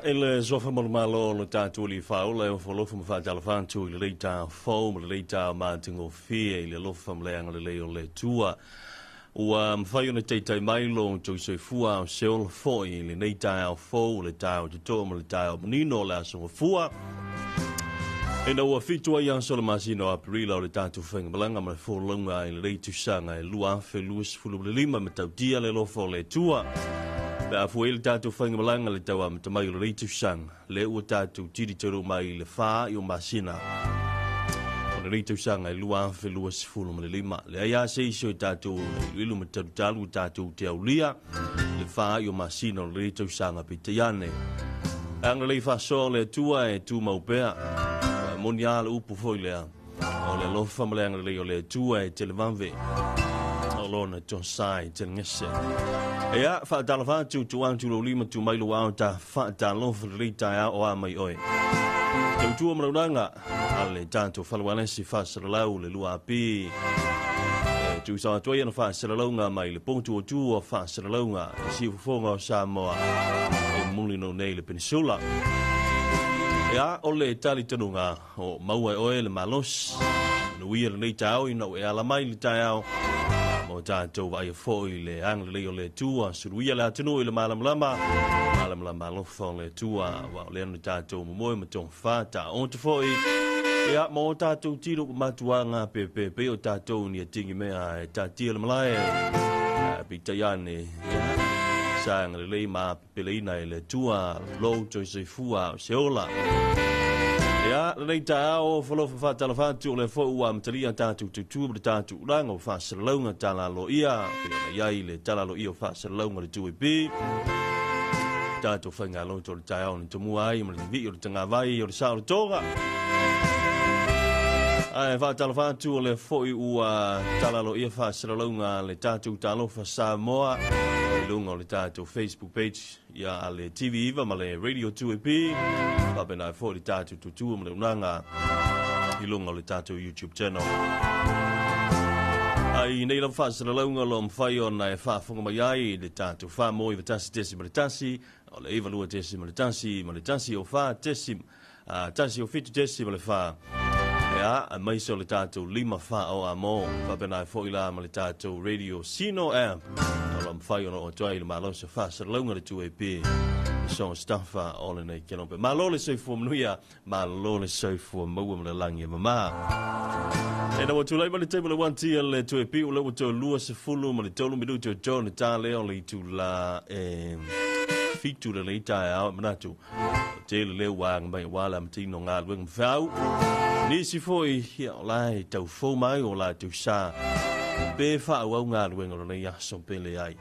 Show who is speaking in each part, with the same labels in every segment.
Speaker 1: ele zofa malo le tatu li fa le o lo fa fa Talofa tu le ta fo le ta mantingo fie le lo fa mleanga le o le tua o mfai ona te mai lo to se fua o se o foi le nei ta fo le ta o to mo le ta o nino la so fua e no o fitu ia so le masino a prilo le tatu feng blanga ma fo longa le tu sanga e lua fe luis fulu le lima ma tau dia le lo fo le tua Ba fu il tatu fanga malanga le tawa te mai le tu sang le o tatu tiri toro mai le fa i o masina o le tu sang ai lua fe lua sifulu le lima le ia se iso tatu le ilu me talu tatu te aulia le fa i o masina le tu sang a pitaiane ang le fa so le tua e tu maupea monia le upu foi le o le lofa malanga le o le tua e te le vanve o lona ton sai te ngese Ea, fa Talofa tu antu lo lima tu mai lo au ta fa Talofa le ta o a mai oi. Tu mranga ale tanto fa wana si fa se lau le lua pi. Tu sa tu ia fa se launga mai le pontu tu o fa se launga si fonga Samoa e mulino nei le peninsula. Ea, ole tali tununga o maua oi le malos. No ia le ta o ino e ala mai le ta o tātou vai foi le angle o le tua suruia le atunu le malam lama lo fo le tua wa le no tātou mo mo ton fata on te foi ia mo tātou tiro matuanga pe o tātou ni tingi mea e tātia le malai pitaiane sang le ma peleina le tua lo to se fua se ola Ja, le ta o folo fa Talofa tu le fo wa mtria tatu tu le tatu langa o fa salonga tala lo ia ia ile tala lo ia fa salonga le tu bi tatu fa ngalo to ta on to muai mo vi o tanga vai o sa o toga ai fa Talofa tu le fo u tala lo ia fa salonga le tatu Talofa Samoa lungo le tatu Facebook page ia ale TV iva ma le radio 2EP pa bena fo le tatu tutu mo le unanga i lungo le tatu YouTube channel ai nei la fa se lungo lo mfai ona e fa fonga mai ai le tatu fa mo i tasi tesi le tasi o le iva lua tesi le tasi o fa tesi tasi o fitu tesi le fa Ja, mai so le tatu lima fa o amo pa bena fo ila ma le tatu radio sino amp Om fai ono o toi le malo se fa se longa le tu EP so staffa all in a kenompe malo le se fo mnuia malo le se fo mo le langi mama e no tu lai le table one tia le tu EP o le to lua se fulu mo le tolu minuto John ta le only tu la fitu le ta a manatu te le wa mai wala mtino nga le mfau ni si foi lai tau fo mai o la tu sa Be fa wa nga le ngoro le ya so pele ai.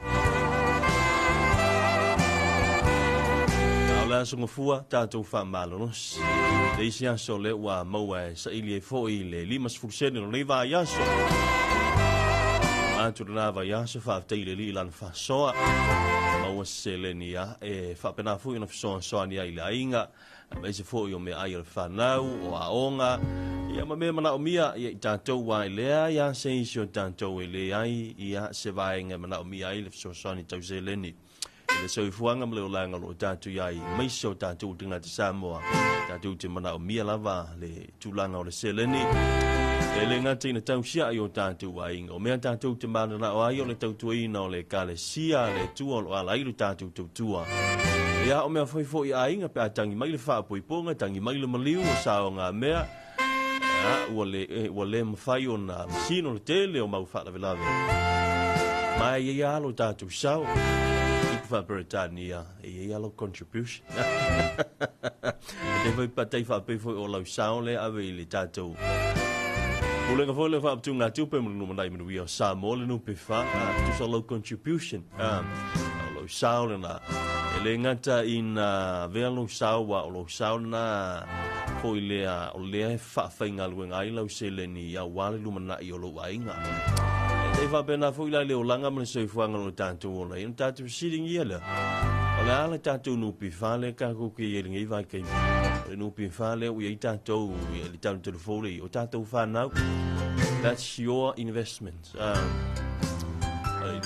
Speaker 1: Ala so ngofua tatou fa malo nos. Le sia so le wa moa sa ili fo ile limas fuksene le va ya so. Atu na va ya so fa te ile lan fa so. Moa selenia e fa pena fu ina so ni ai la inga. Me se fo yo me ai fa nau o aonga. Ia me mana o mia ia tātou wai lea ia se isio tātou e le ai ia se vaenga mana o mia i le fsosani tau se leni. Ile so i fuanga mleo langa lo tātou iai maiso tātou tinga te Samoa. Tātou te mana o mia lava le tūlanga o le se leni. E le ngati ina tau sia i o tātou wai inga. O mea tātou te mana na o ai o le tautua ina o le kale sia le tua o ala iru tātou tautua. Ia o mea fo i a inga pe a tangi mai le wha poiponga, tangi mai le maliu o sao ngā mea. Wale mfai o na masino le tele o mau whata velave. Mai e alo tātou sao. Iku wha Britania, e alo contribution. Te whai patei wha pefoi o lau sao le awe i le tātou. Ulenga fo le wha aptu ngā tupe munu manai minu i o Samoa le nupe wha. Tu sa lau contribution. O lau sao le na. E le ngata ina vea lau sao wa o lau sao na. Foi lea o lea fa fainga luenga ai lau se le ni a wale lumana i o lo ainga. E fa pena foi la leo langa mele se fuanga lo tanto o le tanto sitting yele. O le ala tanto no pi fale ka ko ki yele ngi vai kai. No pi fale o i tanto i le tanto telefone o tanto fa now. That's your investment.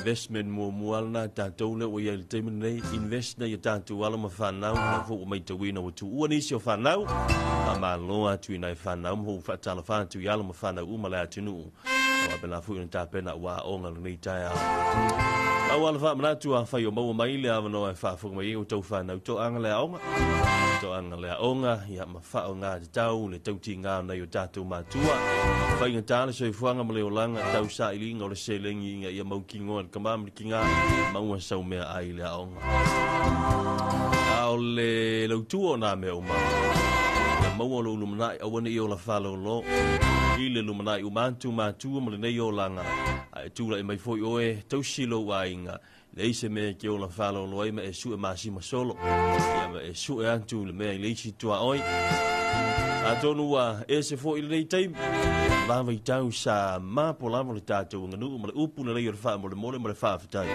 Speaker 1: investment mua na tātou le o ia le teimu nei invest na ia tātou ala ma whanau na fo o mai te wina o tu ua nisi o whanau a ma loa tu inai whanau mo whatala whanau i ala ma whanau umale atinu o apena fu i ta pena wa onga le nei tai a wala wha manatu a whai o maua mai le avano e whaafuk mai o tau whanau to anga le aonga to anga le aonga ia ma whao ngā te tau le tauti ngā nei o tātou mātua whai ngā tāle so i fuanga ma leo langa tau sa ili inga o le selengi inga ia mau ki ngoa kamamri ki ngā maua sau mea ai le aonga ao le lautua o nā mea o maa maua lo lumanai awane i o la whalo lo i le lumanai o mātua ma le nei o langa ai tūla i mai foi oe tau silo wa inga le ise me ke o la whalo lo ai ma e su e masi masolo ia ma e su e antu le mea i leisi tua oi a tonu wa e se foi i le nei taim lava i tau sa mapo lava le tātou nganu ma le upu na lei o le wha mo le mole ma le wha fitai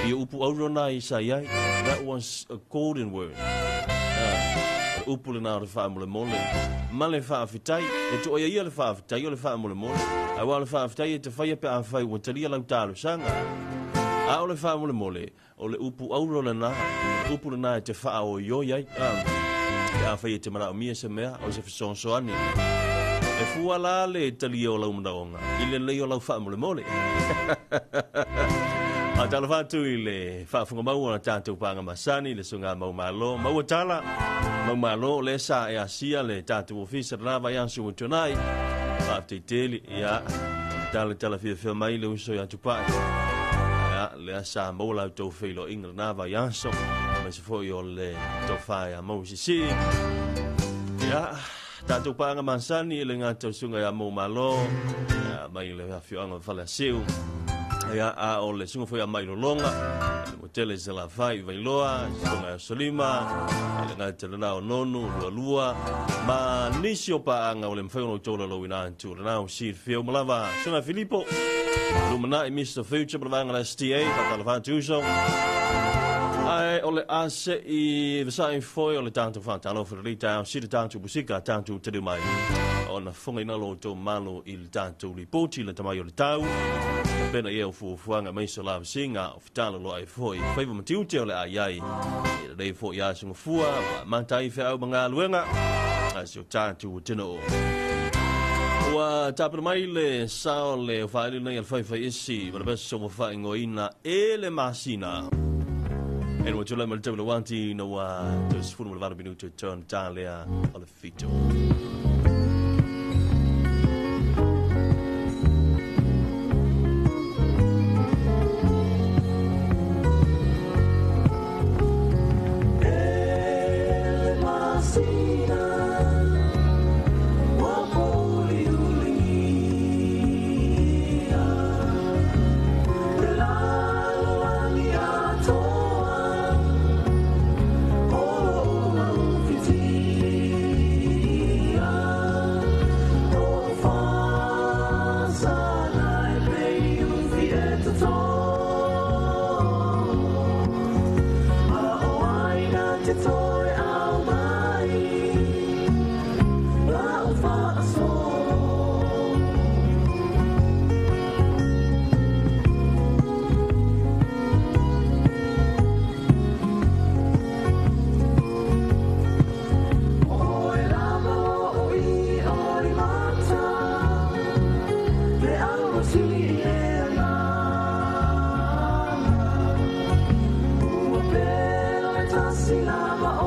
Speaker 1: i upu aurona i sa iai that was a golden word upu le nā le wha mo le mole ma le wha fitai e to ia le wha fitai o le wha mo le mole ai wa le wha fitai e te whaia pe a whai wa taria lau tālu sanga a o le wha mo le mole o le upu aurona na upu le nā e te wha o yo iai a whai e te mana o mia se mea o se fisonsoani e fua la le tali o lau manaonga i le lei o lau wha mo le mole a tala whātu i le whaafunga mau na tātou pānga masani le sunga mau malo mau tala mau malo le sa e asia le tātou ofisa rava i ansu utonai whaafte i teli ia tala fia mai le uso i atu pai ia le asa mau lau tau whilo inga rava i ansu mai se fo i o le tau whaia mau sisi ia tātou pānga masani le ngā tau sunga i a mau malo mai le hawhioanga whale siu ia a o le sunga foi a mai longa mo tele se la vai vai loa sunga solima le nga tele na nonu lua ma nisi o pa anga o le mfai no tola lo ina tu na o si fio malava sunga Filippo lumana e Mr Future pa vanga la STA pa tala fa tu so ai o le ase i vesai foi o le tanto fa Talofa Rita si le tanto musica tanto te mai ona fonga ina lo to malo il tanto ripoti le tamai o le tau pena e o fuanga mai so la singa o fitalo lo ai foi fai mo tiute o le ai e dei foi ya so fua mantai fe au manga luenga asio tanto tino wa tapre mai le sao le fai nei al fai isi ma be so mo fai ngoina e le masina e mo tula mal tula wanti no wa just fu mo vado minuto turn Italia al fito
Speaker 2: Silama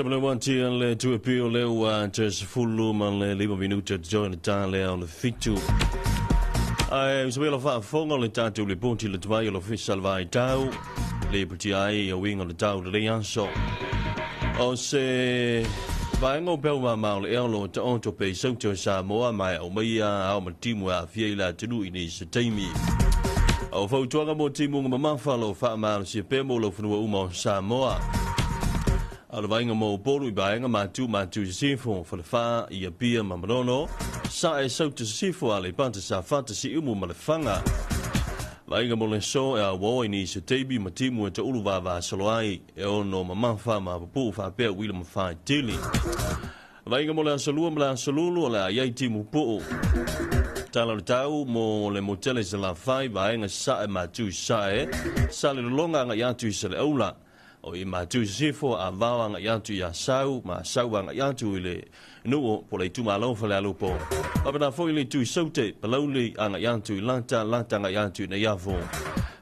Speaker 1: Kevin wanti le tu pio le just full man le 5 minuti join ta le on fitu. Ai so velo fa fongo le tanto le ponti le tvai lo official vai tau le puti o wing on the tau le anso. O se vai ngo pe ma le lo to on to pe so to Samoa mai o mai a ma timu a fiela tulu ini se taimi. O fo tuanga mo timu ma falo fa ma se pe mo lo fu mo Samoa. Al vainga mo polu bainga ma tu sifo for the fa ia pia mamrono sa e so to sifo ale panta sa fantasy umu ma le fanga vainga mo le so e wo ini se tebi matimu te uluva va soloai e ono ma fa ma pu fa pe wi le fa tili vainga mo le solulu la ia timu pu tala tau mo le motele se la fai vainga sa e ma tu sa le longa nga ya tu se le ola o I matu sifo a vawanga yantu ya sau ma sauanga yantu ile nuo po le talofa le alupo papana fo ile tu sote paloli anga yantu lanta nga yantu na yafo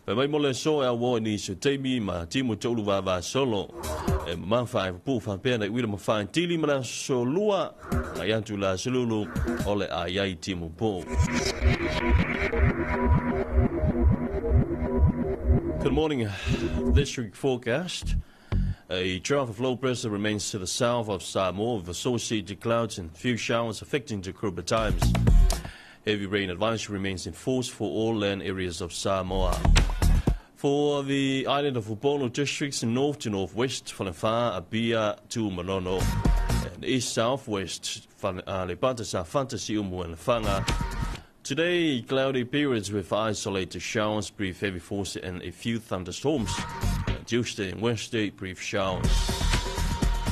Speaker 1: pe mai mole so a wo ni so temi ma timu tolu va solo e ma fa pu fa pena ile ma fa tili ma so lua nga yantu la selulu ole a yai timu po. Good morning. This week forecast. A trough of low pressure remains to the south of Samoa with associated clouds and few showers affecting the crew at times. Heavy rain advisory remains in force for all land areas of Samoa. For the island of Upolu districts in north to northwest, Whanawha, Abia to Manono, and east-southwest, Lepantasa, Fantasy Umu and Whanga. Today, cloudy periods with isolated showers, brief heavy force and a few thunderstorms. Tuesday and Wednesday, brief showers.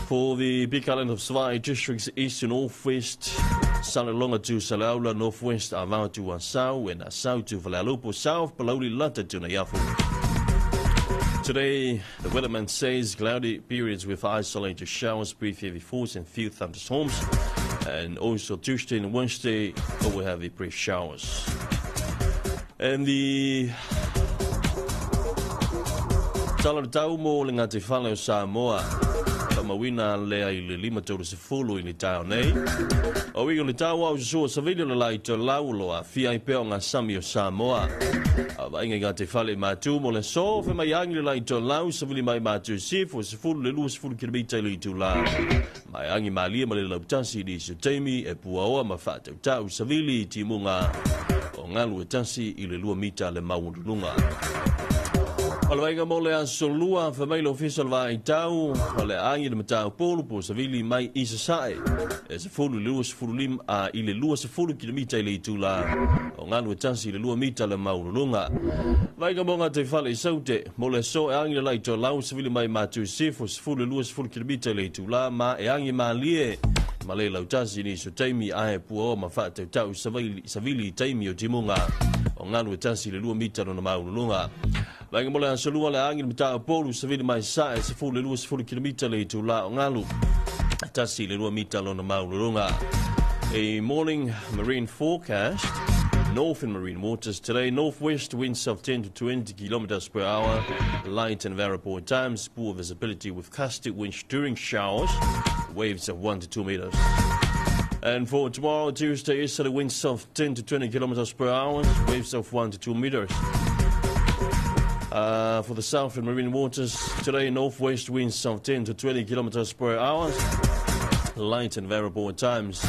Speaker 1: For the big island of Savai districts, east and northwest, Sanalonga to Salaula, northwest, Avao to Asau, and Asau to Valalupo, south, Paloli Lata to Nayafu. Today, the weatherman says cloudy periods with isolated showers, brief heavy force and few thunderstorms. And also Tuesday and Wednesday, we have the brief showers. And the Talatau mo le ngati whale o Samoa, mawina lea I le 5 I le tau nei. O igo le tau au sua sa video le lai to lauloa, fia I peo ngā sami o Samoa. A inga ngati whale mātu mo le so, fe mai angi le lai to lau, sa vili mai mātu sifo, sa fulu le lua sa fulu kilomita le tu la. Mai angi malia ma le lautasi ni sa teimi, e puaoa ma whātau tau, sa vili ti munga, o ngalu e tasi I le 2 mita le maunulunga. Alwaiga mo le asolua fa mai lo official vai tau ole angi le matau polu po sa vili mai I sa sae e se fulu lua se fulu lim a I le lua se fulu kilomita I le tula o ngalu e tansi le 2 mita le maunulunga vaiga mo ngate fale saute mo le so e angi le lai to lau sa vili mai matu sifo se fulu lua se fulu kilomita I le tula ma e angi ma lie ma le lau tansi ni so taimi a e pua o ma whātau tau sa vili taimi o timunga o ngalu e tansi le 2 mita no na maunulunga. Vaiga mo le asolua le angi le matau polu sa vili mai sae se fulu le 2 kilomita le tula o ngalu tasi le 2 mita lo na maunulunga. A morning marine forecast. North and marine waters today, northwest winds of 10 to 20 kilometers per hour, light and variable at times, poor visibility with gusty winds during showers, waves of 1 to 2 meters. And for tomorrow, Tuesday, easterly winds of 10 to 20 kilometers per hour, waves of 1 to 2 meters. For the south and marine waters, today, northwest winds of 10 to 20 kilometers per hour, light and variable at times.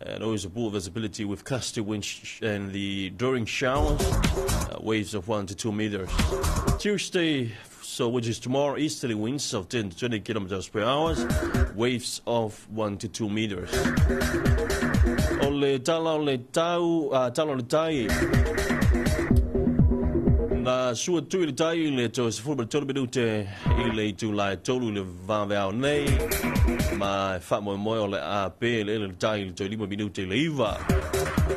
Speaker 1: And always a poor visibility with gusty winds and the during showers, waves of 1 to 2 meters. Tuesday, so which is tomorrow, easterly winds of 10 to 20 kilometers per hour, waves of 1 to 2 meters. Ole tala ole tai. Na sua tu le tai le to se fulba tolu minute I le tu la tolu le va nei. Ma fa mo le a pe le tai le to 5 minute le iva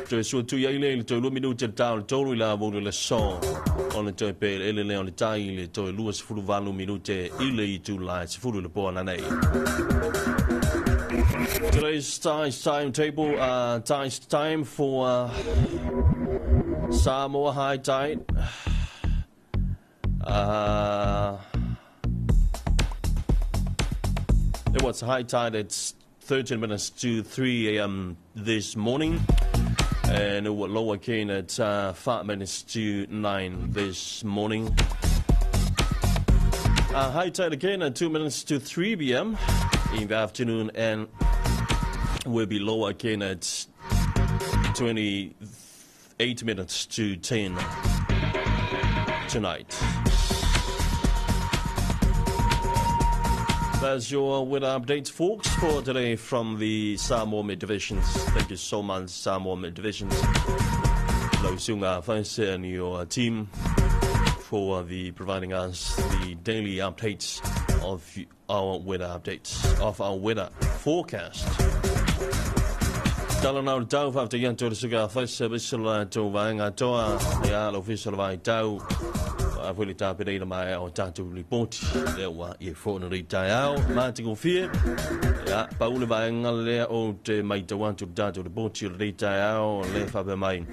Speaker 1: to su tu ia le to 2 minute tau tolu la mo le so on to pe le on tai le to 2 minute I le tu la se fulu le po na nei. Today's timetable time for Samoa high tide. It was high tide at 13 minutes to 3 a.m. this morning. And it was lower gain at 5 minutes to 9 this morning. High tide again at 2 minutes to 3 p.m. in the afternoon, and will be lower again at 28 minutes to 10 tonight. That's your weather updates, folks, for today from the Samoa Mid Divisions. Thank you so much, Samoa Mid Divisions. Thanks and your team for providing us the daily updates of our weather forecast. Talanau tau whaftayan tō suga whaisa bisala tō vaenga toa ea lo whisala vai tau Wili tāpere mai o tātou ripoti lewa I whona ritai au mātingo whie paule vaenga lea o te mai tawantu tātou ripoti ritai au le whape mai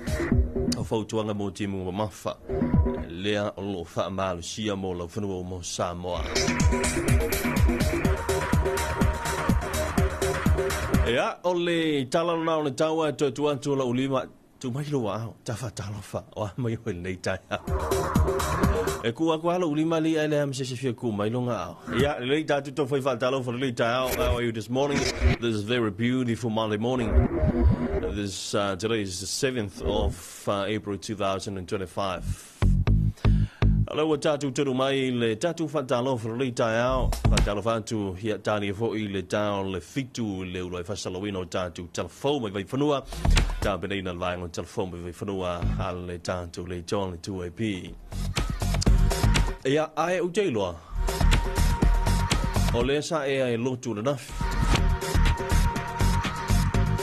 Speaker 1: o whautuanga mō timu o mawha lea o lo wha malu sia mō lau whanua mō Samoa. O le talanau le taua tuantu la ulima tu mai lo au tafa talofa o mai o nei tai e ku akwa lo ulima li ele am se se ku mai lo nga le ta tu to foi fa talofa le tai how are you this morning? This is very beautiful Monday morning. This today is the 7th of April 2025. Hello, tatu turu mai le tatu fatalo for le tau fatalo fatu hia tani fo I le tau le fitu le uloi fasalowino tatu telefone mai fanua ta benina vai on telefone mai fanua al le tatu le John le 2AP ia ai o jelo o le sa e ai lotu le naf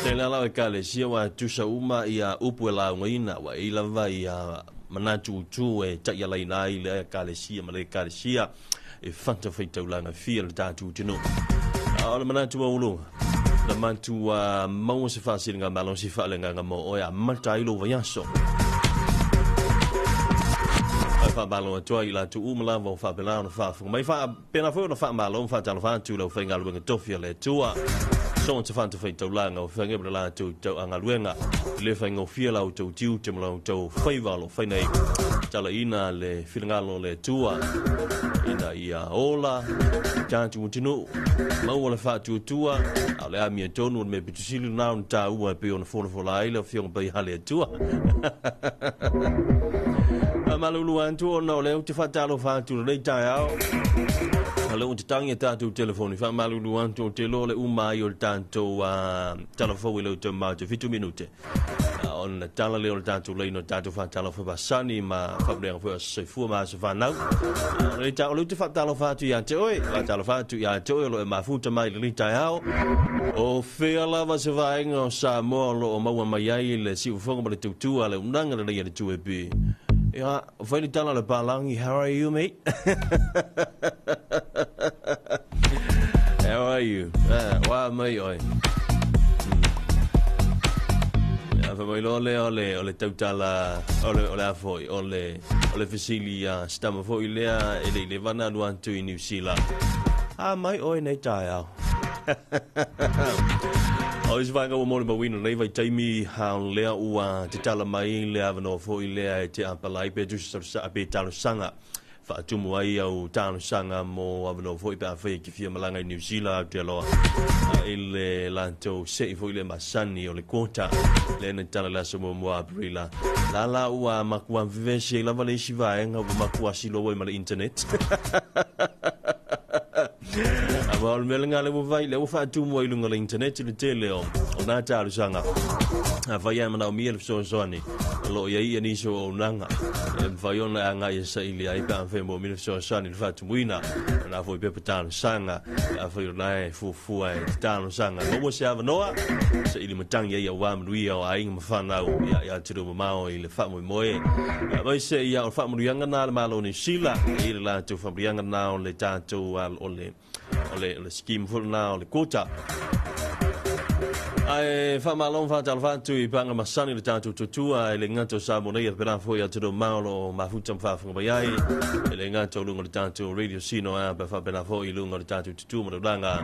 Speaker 1: te la la kale sia wa tu sa uma ia upuela ngaina wa ila vai manatu tu e ta yala nai le kalesia male kalesia e fanta feita ulanga feel tatu tino ala manatu ulu na mantu mau se fasilinga malon si falenga mo oya mata ilo vayaso fa balon to ila tu umla vo fa belano fa mai fa pena fo no fa malon fa talo fa tu lo fenga lu tofia le tua so te fanta feita ulanga o fenga bela tu anga luenga le fenga fia la tu tiu te mlo tu faiva lo fenei tala ina le filngalo le tua ina ia ola tantu mutino mau le fa tu tua ale ami tonu me bitusili na ta ua pe on fo la ile fiong pe hale tua malulu antu no le te fa talo fa tu le tau Hello, te tangi tātou telefoni wha malulu anto te lole umai o tātou telefoni leo te mau te 5 minute. On tala leo le tātou leino tātou wha talo wha basani ma whabreanga wha se fua maa se whanau. Le tātou leo te wha talo wha tu ia te oe, wha talo wha tu ia te oe lo e mafuta mai le litai hao. O whea lava se whaenga o Samoa lo o maua mai ai le si ufonga ma le tautua le unanga le leia le tuepi. Yeah, very tala le balangi. How are you, mate? How are you? Wa mai oi. Ya fa mai ole tautala ole afoi ole fisilia stama foi lea ele vana luantu I New Zealand. Mai oi nei tai au. O is vanga o mona mawina nei vai taimi hao lea ua te tala mai lea vano fo I lea te apalai pe jusa sa pe talo sanga fa atumu ai au talo sanga mo vano fo I pe afei ki fia malanga I New Zealand te loa ile lanto se fo ile masani o le kota le na tala la so mo aprila la ua makua vivesi la vale si vaenga makua silo o ma internet Well, melinga le vai le fa tu mo ilunga le internet le tele o na talu sanga vai ama na mi le so soni lo ye ni so nanga vai ona anga ye sa ili ai pa fe mo mi so soni fa tu wina na foi pe talu sanga foi na fu ai talu sanga mo se ava noa sa ili matang ye wa mri o ai ma fa na ya tu ma o ile fa mo moe vai se ya fa mo yanga na malo ni sila ile la tu fa yanga na le tatu al ole scheme full now le kota ai fa malon fa Talofa tu I panga masani le tatu tutua le ngato Samoa ia pera foi atu do malo mafuta mfafu bayai le ngato lungo le tatu radio sino a fa pera foi lungo le tatu tutu mo danga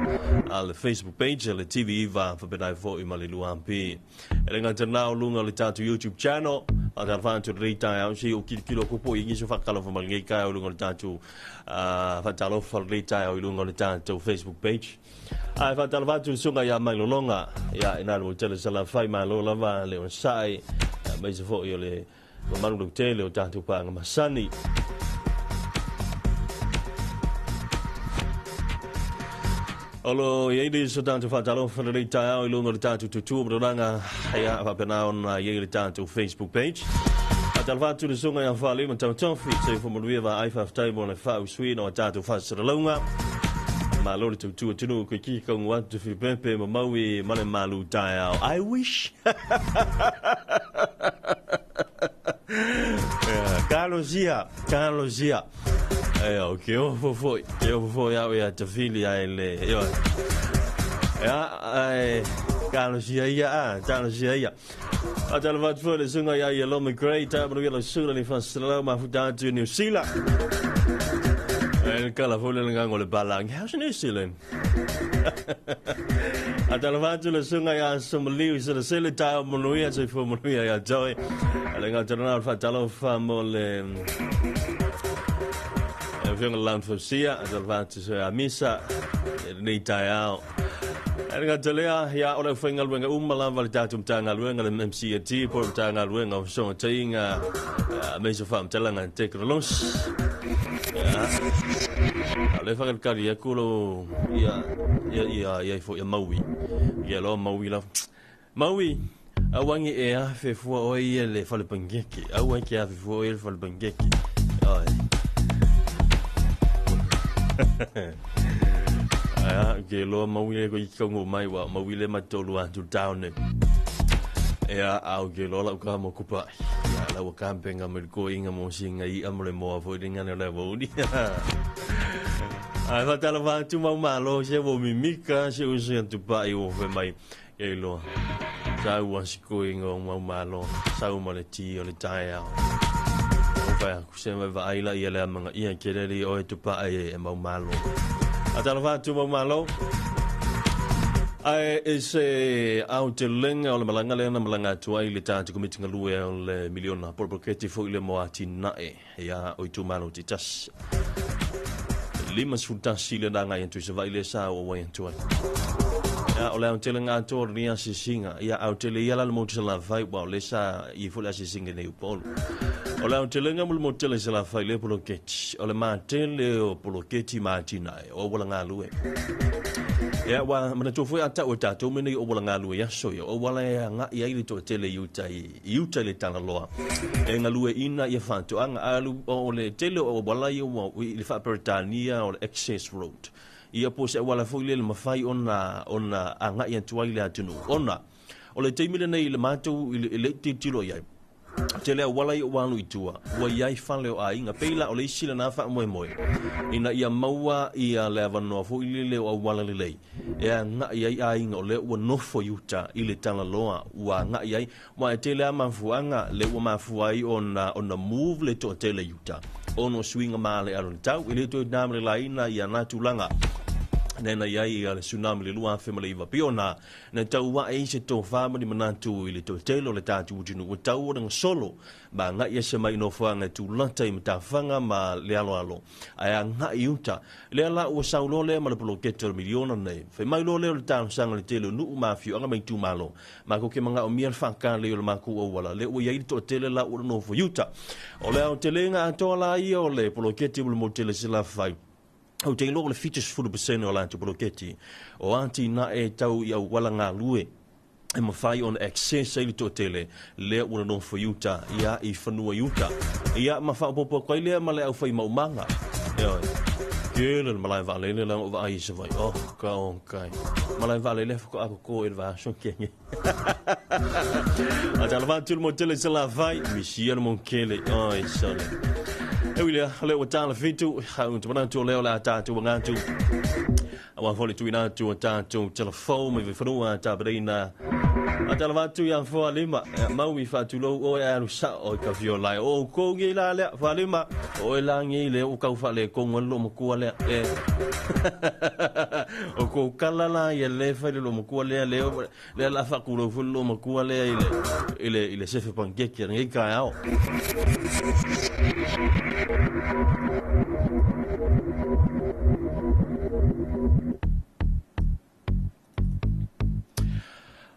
Speaker 1: al Facebook page le TV va fa pera foi mali luampi le ngato na lungo le tatu YouTube channel Talofa tu rita au si o kilo kupo ingi so fa kala fa mal ngai ka lungo le tatu fa Talofa rita au lungo le tatu Facebook page ai fa Talofa tu sunga ya mai longa ya ina lo tele sala fai ma lo lava le on sai mai se fo yo le manu lo tele o tatu pa masani olo ye di so tanto fa Talofa le ta o lo tatu tutu branga ya fa pena on ye le tatu Facebook page Talofa tu le sunga ya fa le mata tofi se fo mo viva ai fa table le fa usui no tatu fa se longa Malori tu tunu ko ki ko wa tu fi pepe mo maui male malu tao I wish Carlos Zia okay o fo ya te fili ai le yo ya Carlos Zia Talofa tu le sunga ya lo me great but we lo sula ni fa sala ma fu da tu New Zealand El calafone ngango le balang. How's New Zealand? Talofa tu le sunga ya somaliu se le sele ta monuia se fo monuia ya joy. Alenga torna fa Talofa mo le venga land for sia Talofa tu se a misa ni taiao. Alenga telea ya ora fenga wenga umala val tatu mtanga wenga le MCT por mtanga wenga so tainga me so fam telanga take los. Le fa caria culo ya fo ya maui ya lo maui la maui awangi e a fe fo o ye le fa le pangeki awangi a fe fo e fa le pangeki ai ke lo maui ko I ngo mai wa maui le matolu a tu down ya au ke lo la ka mo kupa ya la camping am ko inga mo singa I amle mo fo dinga le vo di ai fa Talofa tu mau malo se vo mimika se o se tu pa I o ve mai e lo sa wa siko inga mau malo sa o male ti o le taia o fa ku se va ai la ia le manga ia ke le o tu pa e mau malo Talofa tu mau malo ai ese au te lenga o le malanga le na malanga tuai le tatu komitinga lue o le miliona por porque fo ile mo ati nae ya o tu malo titas lima sultasi le nanga yentu se vai le sa o wa yentu ya o le au te lenga to ria sisinga ya au te le yala le mo te la vai wa le sa I fo la sisinga ne upol o le au te lenga mo te le sa la vai le poloketi o le ma te le o poloketi ma tinae o wala nga lue ya wa mana to foi ata o tato mene o wala ngalu ya so o wala nga ia I to tele yuta le tana loa e ngalu ina ia fanto anga alu o le tele o wala ia o le fa pertania o access road ia po se wala foi le mafai ona anga ia tuai le atunu ona o le teimile nei le matou le titilo ia tele wala ia walu itua wa ia fale o ainga peila o le sila na fa moe ina ia maua ia le vano fo ile o wala le e nga ia ainga o le o no fo yuta ile tala loa wa nga ia wa tele mafuanga le o mafuai ona move le to tele yuta ono swinga male aron tau ile to namre la ina ia na tulanga nena ia le tsunami le lua family va piona na tau wa e se to fama ni manatu ile to telo le tatu tunu o tau o solo ba nga ia se mai no fanga tu lata I mtafanga ma le alo aya nga iuta le ala o saulo le ma le poloketo miliona nei fe mai lo le tau sanga le telo nu ma fiu anga mai tu malo ma ko ke manga o mier fanka le o ma ku o wala le o ia to tele la o no fo yuta o le o telenga to la I o le poloketo mo tele sila fai o te lo le fitus fu o la tu bloketi o anti na e tau ia wala nga lue e mafai on access ai to tele le o no fo yuta ia I fanua yuta ia mafa popo ko ile ma le au fai mau manga ia Gelen malai vale le lang o vai se vai o ka on kai malai vale le ko ako e va so kengi a Talofa tu mo tele se la vai mi sia mon kele ai sale e wile le o tala fitu ha un tona tu le la ta tu ngatu Awa fole tuina tu tātou telefon me whanua tāparina. A talawa tu ia whalima. Mau I whatulo o e alu sa o ka fio lai. O kongi la lea whalima. O e langi le o kau whale konga lo makua lea. O ko kalala ia le whale lo makua lea leo. Lea la whakulo fulu lo makua lea ile sefe pankeki. Ngai kai au.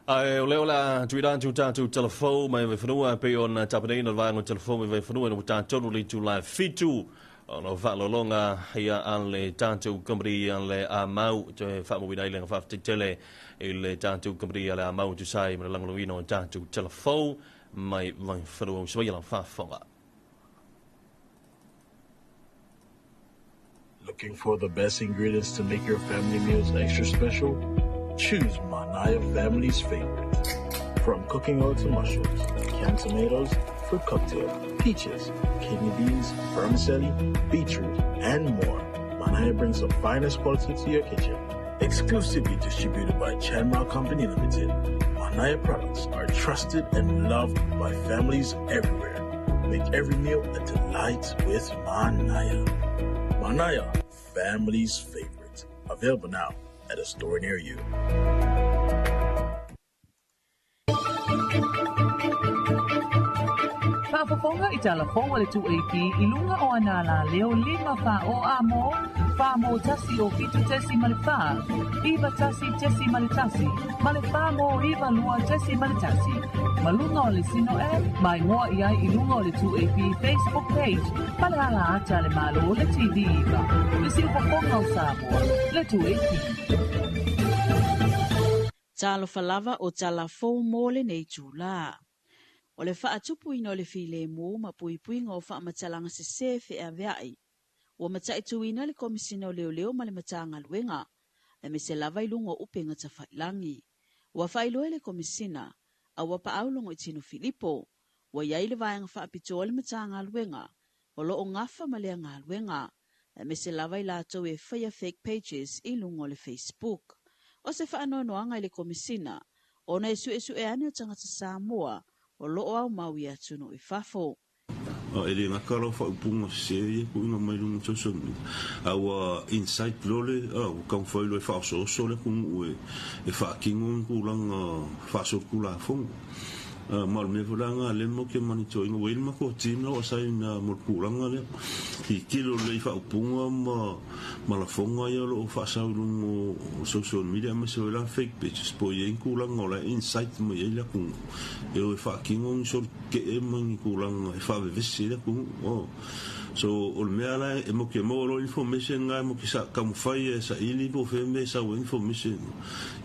Speaker 1: Ai o leo la tuidan tu tatu telefon mai ve whanua pe on tapanina vai on telefon ve whanua no tatu li tu live fitu no valo longa ia an le tatu company an le amau te famo wina ile fa tele ile tatu company ale amau tu sai me lang luino tatu telefon mai vai whanua so ia la fa fonga.
Speaker 2: Looking for the best ingredients to make your family meals extra special? Choose Manaya Family's favorite. From cooking oil to mushrooms, canned tomatoes, fruit cocktail, peaches, kidney beans, vermicelli, beetroot, and more. Manaya brings the finest quality to your kitchen. Exclusively distributed by Chanmao Company Limited, Manaya products are trusted and loved by families everywhere. Make every meal a delight with Manaya. Manaya, family's favorite. Available now at a store near you.
Speaker 3: Whaafafonga I Talofa le tuepi I lunga o anala leo 5 wha o amo wha mo tasi o fitu tesi male wha iwa tasi tesi male tasi male wha mo iwa lua tesi male tasi malunga o le sino mai ngoa ia I lunga o le tuepi Facebook page male ala ata le malo le TV iwa le si whafonga o Samoa le tuepi
Speaker 4: Talofa lava o talafo mo le nei tūla. O le whaatupu ino le file mo ma pui ngō whaamatalaga se fe a veai. Ua matai tuina le komisina o leo ma le matanga luenga. Le me se lava I lungo upenga ta whailangi. Ua whailoe le komisina, a ua paaulongo I tino Filipo. Ua iai le vaenga whaapitoa le matanga luenga. O lo o ngafa ma lea ngā luenga. Le me se lava I lato e whaia fake pages I lungo le Facebook. O se whaanoanoanga I le komisina, ona e ane o tangata Samoa, o loo au maui atu no I whafo.
Speaker 5: Ele ngā karo whaupunga se ko inga mai lunga tausani. Awa insight lole, kau whailo e whaoso le kungu e whaakingo kulanga whaasor kula fonga. Mal me volanga le mo ke manito inga wel ma ko tina o sai na mo kulanga le ki kilo le whaupunga ma la fonga ia lo whaasau lungo social media ma se la fake pages po ye kulanga o la insight mo ia la kungu. E o whaakingo so ke e mangi kulanga e whaavevesi le kungu. So o mea la e mo ke moro information nga mo ki sa kamufai sa ili po feme sa o information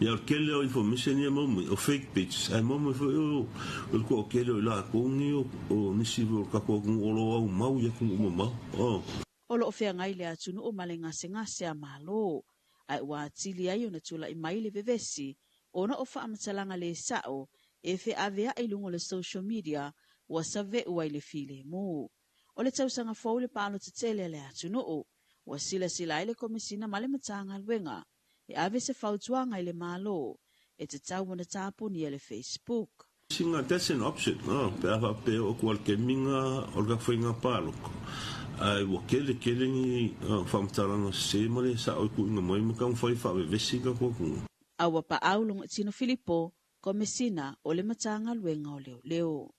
Speaker 5: ya kele o information ya mo o fake page ai mo fo o ko kele la ko ni o nisi o ka ko o lo o mau ya ko mo
Speaker 4: o lo fe ngai le atu no o malenga senga se a malo ai wa tili ai ona tula I mai le vevesi ona o fa amatalanga le sao e fe avea I lungo le social media wa save o ai le file mo. O le tausanga fau le palo te tele le atu noo, wa sila ele komisina male matanga luenga, e ave se fautuanga I le malo, e te tau wana tapu ni le Facebook.
Speaker 5: Singa, that's an option, pe o kualke minga o ka whainga paloko. Ai wa kele ni whamtaranga se male sa o ku inga mai maka mwhai whawe vesi ka koku.
Speaker 4: Awa pa aulong tino Filipo, komisina o le matanga luenga o leo.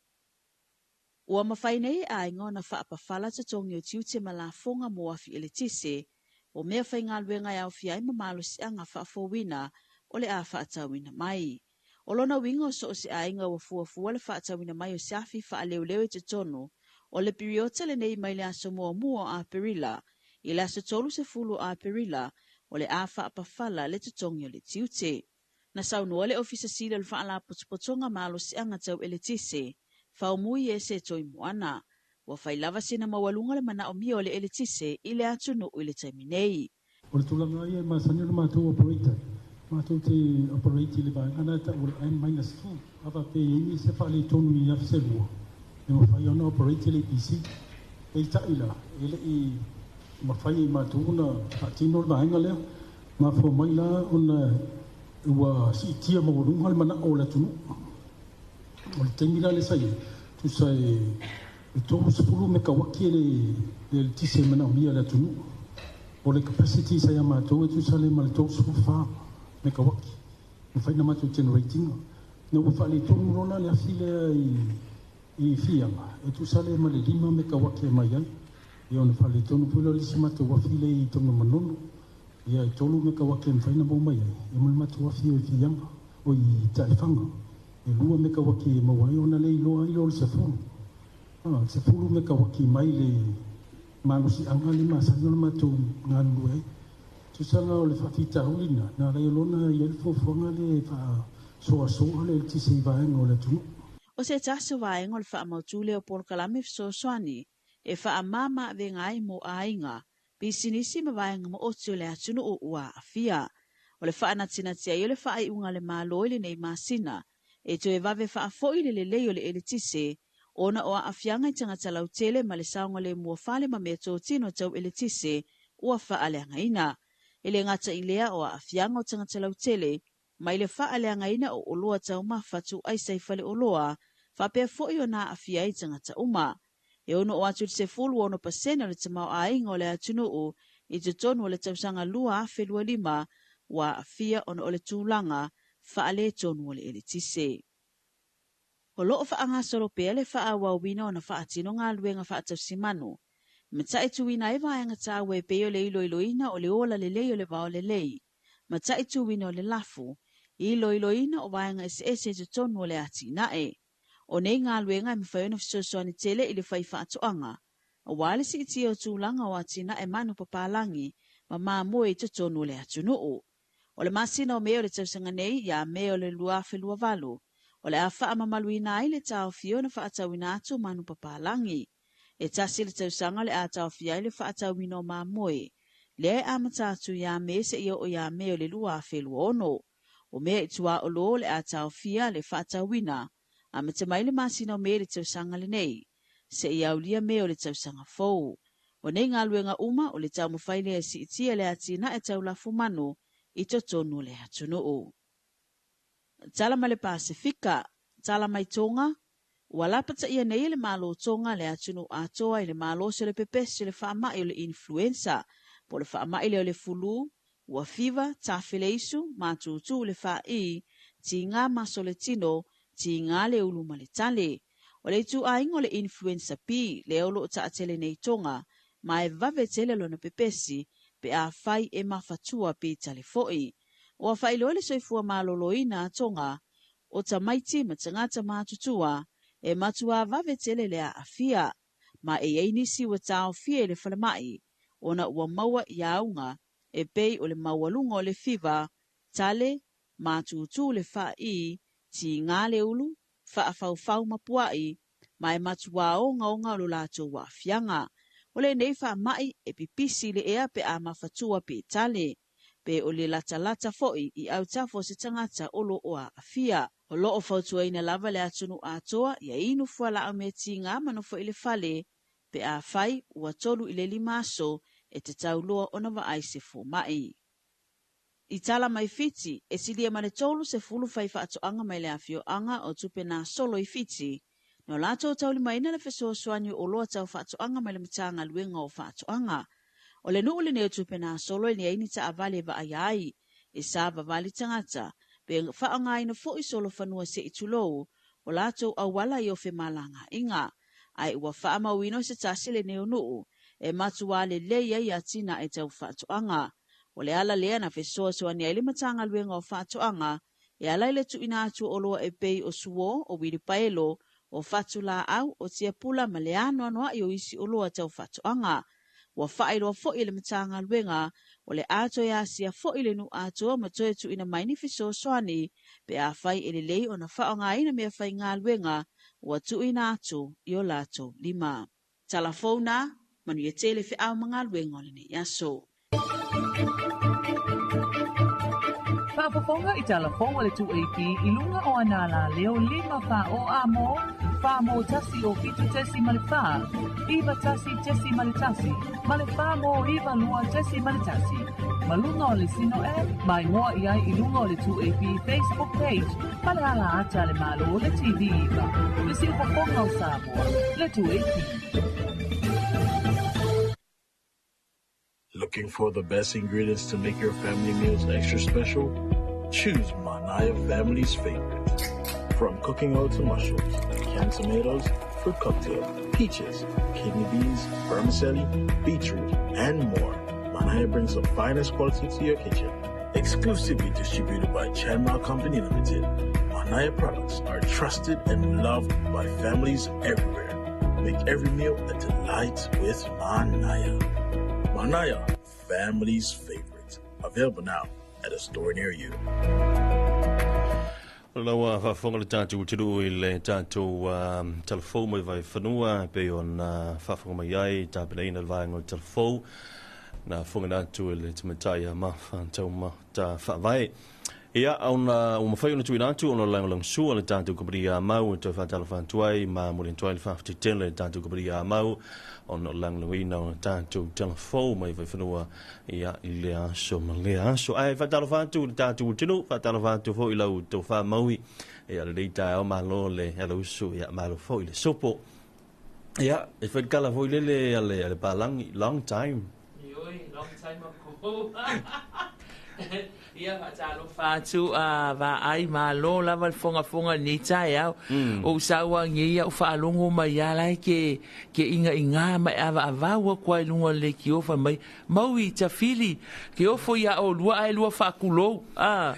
Speaker 4: Ua mawhainei a ingo na whaapawhala ta tongi o tiu te malafonga mo afi ele tise, o mea whainga luenga au fiai mamalo si anga whaafowina o le a whaatawina mai. O lona wingo so o si a inga wa fuafua le whaatawina mai o si afi whaaleo te tono, o le piriota le nei mai le aso mua a perila, I le aso tolu se fulu a perila, o le a whaapawhala le te tongi o le tiu te. Na saunua le ofisa sila le whaala potopotonga malo si anga tau ele tise, Faumui e se toi moana, wa whailava sina mawalunga le mana o mio le ele tise I le atu no ile taiminei.
Speaker 6: O le tulanga ia masani o mātou operator. Mātou te operator le vāngana ta o le M-2. Awa pe ingi se whaale tonu I afselua. E mawhai ona operator le PC. E taila, ele I mawhai I mātou na atino le vānga leo. Ma fo mai la ona ua si tia mo runga le mana o la tunu. O le tengira le sai tu sai e to sepulu me kawaki le tise mana o la tunu. O le capacity sai ama to tu sale mal to su fa me kawaki. Me fai na mato generating. No ua fa le tonu rona le afile i fianga. E tu sale ma le lima me kawaki mai ai. E ona fa le tonu pula le si mato wa file i tonu manono. Ia tolu me kawaki me fai na bo mai ai. E mal mato wa file i fianga. O i taifanga. E lua me kawaki e mawai ona le iloa ilo le sefulu. Sefulu me kawaki mai le manusi anga le masani ona mato nganu ai. Tusanga o le whawhita ulina, nā rei lona i elfo whanga le wha soa le tisi vaenga o le tunu.
Speaker 4: O se taso vaenga o le wha mautule o Polokalame Fesoasoani, e wha mama ve ngai mo ainga, pisinisi ma vaenga mo oti o le atunu o ua afia. O le wha natinatia i o le wha ai unga le malo ile nei masina, e to e vave wha afo ile le lei o le elitise, ona o afianga i tangata lautele ma le saunga le mua fale ma mea tō tino tau elitise, ua wha aleanga ina. Ele ngata i lea o afianga o tangata lautele, ma ile wha aleanga ina o oloa tau mawhatu ai saifale oloa, wha pia foi o nā afia i tangata uma. E ono o atu se fulu ono pasena le tamau a inga o le atunu o, i te tonu o le tausanga lua afe lua lima, wa afia ono o le tūlanga, wha ale tonu o le elitise. O loo wha anga solo pea le wha awawina o na wha atino ngā luenga wha atausimanu, Matai tuwina e vaenga tāwe peo le iloiloina o le ola le lei o le vao le lei. Matai tuwina o le lafu, iloiloina o vaenga ese te tonu o le ati nae. O nei ngā luenga e mwhaiona fisosoani tele i le whaifa atoanga. O wale si iti o tūlanga o ati nae manu papalangi, ma maa moe i te tonu o le atunuu. O le masina o meo le tausanga nei, ia meo le luafe lua valu. O le awha amamaluina ai le tau fiona wha atawina atu manu papalangi. E tasi le tausanga le atau fiai le whaatau mino mā moe. Le ai amatatu ia me se ia o ia meo le lua whelua ono. O mea i tua o lo le atau fia le whaatau wina. Amata mai le masina o mea le tausanga le nei. Se ia ulia meo le tausanga fou. O nei ngā luenga uma o le tau mawhaile e si itia le atina e tau lafu manu i to tonu le hatunuu. Tala ma le Pasifika, tala mai Tonga, ua lapata ia nei le malo tonga le atunu atoa i le malo se le pepesi le whaamai o le influenza, po le whaamai le o le fulu, ua fiva, tawhile isu, mātutu le whaai, ti ngā maso le tino, ti ngā le ulu ma le tale. O le tu aingo le influenza pi, le olo o taatele nei tonga, ma e vave tele lo na pepesi, pe a whai e mawhatua pi tale foi. Ua whai loe le soifua maloloina tonga, o tamaiti ma tangata mātutua, e matua vave tele lea afia, ma e einisi wa tau fia le whalamai, ona ua maua i aunga, e pei o le maualunga o le fiva, tale, mātutu le whai, ti ngā le ulu, whaafau mapuai, ma e matua o ngaonga o lo lato wa afianga. O le nei whaamai e pipisi le ea pe a mawhatua pe tale, pe o le lata foi i au tafo se tangata olo o a afia. O loo fautua ina lava le atunu atoa, ia inu fuala au me tinga manofo i le fale, pe a fai ua tolu i le limaso e te taulua ona wa aise fo mai. I tala mai fiti, e silia mane tolu se fulu fai faatoanga mai le afio anga o tupe na solo i fiti, no lato tauli maina le feso soanyu o loa tau faatoanga mai le mitanga luenga o faatoanga. O le nuu le neo tupe na solo e ni aini ta avale va ayai, e sa vavali tangata, pe whaanga ina fo i solo whanua se itulou, o lato awala i ofe malanga inga, ai ua whaamawino se tasile neo nuu, e matua le leia i atina e tau whaatoanga. O le ala lea na fesoa soani ai le matanga luenga o whaatoanga, e ala ile tu ina atu oloa e pei o suo o wiripaelo, o whatula au o tia pula ma le ano anoa i o isi oloa tau whaatoanga. Wa whaeroa fo i le matanga luenga, o le ato e asia fo i le nu ato ma toe tu ina maini fiso soani, pe a whai e le lei o na whaonga ina mea whai ngā luenga, wa tu ina ato i o lato lima. Talafona, manu ia tele whi au mga luenga o le ne yaso.
Speaker 3: Whaapafonga i Talofa le 2AP i lunga o anala leo 5 wha o amo, wha mo tasi o fitu tesi male wha, iwa tasi tesi male tasi, male wha mo iwa lua tesi male tasi. Malunga o le sino mai ngoa iai ilunga o le 2AP Facebook page. Pale ala ata le malo o le TV iwa. Le silpa konga o Samoa, le 2AP.
Speaker 2: Looking for the best ingredients to make your family meals extra special? Choose Manaya Family's Favorite. From cooking oil to mushrooms, canned tomatoes, fruit cocktail, peaches, kidney beans, vermicelli, beetroot, and more. Manaya brings the finest quality to your kitchen. Exclusively distributed by Chanma Company Limited. Manaya products are trusted and loved by families everywhere. Make every meal a delight with Manaya. Manaya, family's favorite. Available now at a store near you.
Speaker 1: Lawa whafonga le tātou tiru I le tātou telefou mai vai whanua pe on whafonga mai ai tāpina ina vaenga o telefou na whonga nātu le tamatai a mawhantau ma tā whawai. Ia, o mawhai ona tui nātu ona lang sua le tātou kabari a mau tau whatala whantuai ma muli tuai le whawhati le tātou kabari a mau ona lang luina o tātou telefou mai vai whanua ia I le aso ma le aso. Ai, whatala whantu le tātou tinu, whatala whantu fo I lau tau wha maui ia le reita o malo le ala usu ia malo fo I le sopo. Ia, e whaikala fo I le palangi, long time.
Speaker 7: Ioi, long time ago. Ia Talofa Samoa va ai malo lava fonga ni tai au o sawa ngi au fa longo mai ala ke inga mai ava wa kwa lunga le ki o fa mai maui ta fili ke o fo ya o lua ai lua fa kulo ala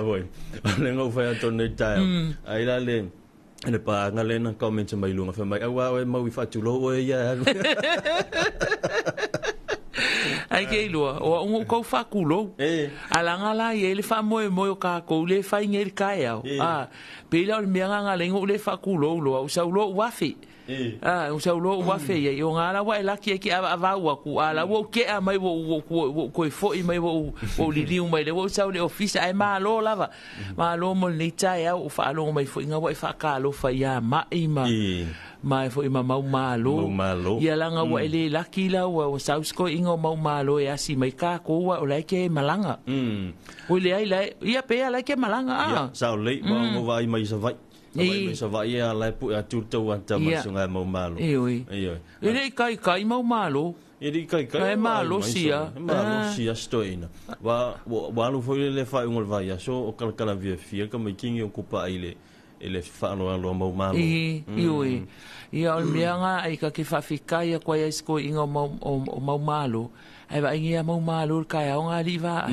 Speaker 1: voi le ngo fa to ni tai ai la le ene pa ngalena comment mai lunga fa mai au maui fa tulo o ya
Speaker 7: ai ke lua o ngo ko fa kulo alanga la ye le fa mo ka ko le fa ngel kai au pe la me nga le ngo le fa kulo lo o sa lo wafi o sa lo wafi ye o nga la wa la ki ava wa ku ala wo ke mai wo ko fo I mai wo li li mai le wo sa le office ai ma lo lava ma lo mo ni tai au fa lo mai fo nga wa fa ka lo fa ya ma mai fo ima mau malo ia langa wa ele laki la wa South ko ingo mau malo ya si mai ka ko wa o lai ke malanga o le ai lai ia pe ala ke malanga
Speaker 1: ia sa le mo vai mai sa vai sa vai ia lai pu atu to wa ta masunga mau malo
Speaker 7: ele kai mau malo
Speaker 1: ele kai
Speaker 7: malo sia
Speaker 1: stoina wa lu fo le fa ngol vai so o kala via fia ka mai kingi o kupa ile ele fa no mau malo
Speaker 7: ia o meanga ai ka ke fafika ia kwa ia sko ingo mau malo ai va ingia mau malo ka ia nga liva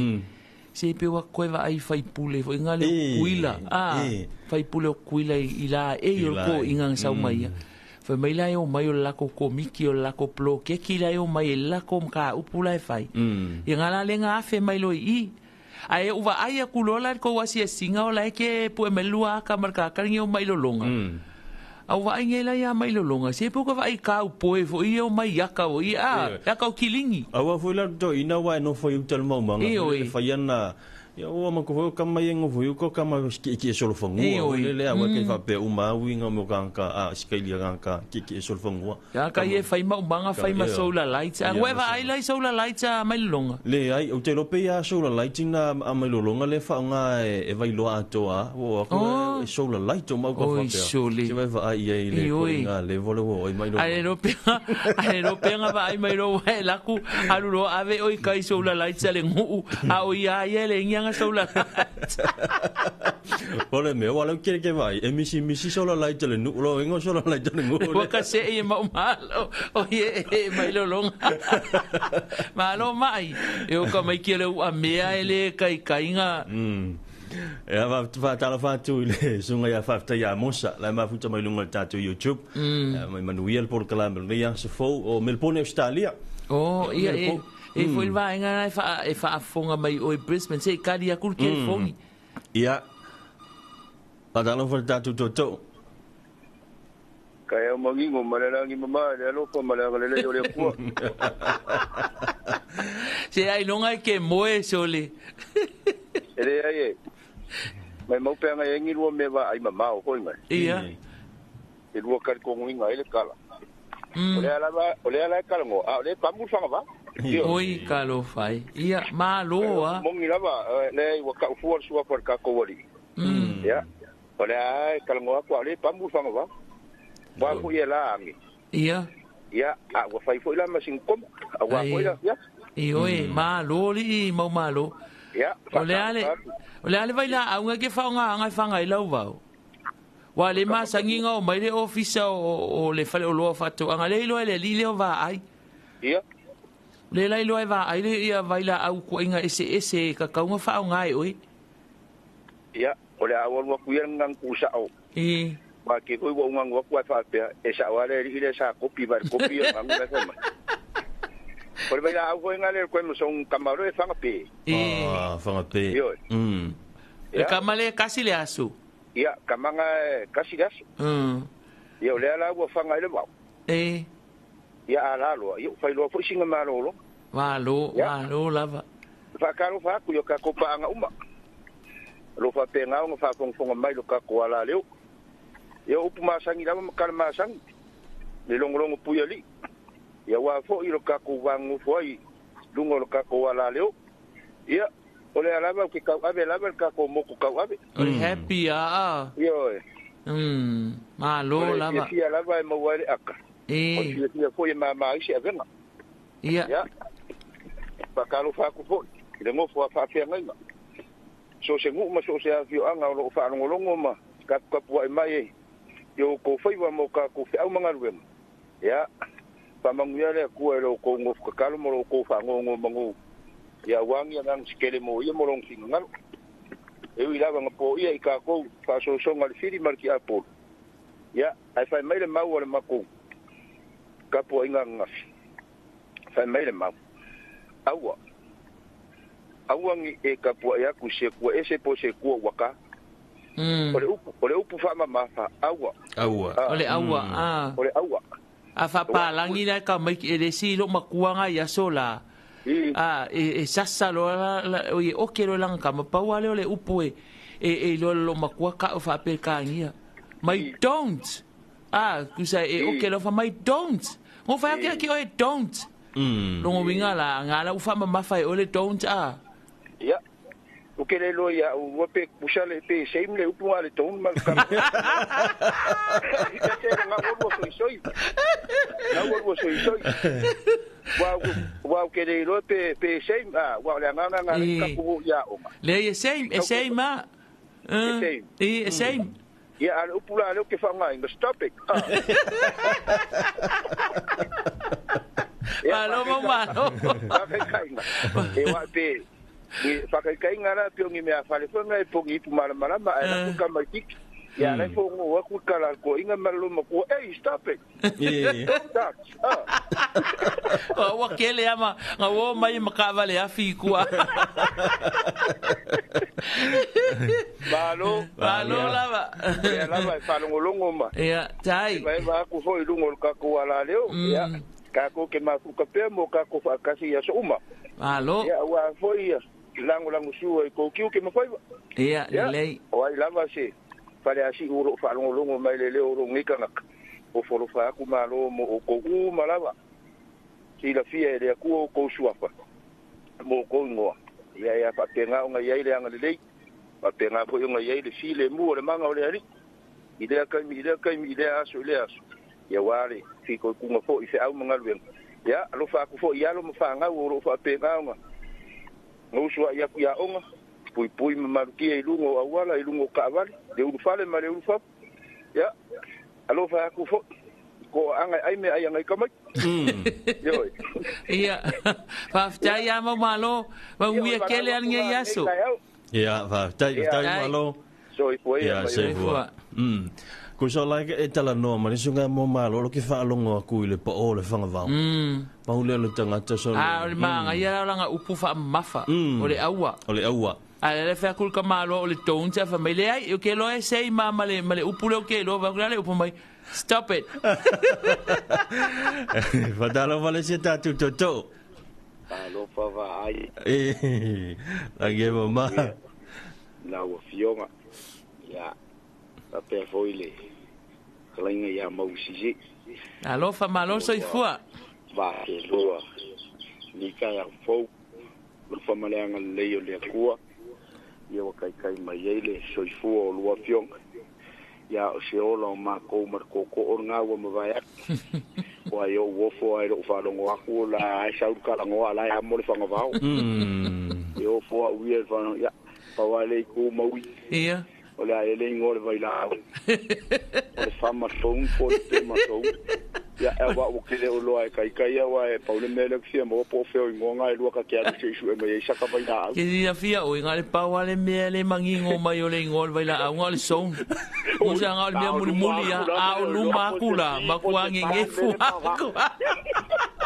Speaker 7: se pe wa ko va ai fai pule fo inga le kuila fai pule kuila ila yo ko inga sa mai fa mai la yo mai la ko komiki o la ko plo ke kila yo mai la ko ka upula fai inga la le nga fe mai lo I ai uva ai kulola ko wasi singa o lai ke pu melua ka marka karingo mai lo longa au vai ngela ia mai lo longa se po ka vai ka po fo I o mai yaka o ia yaka o kilingi
Speaker 1: au fo la do ina wa no fo utel mo manga fa yana ia o ma ko ka mai ngo fo ko ka ma ki solo fo ngo le awa ke fa pe uma winga mo kanka skeli kanka ki solo fo ngo
Speaker 7: ya ka ye fa ma banga fa ma solar lights a we va ai lai solar lights mai longa
Speaker 1: le ai o te lo pe ya solar lighting na mai longa le fa nga e vai lo ato a o ko solar light o ma ko fa pe se va ai ye le ko nga le vole o mai lo
Speaker 7: ai lo pe nga va ai mai lo la ku alu lo ave o kai solar lights le ngu a o ya ye le nga solar
Speaker 1: ole me wala ke vai emisi solar light le nu lo ngo solar light le ngu
Speaker 7: o ka se e ma malo o ye mai lo longa malo mai eu ka mai ke le a mea ele kai nga
Speaker 1: ja va Talofa tu le sunga ya fa ya mosa la ma futa mai lunga tatu YouTube mai manuel por kala melia se fo o Melbourne Australia
Speaker 7: ia e foi vai nga e fa fonga mai o Brisbane se kadi a kurke fongi
Speaker 1: ia pa Talofa tatu to
Speaker 8: kaya mangingo malalangi mama le lo ko malanga le le ko
Speaker 7: se ai longa ke moe sole
Speaker 8: ele ai mai mau pe nga ngi ro me va ai mama o ko ngai
Speaker 7: ia
Speaker 8: e ro ka ko ngi ngai le kala ole ala kala ngo a le pamu sanga va
Speaker 7: oi kalo fai ia malo a
Speaker 8: mongi lava le wa ka fu su fa ka ko wali ya ole ai kalmo ko le pamu fanga wa ku ye la ami
Speaker 7: ia
Speaker 8: ya a wa fai foi la masin kom a wa foi la ya
Speaker 7: oi malo li mo malo
Speaker 8: ya
Speaker 7: ole ale vai la a nga ke fa nga fanga i lau vau wa le masanginga o mai le ofisa o le fale o loa fatu anga le ilo le li o va ai
Speaker 8: ia
Speaker 7: le lai lo va ai le ia vai la au ko inga ese ka kaunga fa ngai oi
Speaker 8: ia ole a wa ku yang ngang ku sa o ba ke ko wa ngang wa ku fa pe e sa wa le ile sa kopi ba kopi ngang le fa ole vai la au ko inga le ko mo son kamaro e fanga pe
Speaker 1: fanga pe
Speaker 8: ia
Speaker 7: kamale kasi le asu
Speaker 8: ia kamanga kasi gas ia ole ala wa fanga ile ba ia ala lo ia fai lo fo singa malo lo
Speaker 7: malo lava
Speaker 8: fa karo fa ku yo ka ko pa nga uma lo fa pe nga fa fong fong mai lo ka ko ala leo ia upu masangi lava kal masang le longo pu yali ia wa fo i lo ka ko wangu fo i lungo lo ka ko ala leo ia ole ala ba ki ka ave lava ka ko mo ku ka ave
Speaker 7: ole happy
Speaker 8: yo
Speaker 7: malo lava
Speaker 8: ia lava mo wale aka ia foi mama isi avenga
Speaker 7: ia
Speaker 8: pa kalo fa ku foi le mo fa fe ngai so se ngu ma so se afio anga lo fa ngolongo ma ka pu ai mai yo ko foi wa mo ka ku fe au manga luem ya pa manguia le ku lo ko ngo ka kalo mo ko fa ngo mangu ya wang ya nang skele mo ye mo long singa e wi lava ngapo ia I ka ko fa so so ngal firi marki apo ya ai fa mai le mau le mako ka po inga ngafi fa mai le mau awa ngi e ka po ya ku se ku ese po se ku waka ole upu fa mama fa awa
Speaker 7: ole awa a fa pa langi na ka mai e si lo makuanga ya sola e sasa lo o ke lo lang ka pa wale ole upu e lo makua ka fa pe ka ngia my don't ku sai o ke lo fa my don't ngo fa ke o don't lo ngo winga la ngala u fa mama fa ole don't
Speaker 8: ya o ke le lo ya o pe pusale pe same le upu ale don't mal ka na wo soi wow ke le lo pe same wow le nganga ka pu ya o
Speaker 7: le same same
Speaker 8: ya al upu la lo ke fa ngai stop it
Speaker 7: malo
Speaker 8: e wa pe ni fa kai ngara pe ngi me afale fo ngai po ngi pu mala ma ana ku ka mai tik ya na fo ngo wa ku kala ko inga malo ma ko stop it
Speaker 7: wa kele ama ngawo mai makavale afi ku
Speaker 8: malo
Speaker 7: lava
Speaker 8: ya lava fa longo ma
Speaker 7: ya tai
Speaker 8: mai ba ku fo ilungo ka ko ala leo ya ka ko ke ma ku ka pe mo ka ko fa kasi ya so uma
Speaker 7: malo
Speaker 8: ya wa fo ia lango su ko kiu ke ma foi
Speaker 7: ya lei
Speaker 8: o ai lava se fale asi uro fa longo mai le uro ngika ngak o fo fa ku malo mo o ko u malava si la fie de ku ko suafa mo ko ngo ya pa penga nga ya ile anga le pa penga fo nga ya ile si le mu le manga o le ari ide ka aso le aso ya wale fi ko ku ngo fo i se au manga lwen ya lo fa ku fo ya lo mfa nga uro fa penga nga no sua ya ku ya onga pui maruki e lungo awala e lungo kavali de u fale ma le u fa ya alo fa ku fo ko anga ai me ai ngai kamai yo
Speaker 7: ia fa fta ya malo wa wi kele an nge yaso
Speaker 1: ya fa tai malo
Speaker 8: so i foi
Speaker 1: ya se foi ko so like e tala no ma sunga mo malo lo ki fa longo ku le po o le fanga va pa u le tanga ta so
Speaker 7: le manga ia la upu fa mafa o le awa ale fa kul ka malo o le tonta fa mai le ai o ke lo e sei mama le upu le o ke lo va le upu mai stop it
Speaker 1: fa dalo vale se ta tu
Speaker 8: alo fa va ai
Speaker 1: la ge mama
Speaker 8: na o fionga ya pa pe foile kalainga ya mau siji
Speaker 7: alo fa malo so i fua
Speaker 8: va ke loa ni kai au fo lo fa maleanga le o le kua ia wa kai mai ele soifu o lua fiong ya o se ola o mako marko ko ornga wa mavaya wa yo wo fo ai ro fa lo ngwa ku la ai sa ka la ngwa la ya mo le fa ngwa yo fo wi fa ya pa wa le ku mawi
Speaker 7: ia
Speaker 8: o le ai le ngol vai la o le fa ma phone ko te ma ko ya e wa o ke le o lo ai kai ya wa e pa le mele ke mo po fe o ngonga e lu ka ke a se su e me sa ka vai la
Speaker 7: ke dia fia o ngale pa wa le mele mangingo mai o le ngol vai la ngol son o sa ngal me muli a o lu makula makuangi ngefu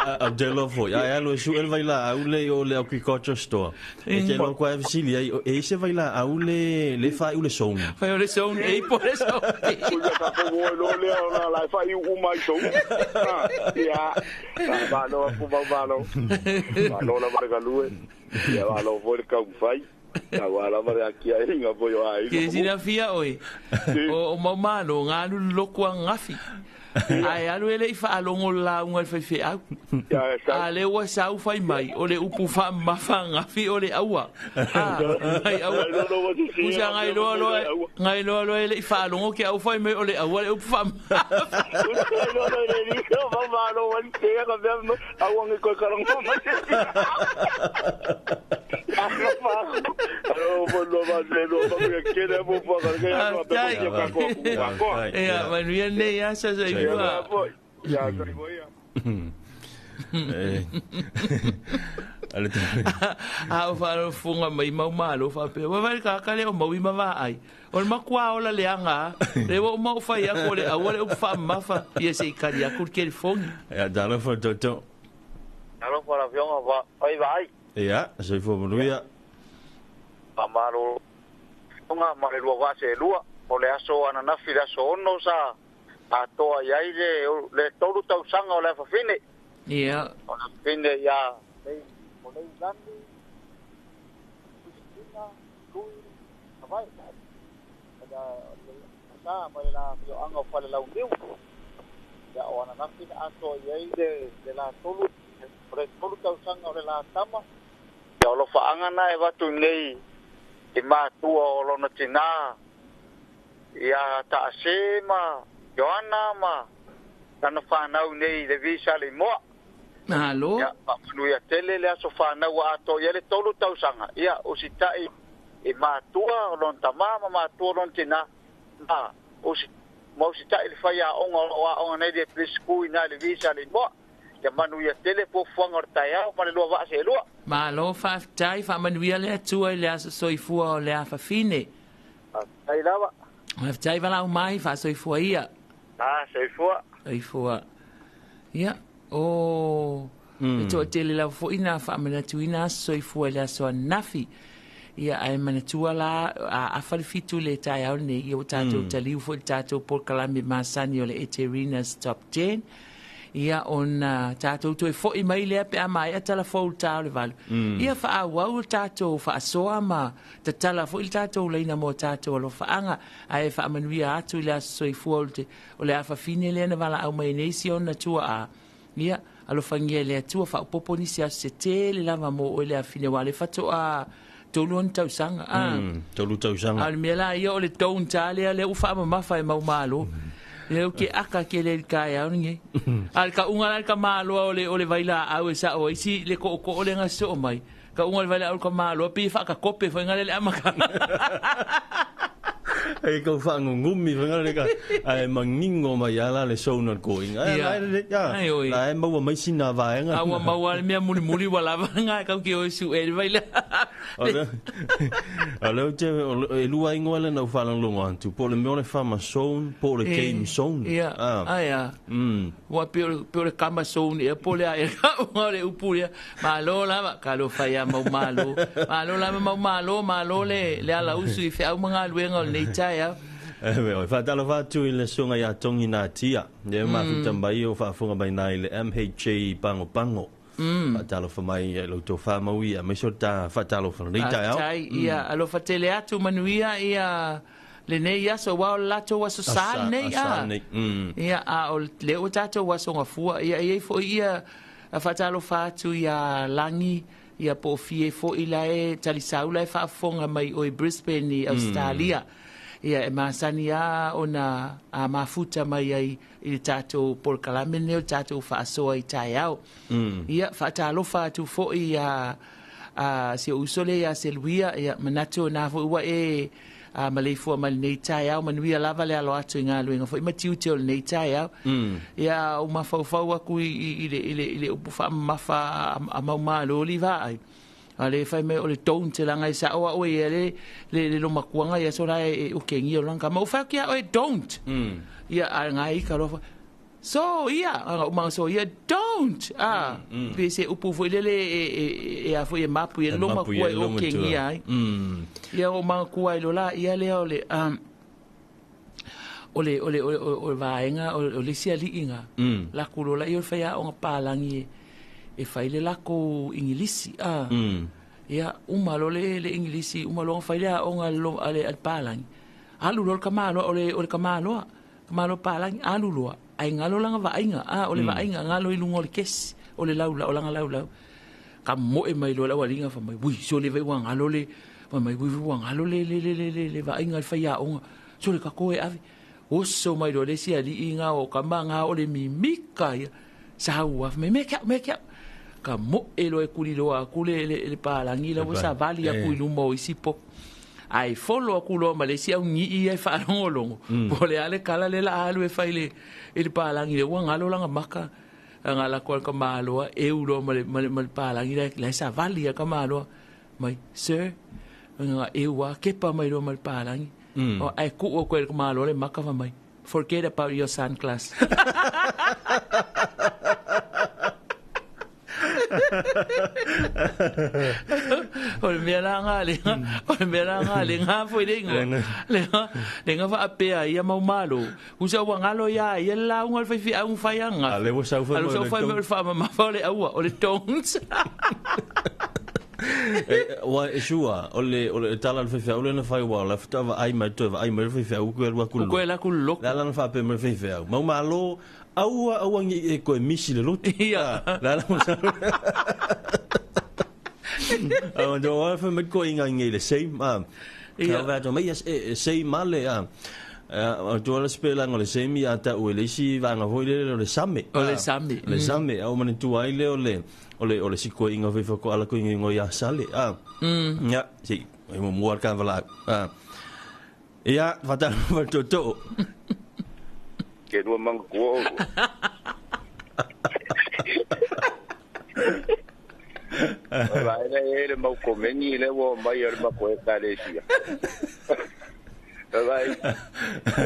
Speaker 1: Abdelo fo ya lo su el vai la au le o le agriculture store e ke lo kwa visilia e se vai la au le fa u le son
Speaker 7: fa o le son e por eso
Speaker 8: o ya ka ko lo le la fa u mai son ya ba lo la marga lue ya ba lo vol ka fai ya wa la marga ki ai nga bo yo ai
Speaker 7: ke sina fia oi o mama no ngalu lokwa ngafi ai alu ele fa alongo la un alfa fe au ale wa sa u fai mai o le upu fa ma fa ngafi o le aua ai aua usa ngai lo ele fa alongo ke au fai mai o le aua le upu fa a fa funga mai malo fa pe wa ka ka le o mau ma va ai o ma kwa o la leanga le o mau fa ya ko le awale o fa ma fa ye se ka ya kur ke fon
Speaker 1: ya dalo fo toto
Speaker 8: alo para vion va ai vai
Speaker 1: ya se fo monuia
Speaker 8: amaro nga mare lo va se lua o le aso ana na fila so no sa a to ai le tolu tau sanga o le fa fine
Speaker 7: ia
Speaker 8: o na fine ya o le landi kusina kui vai ada sa mare la yo anga fa le la undiu ya o ana na fine aso ai de la tolu pre tolu tau sanga o le la tama ya lo fa anga na e va tu nei e matua o lona tina ia ta sema Joana ma kana whanau nei le visa le moa
Speaker 7: alo
Speaker 8: ia pamanu ia tele le aso whanau ato ia le tolu tausanga ia o si tai e matua o lon tamama matua o lon tina o si mau si tai le whaia onga nei le plisku ina le visa le moa ia manu ia tele po fuanga o tai au ma le lua waa se lua
Speaker 7: ma lo fa tai fa manuia le tua le aso soifua o le afa fine
Speaker 8: ai lava
Speaker 7: ma tai va la mai fa soifua ia soifua ia o to tele la fo ina fa mana tu ina soifua le aso nafi ia ai mana tu la a falfitu le tai au ne ia tato taliu fo tato por kalami masani o le eterina's top 10 ia ona tatou tu e foi mai le pe mai atala fo ta le val ia fa wa tatou fa soa ma te tala fo tatou le na mo tatou lo fa anga ai fa manuia atu le so i fuolte o le afa fine le na vala au mai nesi ona tua a ia alo fa ngele tua fa poponi sia se te le lava mo o le afine wa le fa to a tolun tau sanga
Speaker 1: tolu tau sanga
Speaker 7: al mela ia o le ton tale le u fa ma fa mau malo eu ke aka ke le kai au ngi al ka unga al ka malo o le vaila au sa o isi le ko le nga so mai ka unga vaila al ka malo pi fa ka kope fa nga le amaka
Speaker 1: ai ko fa ngumi fa nga le ka ai mangingo mai ala le so na ko inga ai la ai mau mai sina va nga
Speaker 7: au mau al mia muli wala nga ka ke o su e vaila
Speaker 1: alo te e lua ingo le na fa long on tu po le mo le fa ma son po le game son
Speaker 7: wa pe le kama son e po le ai o le upuria ma lo la ka lo fa ya mau malo le ala usu i fe au manga luenga le taia
Speaker 1: e fa talo fa tu le songa ya tongi na tia le ma futa mai o fa funga mai nai le MHJ pango talo fa mai lo to fa maui a me sota fa talo fa le taia
Speaker 7: ia alo fa tele atu manuia ia le nei ia so wa lato wa so sa nei ia a o le o tato wa so nga fua ia fo ia fatalo fatu ya langi ia po fie fo ila e talisaula e whaafonga mai o Brisbane i Australia. Ia e masani a ona a mafuta mai ai i tātou porkalamene o tātou whaasoa i tai au. Ia whaatalo fatu fo i se usole ia se luia ia manato na fo ua e maleifua mali nei tai au manuia lava le alo atu i ngā luenga fo i matiu te o le nei tai au. Ia o mawhauwhau aku i le upu wha mafa a mauma lo li vai. Ale fai me o le tone te langa i sa oa oe le lo makuanga ia so rai o kengi o langa. Ma o whau kia oe don't. Ia a ngai ka rofa. So ia, umanga so ia don't. Pe se upu fo ilele e a fo e mapu ia lo makua o kengi ai. Ia o mga kua ilo la ia lea o vaenga o le sia li inga. La kulola i o whaia o nga pālangi e faile lako ingilisi ia umalo le ingilisi umalo faile o nga lo ale al palangi alu lo kamalo o le kamalo palangi alu lo ai ngalo langa vainga o le vainga ngalo i lungo le kes o le laula o langa laula ka mo e mai lo la walinga fa mai wi so le ve wang alo le mai wi wang alo le vainga al faia o so le ka ko e ave o so mai lo le sia li inga o kamanga o le mimika ia sa wa me make ka mo elo e kulilo a kule le palangi la sa vali a kuilu mo isipo ai folo a kulo Malaysia ngi e fa longo pole ale kala le la alu e faile e palangi le wanga lo langa maka ngala ko ka malo e ulo mal palangi la sa vali a ka malo mai sir nga e wa ke pa mai lo mal palangi o ai ku o ko malo le maka va mai forget about your sunglass Ol mera nga le nga foi dengo le nga fa apea ia mau malo usa wangalo ia la un alfa fi un faianga
Speaker 1: ale wo sa
Speaker 7: fa ma fa le au o le tons
Speaker 1: wa shua ole tala fe fe ole na fai wa la fta ai mai to ai mai fe fe u ko
Speaker 7: la ku
Speaker 1: la la fa pe me fe fe mau malo au ngi e ko misi le lot
Speaker 7: ia
Speaker 1: la la au do wa fa me ko inga ngi le same ia va to mai same male do la spela ngole same ia ta o le si va nga voi le same le same au mani tu ai le ole si ko inga ve ko ala ko ngi ngo ya sale ya si mo muar kan vala ia va to
Speaker 8: ke no mang ko vai le mau komeni le wo mai er ma ko kalesia vai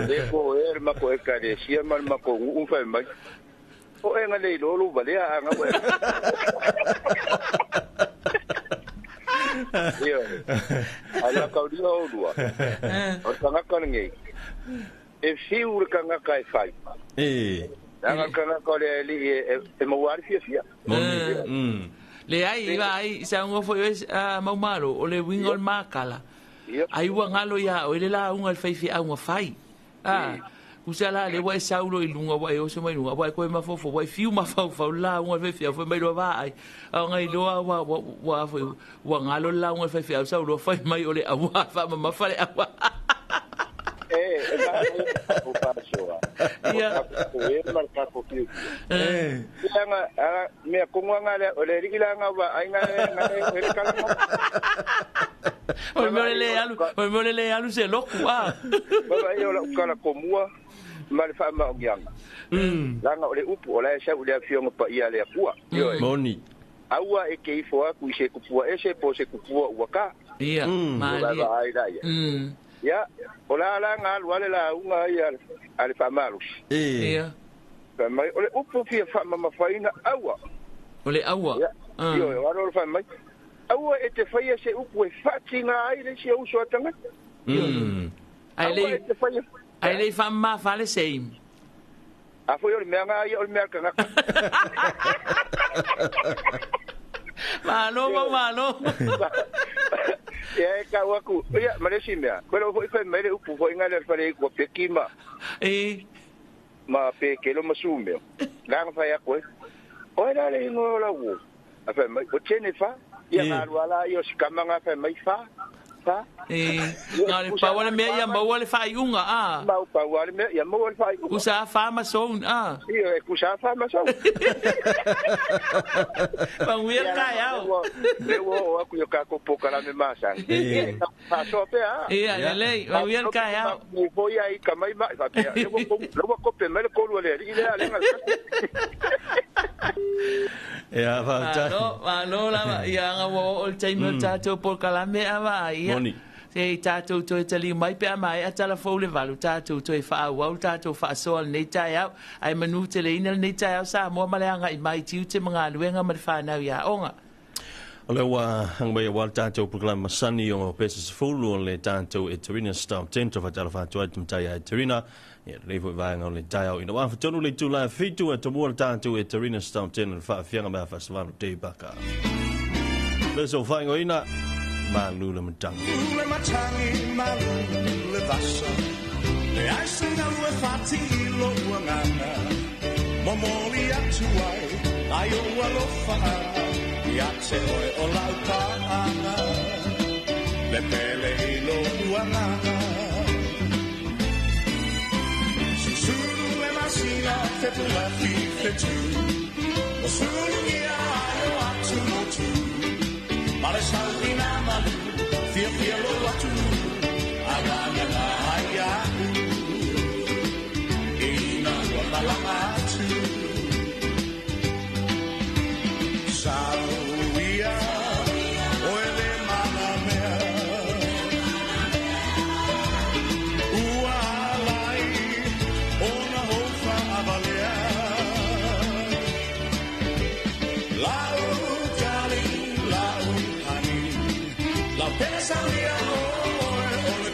Speaker 8: le ko er ma ko kalesia mal ma ko un fa mai o enga le lo vale a nga we yo ala ka dio lua o tanga ka ngi e fiu ka nga kai fai nga ka nga ko le li e mo war fia
Speaker 7: le ai sa ngo foi mau malo o le wingol makala ai wa ngalo ya o le la un al fai a un fai usala le wa saulo i lunga wa o so mai lunga wa ko ma fofo wa fiu ma fa la un al fai foi mai lo va ai ngai lo wa ngalo la un al fai saulo fai mai o le a fa ma fa le a
Speaker 8: o pasoa ia o e marca ko ki nga me ko nga le o le rikila nga ba ai nga e kala
Speaker 7: o me le alu se loku
Speaker 8: ba ai o la kala ko mua mal fa ma ngiang nga o le upu o la sa o le afio pa ia le pua
Speaker 1: moni
Speaker 8: aua e ke fo ku se ku pua e se po se ku pua wa ka
Speaker 7: ia ma
Speaker 8: ai da ya ola la nga wale la unga ya ale famalu
Speaker 7: ia
Speaker 8: mai ole upu fi fama faina awa
Speaker 7: ole awa
Speaker 8: yo walo fama awa e te faia se upu e fatinga ai le se uso atanga
Speaker 7: ai le fama fale sei
Speaker 8: a foi ole me nga ia ole me ka nga
Speaker 7: malo
Speaker 8: ya ka waku ya malesi mea pero foi mere upu foi ngale fare ko pekima ma pe ke lo masume lang fa ya ko O era le ngo la wo. Afa mai o tene fa. Ia ngalo ala io sikamanga fa mai fa.
Speaker 7: Ngale pa wala me ia ma wala fa iunga
Speaker 8: Ma pa wala me ia ma wala fa iunga.
Speaker 7: Kusa fa ma son
Speaker 8: Ia kusa fa ma son.
Speaker 7: Pa wir ka ya.
Speaker 8: Le wo aku yo ka ko pokala me masa. Pa so pe
Speaker 7: Ia le pa wir ka ya.
Speaker 8: Mo foi ai ka mai ma fa pe. Lo ko pe me ko lo le ile ale ngal.
Speaker 1: Ya va ta.
Speaker 7: No la ia nga wo ol time tato pokala me ava ia. Se tato to tali mai pe mai a Talofa le valu tato to fa wa tato fa so nei tai au ai manu te le ina nei tai au Samoa maleanga i mai tiu te mga luenga ma fa na ia onga.
Speaker 1: Ole wa hang mai wa tato programa sani o pesa fulu le tato e Terina Stamp Centre fa Talofa to ai tai ai Terina. Ja, levo vai ngau le tai au ina wa fa tonu le tu la fitu e to mo tato e Terina Stamp Centre fa fianga ma fa svalu te baka. Le so fa ngoina Malu le matang.
Speaker 9: Le matangi malu le vasa. Le aisa na le fati lo wangana. Momoli atuai, ai o alofa. Ia te oe o lautanga. Le pele lo wangana. Susulu le masina fetu la fi fetu. O sulu ia o atu motu. Male saudina malu, fia lo atu, agana na haya, ina wala la atu. Sauia, oele mana mea, ualai, ona hofa avalea. Pensa mia o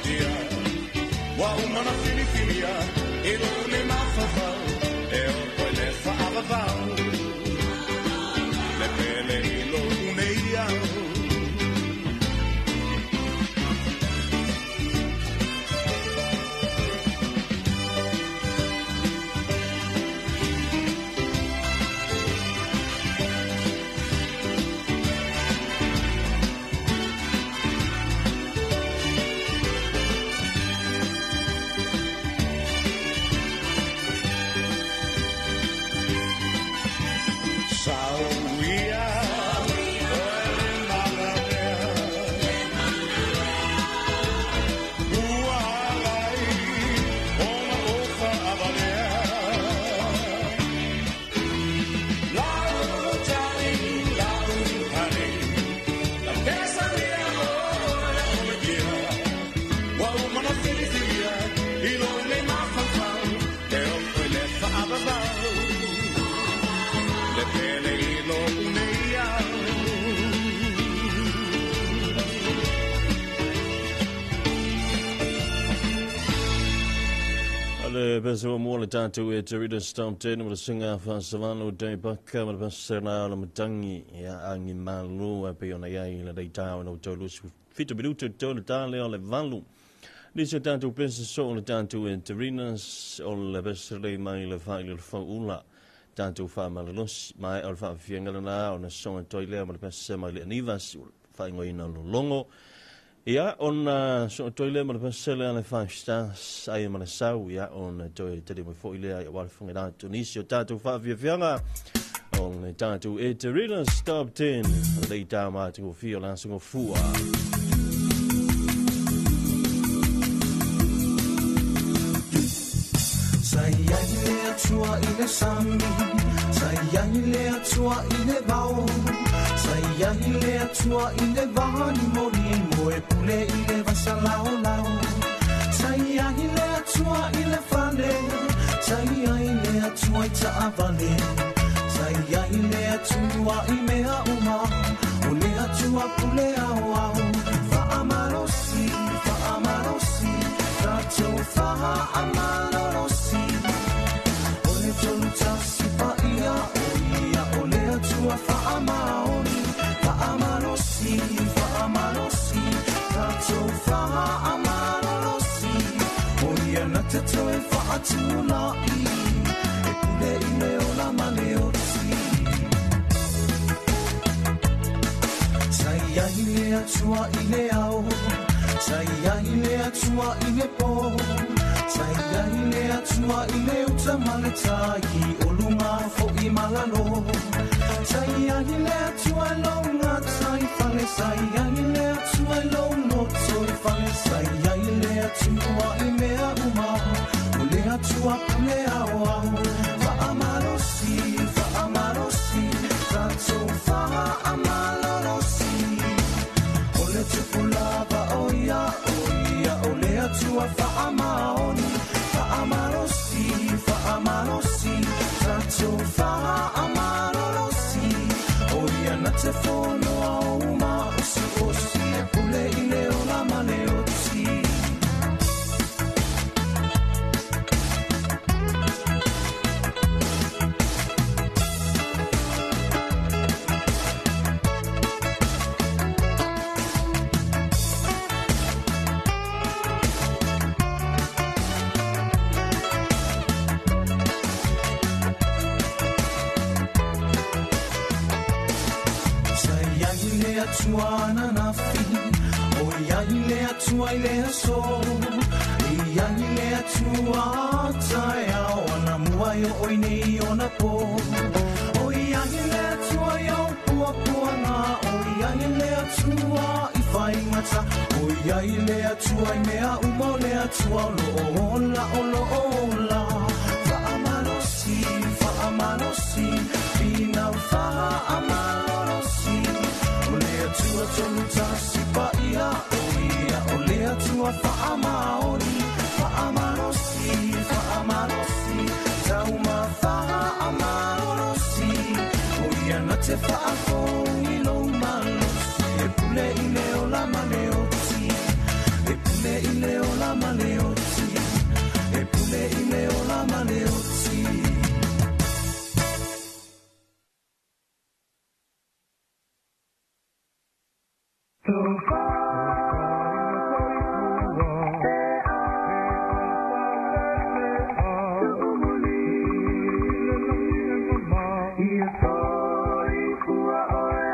Speaker 9: dia wa umana filifilia e lo le mafafa e o poi le fa avava le pele lo uneia
Speaker 1: Beso mo le tato e Terina Stamp Centre mo singa fa savano de baka mo pasena la matangi ya angi malu e pe ona ia le dei tau no tolu fitu minuto tolu tale o le valu dice tanto pensa solo tanto e Terina o le besle mai le fa il fa ula tanto fa malos mai o fa fianga na ona so toile mo pensa mai le nivas fa ngoina lo longo. Ia on so toile mo pasele ana fasta ai mana sau ia on toi te mo foi le ai wa fonga na Tunisia tatu fa fianga on tatu e Terina Stamp 10 lei tama tu fio la so fua
Speaker 10: sai ai le atua ile sami sai ai le atua ile bau sai ai le atua ile vani moli moe pule ile vasalao lao sai ai le atua ile fale sai ai le atua ita avale sai ai le atua i mea uma o le atua pule au au fa amarosi rato fa amarosi o le toluta si pa ia o le atua fa amaoni fa amarosi rato fa amarosi o ia na te toe fa atula i e pule i me o la male o si ai le atua i le ao, sai ai le atua i le po, sai ai le atua i le uta maletai, o lunga fo i malalo. Sai ai le atua i longa tai fale, sai ai le atua i longo toi fale, sai ai le atua i mea uma, o le atua pule au au. Fa amalosi, tato fa amalosi. O le tupulava oia, o le atua fa amaoni. Fa amalosi, tato fa amalosi. Oia na te fono au ma usi osi, e pule i leo la maleoti. Tuana na fi, o ia le atua i le aso, ia le atua tai au ana mua i o nei ona po, o ia le atua i au pua puanga, o ia le atua i whai ngata, o ia le atua i mea uma o le atua lo ola olo ola. Fa amalosi, pina fa amalosi. Tua tonu tasi pa ia o le atua fa amaoni, fa amalosi, tauma fa amalosi, o ia na te fa afongi lo malosi, e pule i leo la maleoti, e pule i leo la maleoti, e pule i leo la maleoti.
Speaker 9: Ia toi kua oe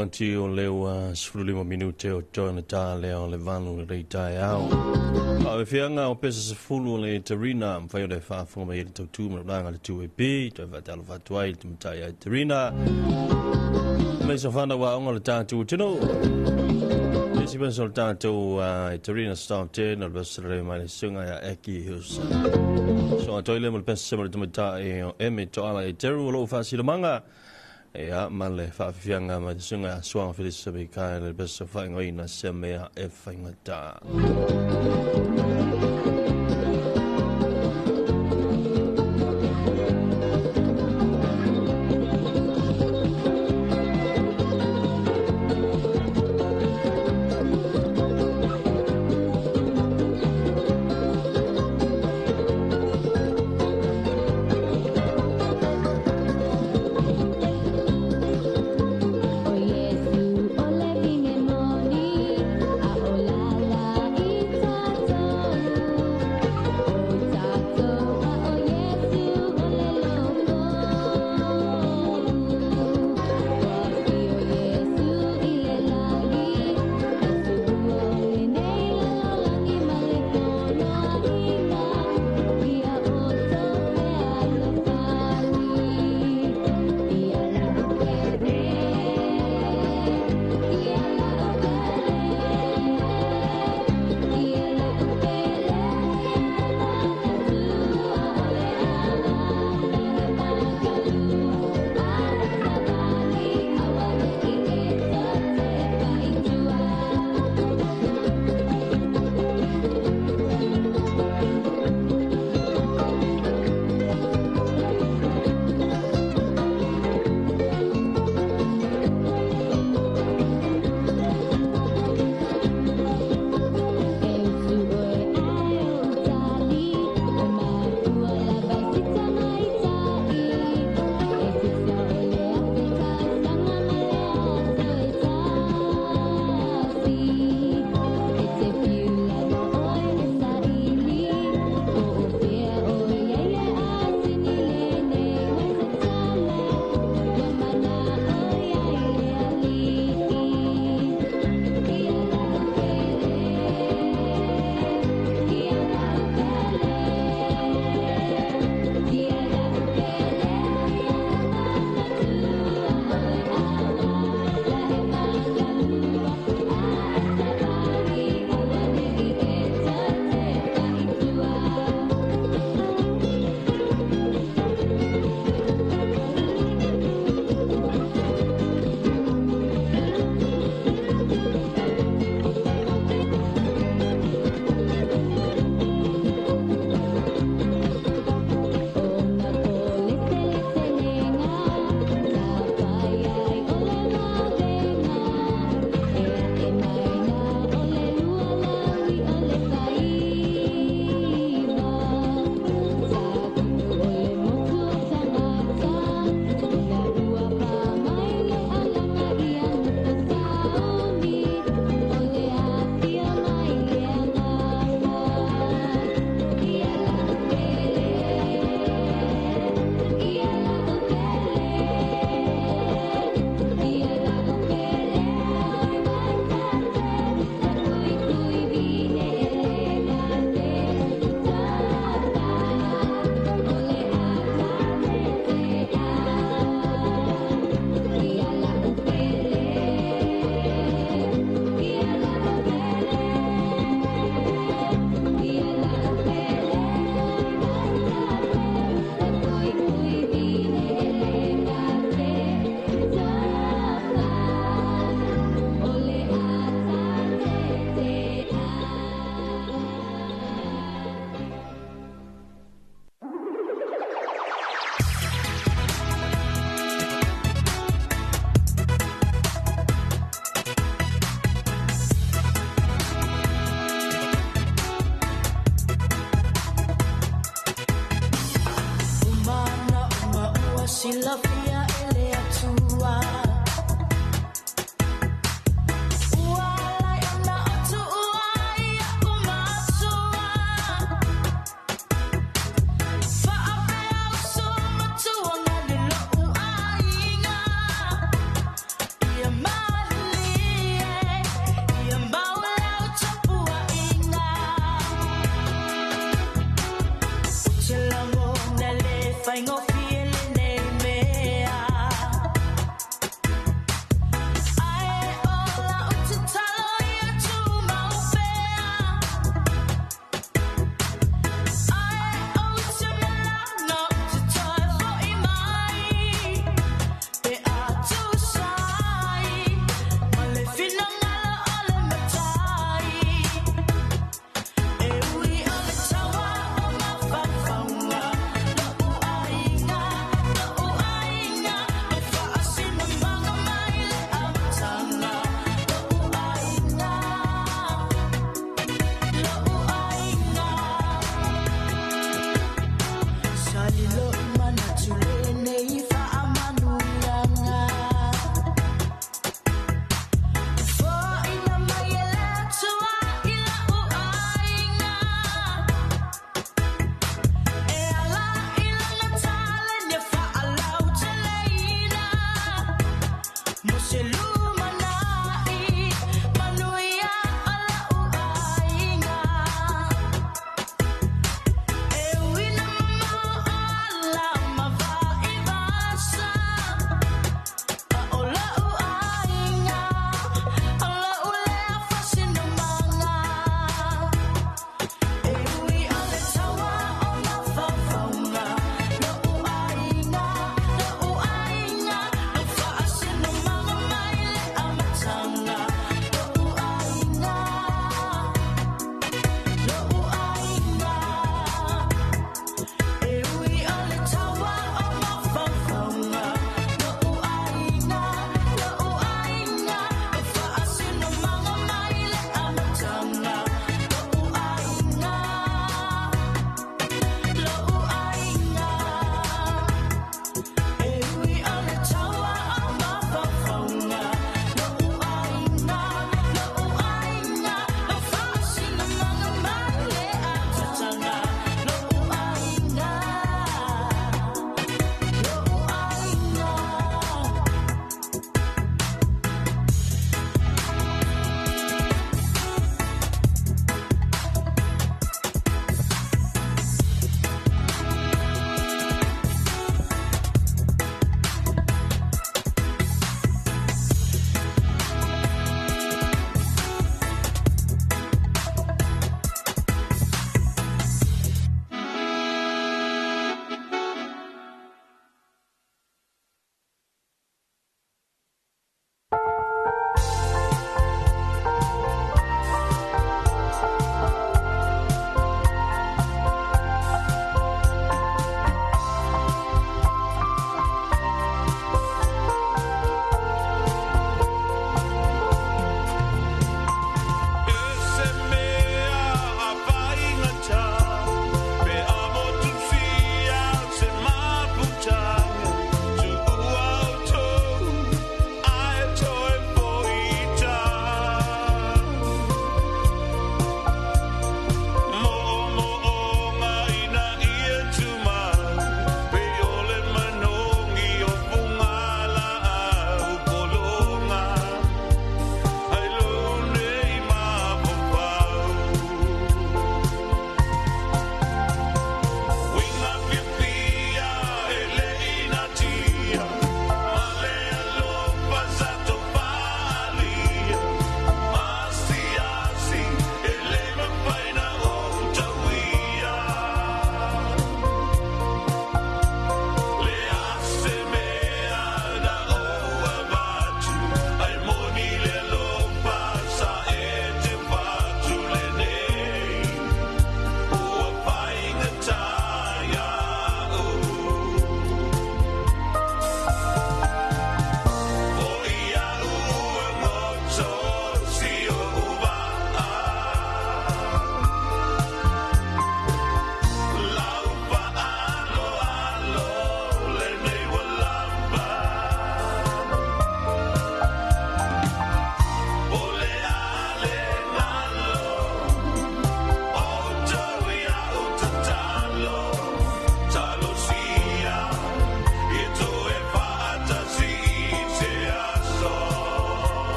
Speaker 1: wanti o leo sfululimo minute o toina ta leo le vanu le reitai au. A fianga o pesa sfulu le Tarina, mwhai o le whaafunga mai ele tautu mranga le 2AP, toi vatalo vatuai le mtai ai Tarina. Mai sa whana wa onga le tātu tino. Esi pensa le tātu Tarina Star 10, al basere mai le sunga ya Eki Husa. So a toile mo le pesa sema le tumatai o eme to ala e teru o lo whaasi le manga. Ea, male whaafianga mai te sunga suanga whilisa me kai le besa whaingoina se mea e whaingata.
Speaker 11: Oh,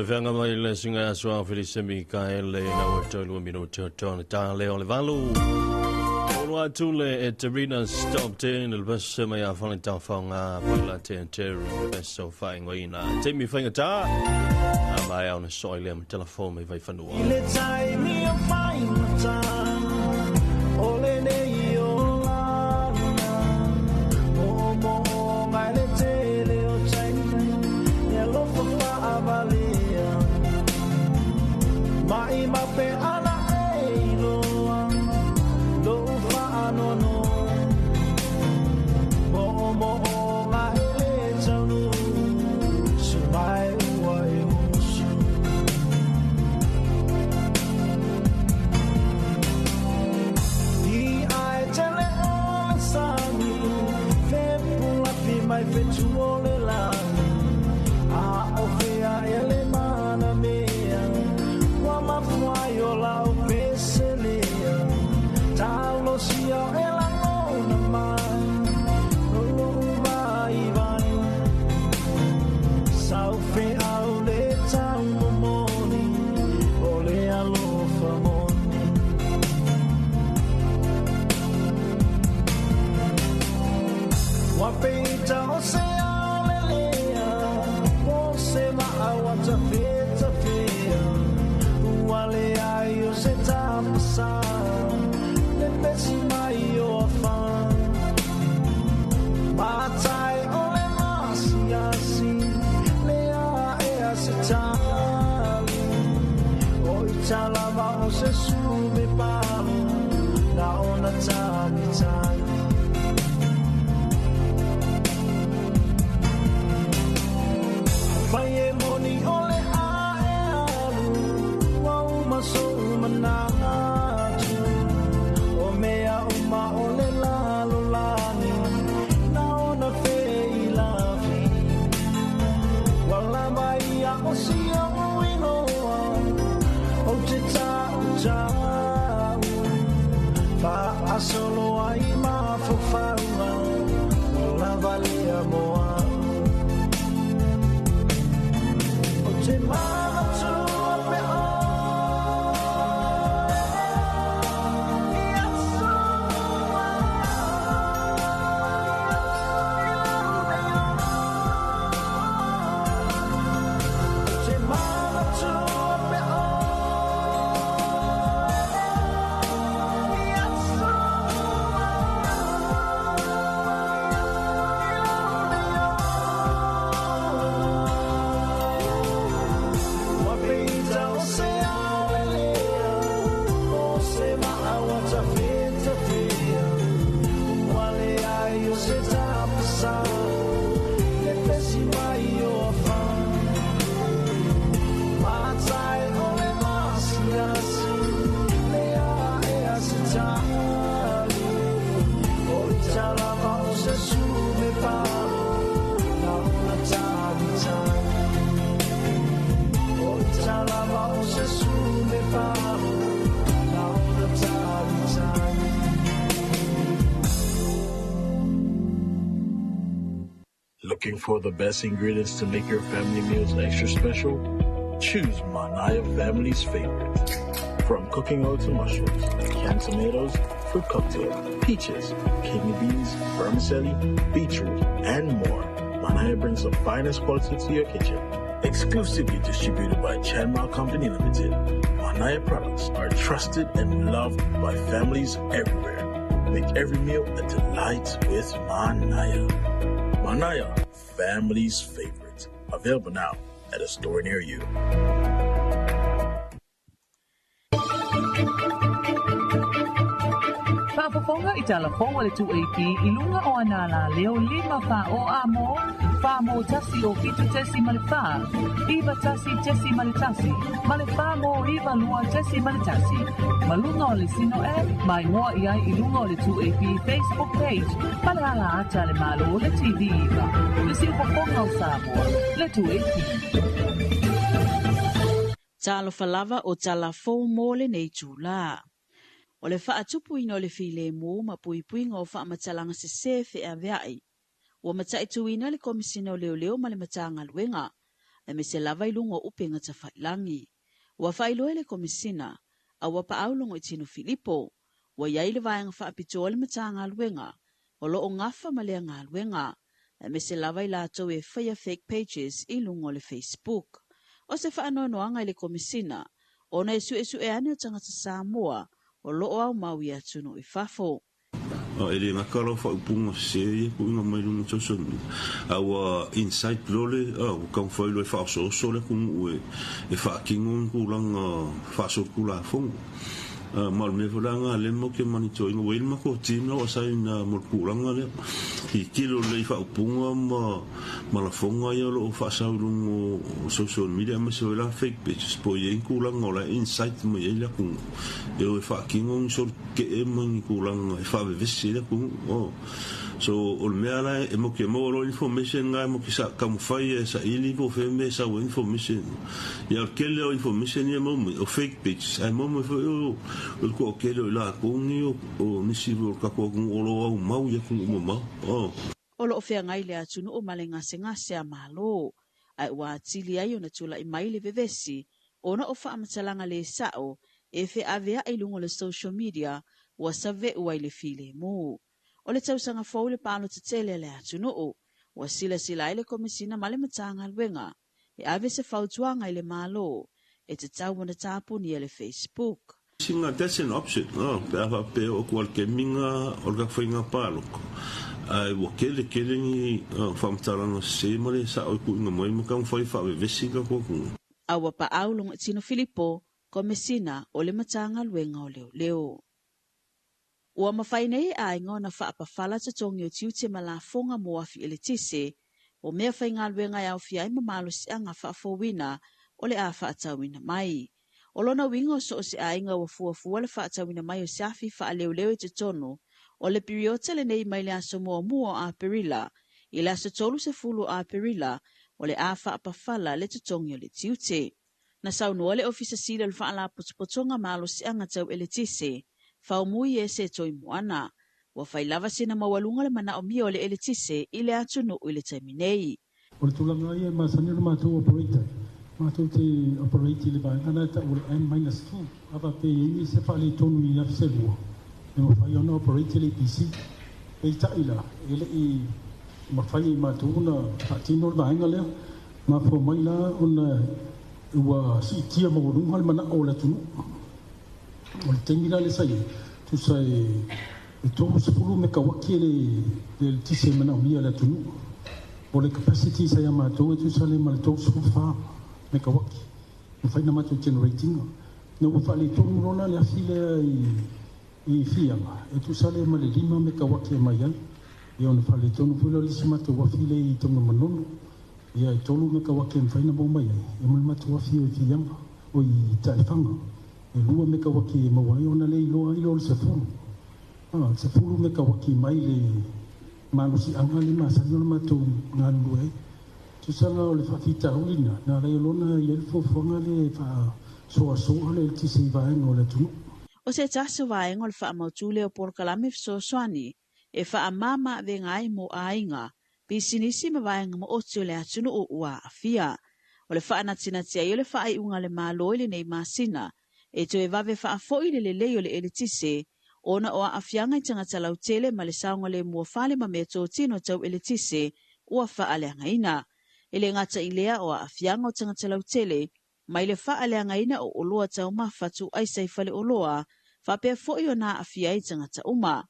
Speaker 1: le venga mai le singa so Felice Mikael na wato lu minuto ton ta le ole valu Olwa tule e Terina stopped in el bus mai a falling down fonga pala te ter best so fine ina take me finger ta mai on a soil am telephone me vai fanua
Speaker 10: Ile tai mi o fine time ole ne yo mo mo mai le tele o chai ya lo fa avalia mai ma pe ana e lo fa no no mo mai le chanu su mai wai mai fetuole la a ofea ele mana mea wa ma fuaio la opeselea talo sia ela no ma no vai vai sau fe au le tau moni ole alo famoni wa peita o se alelea o se ma awa ta fea wale ai o se tapasa le pesi mai o fa matai o le masiasi le a e a se tali o i talava o se sume palo na ona tani tani Faye moni ole ae alu Wau maso manatu O mea uma ole lalo lani Na ona fei lafi Wala mai a o sia uinoa O te tau Fa asolo ai ma fofaua Wala valea moa Te mana tua pe
Speaker 2: Looking for the best ingredients to make your family meals extra special? Choose Manaya Family's Favorite. From cooking oil to mushrooms, canned tomatoes, fruit cocktail, peaches, kidney beans, vermicelli, beetroot, and more. Manaya brings the finest quality to your kitchen. Exclusively distributed by Chanma Company Limited, Manaya products are trusted and loved by families everywhere. Make every meal a delight with Manaya. Manaya, family's favorite. Available now at a store near you.
Speaker 3: Whaapafonga I Talofa le 2AP I lunga o anala leo lima wha o amo wha mo tasi o kitu tesi male wha iwa tasi tesi male tasi male wha mo iwa lua tesi male tasi malunga o le sino mai ngoa iai I lunga o le 2AP Facebook page male ala ata le malo o le TV iwa le si upafonga o Samoa le 2AP
Speaker 4: Talofa lava o talafo mo le nei tūla. O le whaatupu ino le while mō ma puipuinga o whaamatsalanga se se whea veai. Ua matai tuina le komisina o leo leo ma le matanga luenga. e me se lava i lungo upe ngata whailangi. Ua whailoe le komisina, a ua paaulongo i tino Filipo, ua iai le vaenga whaapitoa le matanga luenga, o loo ngafa ma lea ngā luenga, e me se lava i lātou e whaia fake pages i lungo le Facebook. O se whaanoanoanga i le komisina, ona e su e ane o tangata Samoa, o loo au maui atunu i whafo.
Speaker 5: Ele nga kalo fa upunga se ko nga mai lu so so awa inside lole kan fa lo fa so le ku e fa kingun ku lang fa so ku la fong mal me volanga le mo ke manito i wel ma ko tino sa ina mo ku lang le ki lo le fa upunga ma la fonga yo lo fa sa lu social media ma so la fake pages po ye ku lang ola inside mo ye la ku e fa kingun so ke e mo ku lang e fa vesi le ku so o me ala e mo ke mo lo information nga mo ki sa kam fai sa ili vo fe me sa information ya ke le information ye mo o fake pages ai mo fo o ko ke le la ku ni o ni si vo ka ko o lo mau ye ku mo
Speaker 4: o lo fea ngai le atunu o male ngase a malo. Ai ua atili ai o na tula i mai le vevesi, ona o wha amatalanga le sao, e fe avea ai lungo le social media, ua save ua i le file mu. O le tausanga fau le palo te tele le atunu o, ua sila ai le komisina male matanga luenga, e ave se fautuanga i le malo, e te tau na tapu ni le Facebook.
Speaker 5: Singa that's an option, pe o qualche minga o ga fainga palo. Ai wo kele ni famtaranga se male sa o ku nga mo kan foi fa vesi ka ko ku.
Speaker 4: Awa pa aulong tino Filipo, komisina o le matanga luenga o leo. Ua mawhainei a ingo na whaapawhala ta tongi o tiu te malafonga mo afi ele tise, o mea whainga luenga au fiai mamalo si anga whaafowina o le a whaatawina mai. O lona wingo so o se a inga wa fuafua le whaatawina mai o se afi wha leo te tono, o le periota le nei mai le aso mua a perila, i le aso tolu se fulu a perila, o le a whaapawhala le te tongi o le tiu te. Na saunua le ofisa sila le whaala potopotonga malo si anga tau ele tise, faumui e se toi moana, wa whailava sina mawalunga le mana o mia o le ele tise i le atunu o le taiminei.
Speaker 6: O le tulanga ia masani o mātou operator, mātou te operator le vaengana ta o le M-2, ava pe ingi se whaale tonu i afi se lua. E mawhai ona operator le PC, e i taila, ele i mawhai i mātou na whaatino le vaenga lea, mawhau mai la ona ua si tia mawalunga le mana o le tunu. O le tengila le sai, tu sai e tohu sepulu me kawaki le tise mana ulia le tunu. O le capacity sai a mātou e tu sa le ma le tohu sepulu wha me kawaki. Me whai na mātou generating. Na ua wha le tonu rona le afile i fianga. E tu sa le ma le 5 me kawaki e mai ai. E ona wha le tonu pula le si mātou wafile i tonga manono. Ia e tolu me kawaki e mwhai na bau mai ai. E mali mātou wafile i fianga o i taifanga. E lua me kawaki e mawai ona le iloa ilo le sefulu. Sefulu me kawaki mai le malusi anga le masani ona mātou ngā lua e. Tusanga o le whawhita ulina, nā rei lona i elfo whanga le wha soa le tise i vaenga o le tunu.
Speaker 4: O se taso vaenga o le wha mautule o porkalame so swani, e wha mama ve ngai mo ainga, pisinisi ma vaenga mo otu le atunu o ua afia. O le wha anatina i o le wha ai unga le māloi le nei masina, e to e vave wha afoi le leo le elitise, ona o afianga i tangata lautele ma le saunga le mua whale ma mea tō tino tau elitise, ua wha aleangaina. Ele ngata i lea o afianga o tangata lautele, mai le wha aleangaina o oloa tau mawhatu aisai whale oloa, wha pia foi o nā afia i tangata uma.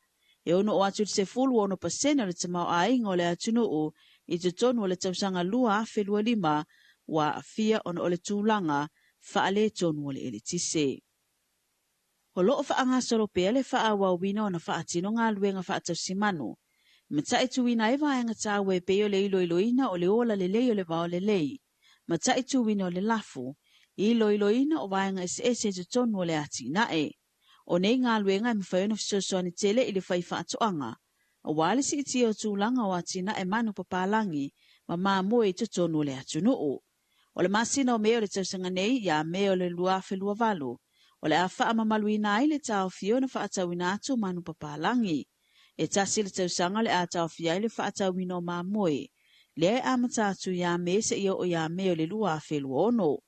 Speaker 4: E ono o atu se fulu ono pasena le tamau a inga o le atunu o, i te tonu o le tausanga lua a whelua 5, wa afia ono o le tūlanga, whaale tonu o le elitise. Ho loo whaanga soropea le wha wawina o na whaatino ngā luenga whaatausimanu. Mata i tuwina e vaenga tāwe peo le iloiloina o le ola le lei o le vao le lei. Mata i tuwina o le lafu, i iloiloina o vaenga ese te tonu o le ati nae. O nei ngā luenga e mwhaiona fisosoani tele i le whai whaatoanga. O wale si iti o tūlanga o ati nae manu papalangi, ma māmoe i te tonu o le atunuu. O le masina o mea o le tausanga nei, ia mea o le luafe lua valu. O le a wha mamaluina ai le tau fiona whaatawina atu manu papalangi. E tasi le tausanga le a tau fia le whaatawina o māmoe. Le a matatu ia me se ia o ia me o le lua whelua ono.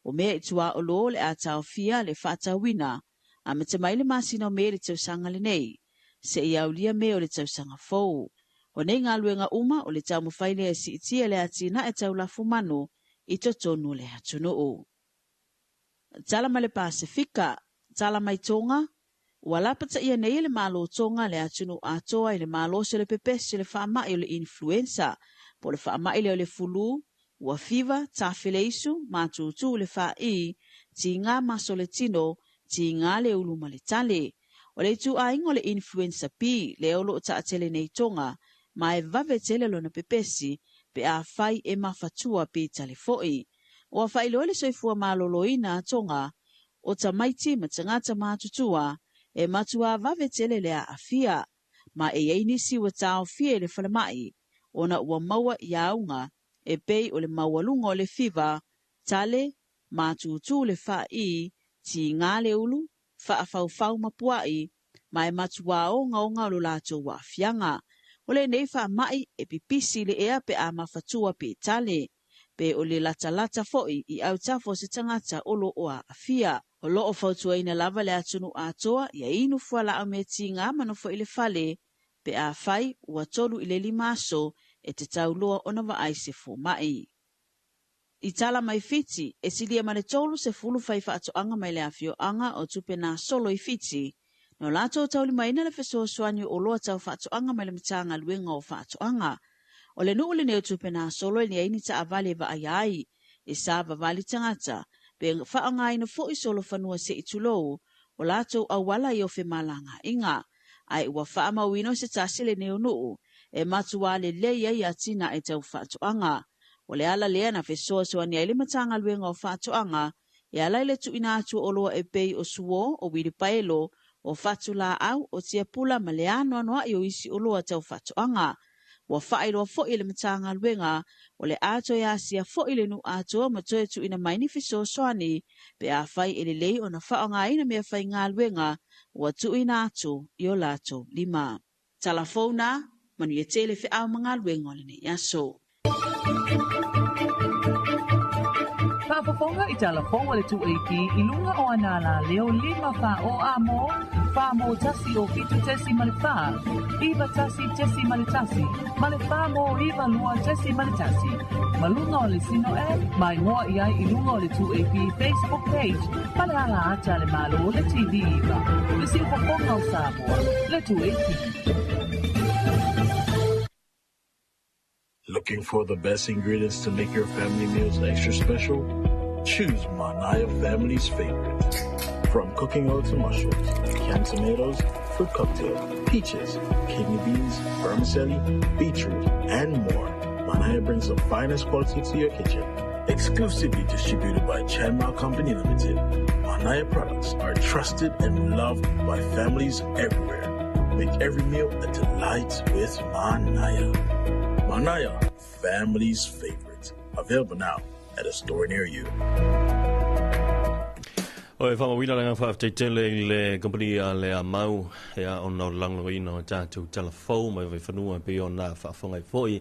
Speaker 4: O mea i tua o lo le a tau fia le whaata wina. A me te maile masina o me le tausanga le nei. Se ia ulia me o le tausanga fou. O nei ngā luenga uma o le tau mawhaile e si itia le atina e tau la fumano i to tonu le hatunu o. Tala ma le Pasifika, tala mai tonga, ua lapata ia nei le malo tonga le atunu atoa i le malo se le pepesi le whaamai o le influenza, po le whaamai le o le fulu, ua fiva, tawhile isu, mātutu le whaai, ti ngā maso le tino, ti ngā le uluma le tale. O le tu a ingo le influenza pi, le olo o taatele nei tonga, ma e vave tele lona pepesi, pe a whai e mafatua pi tale foi. O a whai loele soifua maloloina tonga, o ta maiti ma tangata mātutua, e matua vave tele le a afia, ma e einisi wa tau fie le whalamai, o na ua maua iaunga, e pei o le maualunga o le fiva, tale, mātutu le whai, ti ngā le ulu, whaafau mapuai, ma e matua o ngaonga o lo lato wa afianga. O le nei whaamai e pipisi le ea pe a mafatua pe tale, pe o le lata foi i au tafo se tangata o lo o a afia. O lo o fautua ina lava le atunu atoa, ia inu fuala au me ti ngā manofo i le fale, pe a fai ua tolu i le limaso e te tauloa o na waaise fo mai. I tala mai fiti, e silia mane tolu se fulu fai whaatoanga mai le afio anga o tupe nā solo i fiti, no lato tauli maina le feso soanyo o loa tau whaatoanga mai le mitanga luenga o whaatoanga. O le nuu le neo tupe nā solo e ni aini ta avale va ayai, e sa vavali tangata, pe whaanga ina fo i solo whanua se itulou, o lato awala i o fe malanga inga, ai ua whaamawino se tasile neo nuu, e matua le leia i atina e tau whaatoanga. O le ala lea na fesoa soani ai le matanga luenga o whaatoanga, e ala ile tu ina atu o loa e pei o suo o wiri paelo, o whatula au o tia pula ma le ano anoa i o isi o loa tau whaatoanga. Wa whaeloa fo i le matanga luenga, o le ato e asia fo i le nu ato ma toe tu ina maini fiso soani, pe a whai e le lei o na whaonga ina mea whai ngā luenga, wa tu ina ato i o lato lima. Talafona, manu e tele fe au mga luenga o le ne yaso.
Speaker 3: Whaafafonga i Talofa le 2AP i lunga o anala leo 5 wha o amo, wha mo tasi o fitu tesi male wha, iwa tasi tesi male tasi, male wha mo iwa lua tesi male tasi. Malunga o le sino e, mai moa i ai i lunga o le 2AP Facebook page, male ala ata le malo le TV iwa, le si upafonga o Samoa, le 2AP.
Speaker 2: Looking for the best ingredients to make your family meals extra special? Choose Manaya Family's Favorite. From cooking oil to mushrooms, canned tomatoes, fruit cocktail, peaches, kidney beans, vermicelli, beetroot, and more, Manaya brings the finest quality to your kitchen. Exclusively distributed by Chanma Company Limited, Manaya products are trusted and loved by families everywhere. Make every meal a delight with Manaya. Manaya, family's favorite. Available now at a store near you.
Speaker 1: O e whamawina langa whaafteitele le company a le a mau ea o nau langloina o tātou Talofa mai vai whanua pe o nā whaafongai fōi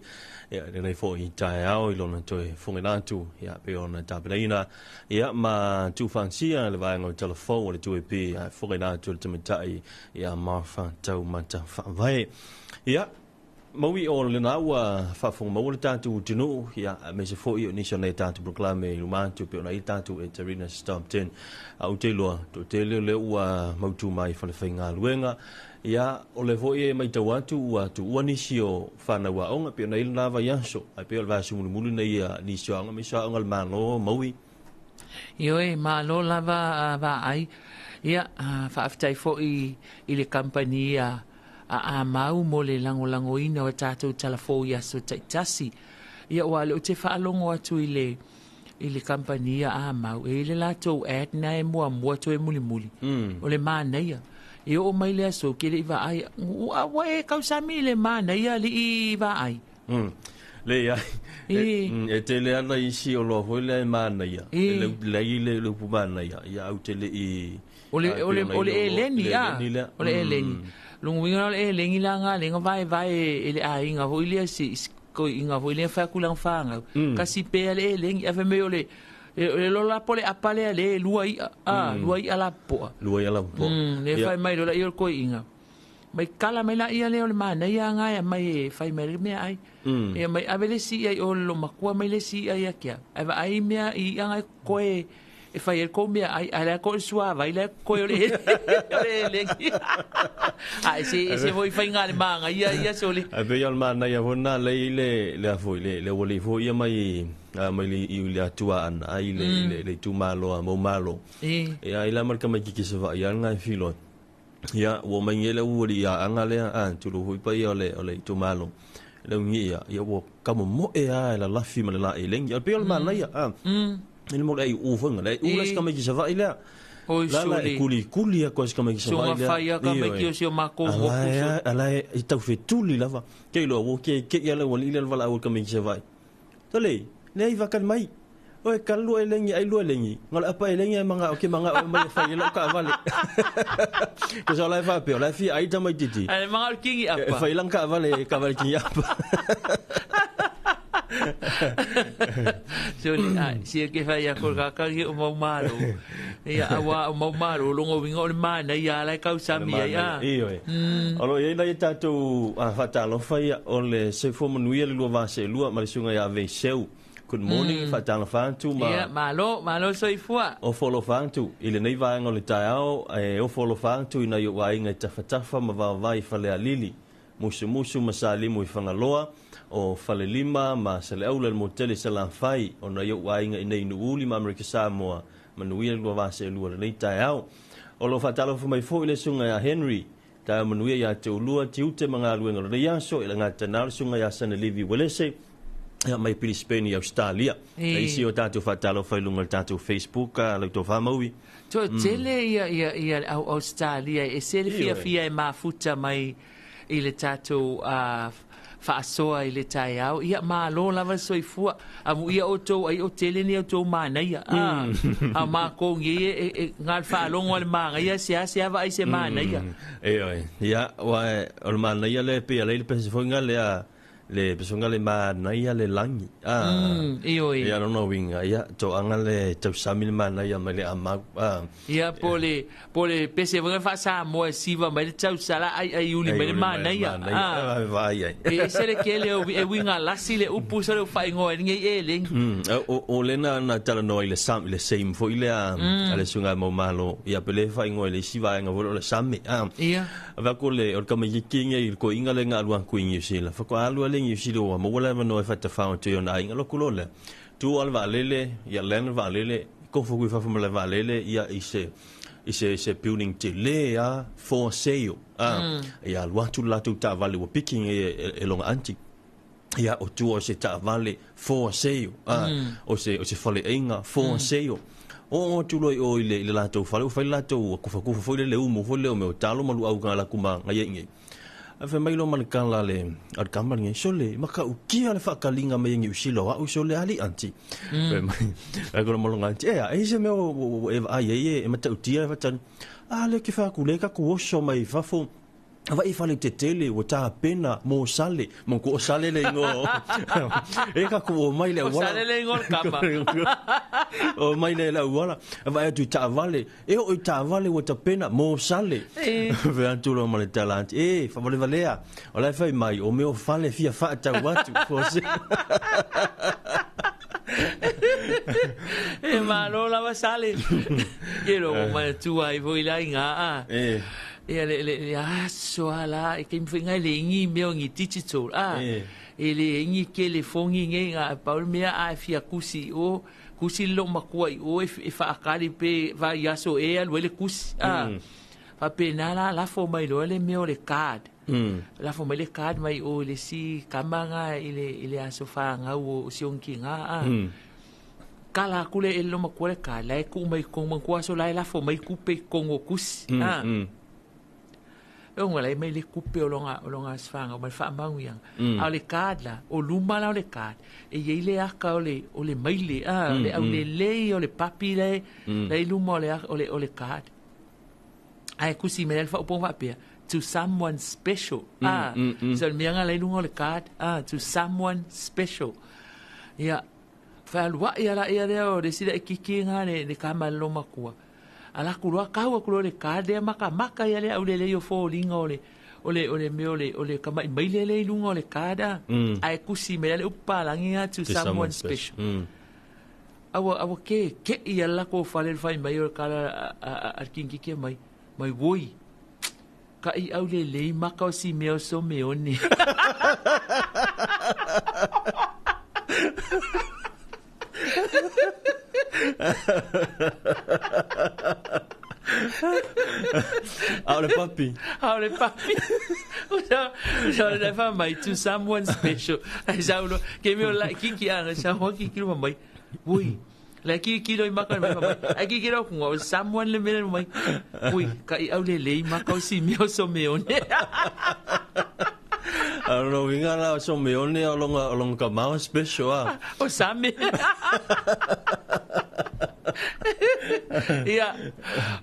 Speaker 1: ea renei fōi tae ao i lona toi whongai nātu ea pe o nā tāpiraina ea ma tūwhansia le vaenga o Talofa o le tue pe a whongai nātu le tamitai ea mawha tau mata whaavai ea Maui o le naua whaafonga mau le tātou tunu ia me se fōi o nisio nei tātou proklame i lumātu pe o nei tātou e Tarina Stompton au te loa to te leo leo ua mautu mai whalewhai ngā luenga ia o le fōi e mai tau atu ua tu ua nisio whanau aonga pe o nei lava yaso ai pe o le vāsu mulu nei nisio aonga me sa aonga le mālo Maui
Speaker 7: Io e mālo lava va ai ia whaaftai fōi i le kampania a mau mo le lango ina o tātou Talofa ia so taitasi. Ia wale o te whaalongo atu i le kampania a mau. E le latou ad na e mua to e muli. O le māneia. E o mai le aso ke le iwa ai. Ua e kausami le māneia le iwa ai.
Speaker 1: Le ai. E te le ana isi o loa hoi le māneia. E le lupu māneia. Ia au te le i...
Speaker 7: O le eleni a. O le eleni. Lungu winga le lengi la nga lenga vai e le ainga ho ilia si ko inga foi le fa kulang fanga kasi pe le lengi ave me ole lo la pole apale le luai ala po le fa mai lo la io ko inga mai kala mai la ia le ole mana ia nga mai fai mai me ai ia mai ave le si ai o lo makua mai le si ai akia ave ai me i anga ko e fai el comia ai ala ko suava ile ko le ai se voi fai ngale manga ia soli
Speaker 1: ave ia mana ia vona le foi le woli foi ia mai le i le tua an ai le tu malo mo malo e ai la marka mai ki se va ia nga filo ia wo mai ele woli ia anga le an tu lo foi pa ia le tu malo le ngi ia wo kamo mo e ai la fi ma la e leng ia pe mana ia il mo ai u fonga le u las kama ki se va ila la kuli a kos kama ki se va ila
Speaker 7: so fa ia kama ki o se mako
Speaker 1: ala e tau fe tuli lava ke lo wo ke ia le wali le vala o kama ki se va tole nei va kan mai o e kan lu elengi ai lu elengi ngala apa elengi manga o ke manga o mai fa ila ka vale ko so la fa pe la fi ai tamai titi
Speaker 7: ai manga kingi apa
Speaker 1: fa ila ka vale kingi apa
Speaker 7: so si ke fa ia ko ka o mau malo ia awa o mau malo longo wingo le mana ia la ka usami ia
Speaker 1: alo ia ia tatu fa Talofa ia o le se fo manuia le lua va se lua ma le sunga ia ve seu good morning fa Talofa tu ma
Speaker 7: ia malo so ifua
Speaker 1: o folo fantu ile nei va ngole tao o folo fantu ina yo wa inga tafa ma va vai fa le alili musu masali mo fangaloa o falelima ma sele aula le motele sala fai ona yo wainga ina inu uli ma Amerika Samoa manuia lo va se lu le taiao o lo fatalo fu mai fo ile sunga ya Henry ta manuia ya te ulua ti ute manga luenga le ya so ile ngata na sunga ya sana livi welese ya mai pili Spain ya Australia e isi o tatu fatalo fa lunga tatu Facebook le to fa maui
Speaker 7: to tele ya Australia e sele fia e mafuta mai ile tatu fa soa ile taiao ia malo lava soifua amu ia oto ai o tele ni oto mana ia a ma ko ngi ngal fa longo le manga ia sia va ai se mana ia
Speaker 1: ia wa o mana ia le pe le pe se fonga le pesonga le mana ia le langi ia no winga ia to anga le to samil mana ia mele ama
Speaker 7: ia pole pese venga fa Samoa siva mai tau sala ai uli mai mana ia
Speaker 1: vai
Speaker 7: e sele ke le e winga lasi le upu sale fa ngo ngi e leng
Speaker 1: o le na tala no ile sam le same fo ile ale sunga mo malo ia pele fa ngo le siva nga vo le samme
Speaker 7: ia
Speaker 1: va ko le o kama yikinga il ko inga le nga luan ku ingi sila fa ko alu le ngi silo mo wala no fa ta fa to na inga lo kulole tu al valele ia len valele ko fo ku fa mo le valele ia ise building te le for sale ia luatu latu ta vale wo picking e longa anti ia o tu o se ta vale for sale o se fale inga for sale o tu lo o ile latu fale fale latu ko fa ku fo le umo fo le o me talo malu au ga la kuma ngai ngai ave mai lo man kan la le ar kamar ngai sole maka u kia le fa kalinga mai ngi usilo au sole ali anti mai agora mo longa anti e se me o e mata u tia fa tan le ki fa ku le ka ku so mai fa fo va I fale te tele o ta pena mo sale mo ko sale le ngo e ka ko mai le wala
Speaker 7: sale le ngo kama
Speaker 1: o mai le la wala va tu ta vale e o ta vale o ta pena mo sale ve antulo mo le talent fa vale valea o la fa mai o meu fale fia fa ta watu forse
Speaker 7: e ma no la va sale quiero ma tu ai voi la inga e le so ala e ke mfinga le ngi me ngi digital e le ngi ke le fongi nga paul me a fia kusi lo makuai o e fa akari pe va yaso e al le kusi fa pena la fo mai lo le me le card la fo mai le card mai o le si kamanga ile aso fa nga o sionki nga kala kule e lo makuai ka la ku mai ko man ko so la fo mai ku pe ko kusi o ngala mai le kupe o longa sfanga mai fa manguiang au le kadla o luma la o le kad e ye le aka o le maile le au le o le papi le luma o le kad ai kusi me le fa o pon va pe to someone special. So mianga le lungo le card. To someone special. Ya. Falwa ya la ya leo decida kikinga ne kama lo makua. Ala kulwa kawa kulwa le card ya maka ya le au le yo fo linga ole me ole kama maile le lungo le card. Ai kusi me le upalangia to someone special. Awa ke ia la ko fale fai mai o kala a kinki ke mai woi ka I au le maka o si meo so meoni
Speaker 1: Aole papi
Speaker 7: so le fa mai to someone special ai saulo ke me la kinki ana sa ho kinki mai woi la ki do maka mai ai ki do ko someone le mele mai woi ka I au le maka o si meo so meoni
Speaker 1: Alo winga la so meoni along ka mau special
Speaker 7: o same ia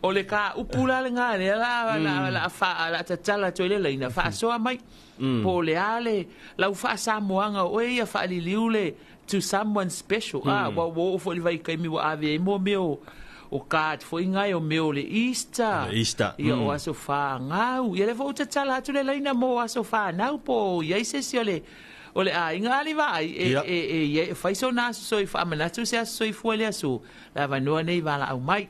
Speaker 7: ole ka upula le nga le la fa la tatala to le ina fa so mai po le ale la fa Samoa nga o ia fa li liule to someone special wo fo li vai kai mi wa ave mo meu o kat fo inga o meu le Easter ia o aso fa ngau ia le fo tatala to le ina mo aso fa nau po ia se ole a inga ali vai e fai so na so I fa mana tu se so I fo le aso la va no nei va la au mai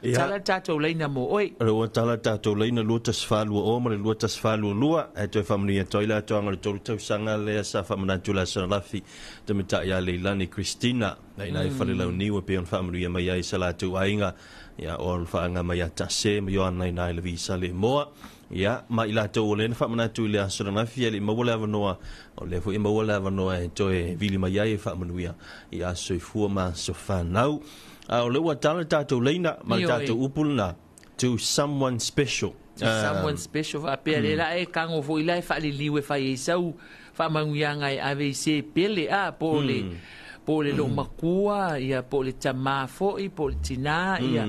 Speaker 7: tala tato leina mo oi
Speaker 1: ro tala tato leina lutas falu o mo lutas falu lua e to family e toila to ngal to to sanga le sa fa mana tu la sa lafi te mita ya le lani Christina nei fale la ni o pe on family e mai ai sala tu ainga ya ol fa nga mai ta se mo yo nei le visa le mo ya ma ila to le fa mana tu le sa lafi le mo le va no o le fo e mo le va no e to e vili mai ai fa manuia ya so fu ma so fa nau o le wa tala tato leina ma tato upulna to someone special
Speaker 7: someone special fa pele la e kango fo ila fa li liwe fa e sau fa manguanga e ave se pele pole lo makua ia pole tama fo I pole tina ia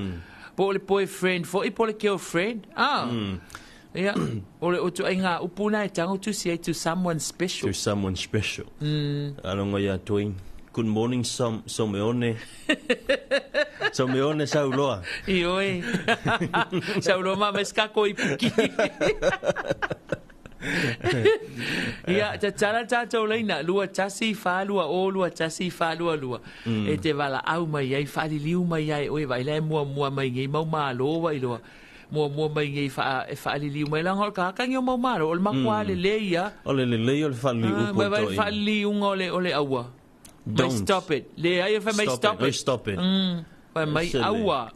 Speaker 7: pole boyfriend fo I pole girlfriend ia ole o to inga upuna e tango to say to someone special
Speaker 1: alonga ya twin good morning someone sauloa
Speaker 7: ioi sauloa ma meska ko ipuki ia tatala tato leina lua tasi fa lua lua e te vala au mai ai fa liu mai ai oi vai le mua mai ngai mau malo vai loa mua mai ngai fa liu mai lang ka ngio mau malo ol makwa le ia
Speaker 1: ole le fa liu
Speaker 7: po vai fa liu ole aua
Speaker 1: Don't
Speaker 7: stop it. Le ai fa mai stop it. Fa mai aua.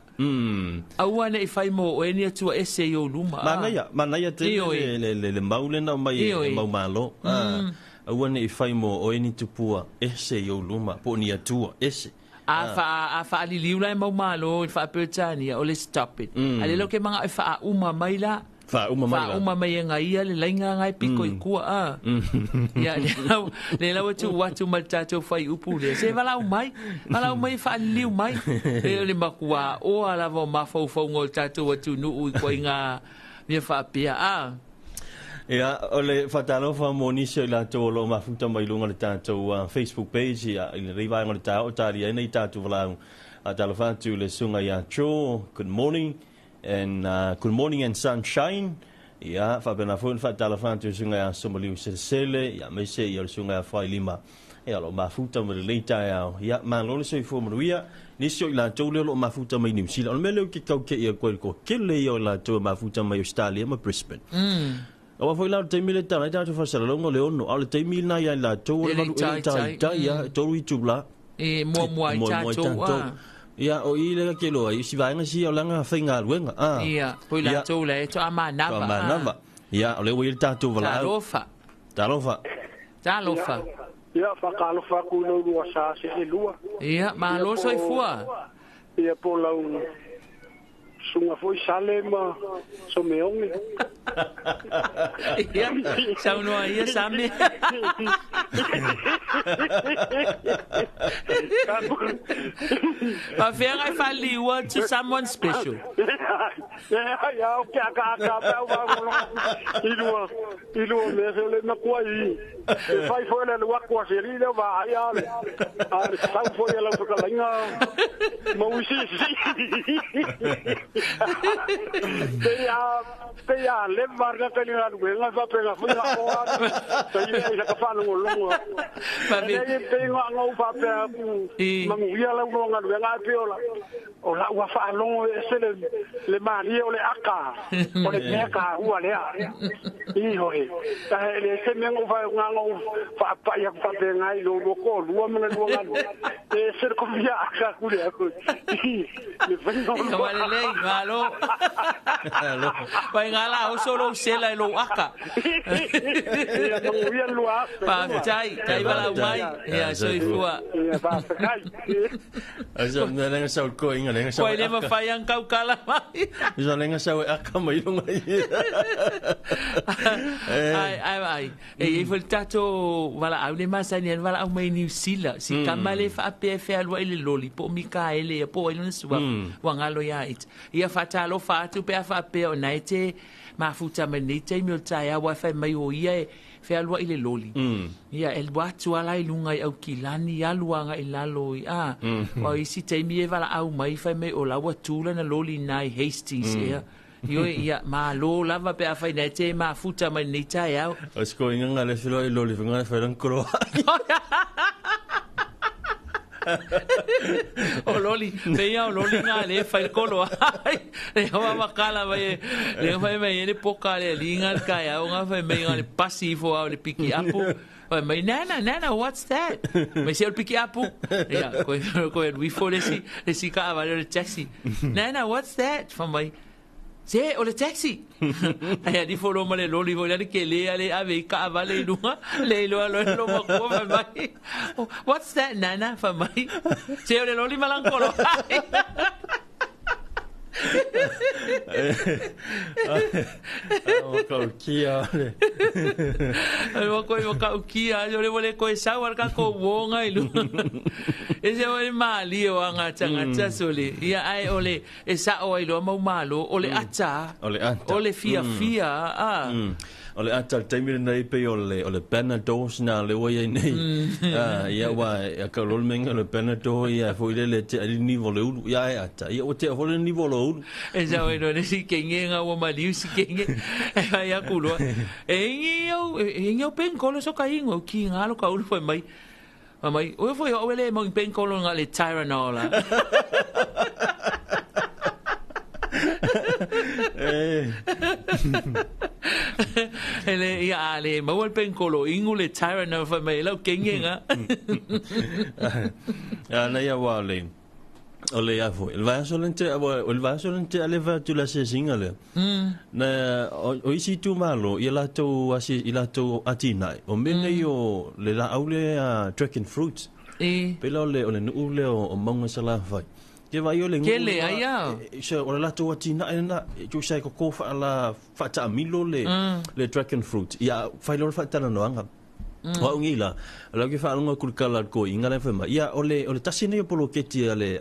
Speaker 7: Aua ne fai mo o eni tua ese yo luma.
Speaker 1: Mana ya te le maule na mai mau malo. Aua ne fai mo o eni tupua ese yo luma po ni atua ese.
Speaker 7: A fa ali liula mau malo fa petani o le stop it. Ale lo ke manga fa uma mai la. Fa uma mai nga ia le lainga ngai piko I kua ya le la watu maltato fai upu le se vala mai fa liu mai le makua o ala vo mafo fo ngol tato watu nu ko inga me fa pia
Speaker 1: ya ole fatalo fa monisio la to lo mafuta mai lunga le tato Facebook page ya le riva ngol tato taria nei tato vala Talofa tu le sunga ya cho good morning and good morning and sunshine ya fa bena fon fa Talofa tu sunga ya somaliu sele ya me se ya sunga ya fa lima ya lo mafuta mo le ta ya ma lo se fo mo ya ni so la to lo mafuta mai ni sila o mele ki ka ke ya ko ke le yo la to mafuta mai Australia ma Brisbane o fa la te mile ta ta fa sala lo le ono al te mil na ya la to lo ta ya to wi tubla
Speaker 7: e mo ta
Speaker 1: ia o ile ke lo ai si vai nga si o langa finga luenga
Speaker 7: ia poi la to le to amana
Speaker 1: ia o le wil ta tu vala Talofa
Speaker 11: ia fa kalofa ku no lua sa se lua
Speaker 7: ia ma lo so fua
Speaker 11: ia po la Sunga foi sale ma so meongi.
Speaker 7: Ia, saunua ia same. Pa fea ai faliua to someone special.
Speaker 11: Ya, okay, ka ilua me se le na kuai. Fai foi le wa kwa seri le va ya. Sa foi la ka linga. Mo wisi. Te le marga ka ni na wenga va pega fu na o. Te ia ka fa no longo. Pa me te ngo fa pe mangu ia la ngo nga wenga pe ola. Ola wa fa longo se le mari o le aka. O le ka ua le. I hoi. Ta le se me ngo fa ngo fa pa ya fa pe ngai lo ko lu mo le nga. E se ko via aka ku le aku. Le vengo.
Speaker 7: Wale le malo. Pai ngala o solo sela lo aka. Pa tai bala mai. Ya soi fua.
Speaker 1: Asa nenga sau ko inga nenga sau.
Speaker 7: Pai le ma fai ang kau kala mai.
Speaker 1: Isa nenga sau aka mai lo mai.
Speaker 7: Ai. E foi tato wala au le masani wala au mai New Zealand. Si kamale fa pe alwa ile loli po Mikaele po ile sua. Wangalo ya it. Ia fatalo fa tu pe fa pe o naite mafuta menite mi tai a wifi mai o ia fe alwa ile loli. Ia el watu ala ilunga au kilani ya luanga ilalo a. O isi te mi vala au mai fa mai o la watula na loli nai Hastings ia. Yo ia ma lo lava pe fa naite mafuta menite ya.
Speaker 1: Asko inga le filo loli finga fa ran kro.
Speaker 7: O loli, veia o loli nga le fai kolo ai. Le hoa makala vai, le fai mai ele poka le linga kai au nga fai mai le pasifo au le piki apu. Vai mai nana, what's that? Mai se o piki apu. Ya, ko we for le si ka va le taxi. Nana, what's that? Fa mai se o le taxi. Ai di folo male loli vo le ke le ale ave ka va le lunga le lo ma ko mai. What's that nana fa mai? Se o le loli malankolo.
Speaker 1: Kau kia le.
Speaker 7: Ai kau kia yo le vole ko sa war ka ko wonga ilu. Ese o mali o anga tanga sole. Ia ai ole e sa o ilo mau malo ole ata. Ole fia a.
Speaker 1: Ole ata taimi nei pe ole Panadol na le wa nei. Ia wa ka lol menga le Panadol ia fo le te ni volu ia ata. Ia o te volu ni volu.
Speaker 7: E sa o no si kenga o mali si kenga. Ia kulo. E ngio pen kolo so ka ingo ki ngalo ka ulu foi mai. Mai o foi o le mo pen kolo ngale Tyrannola. Ele ia ale mau el penkolo ingu le Tyrannola fa mai lo kenga.
Speaker 1: Na ia wale. Ole ia foi. El vaso lente ale va tu la se singale. Na o isi tu malo ia la to atina. O mene yo le la aule track and fruits. Pelo le no le o monga sala fai. Ke vai ole
Speaker 7: ngule aia
Speaker 1: se o la to atina na tu sai ko fa la fata milo le track and fruit ia fai lo fata no anga o ngila la ke fa ngo kulkala ko inga le fa ia ole tasine polo keti ale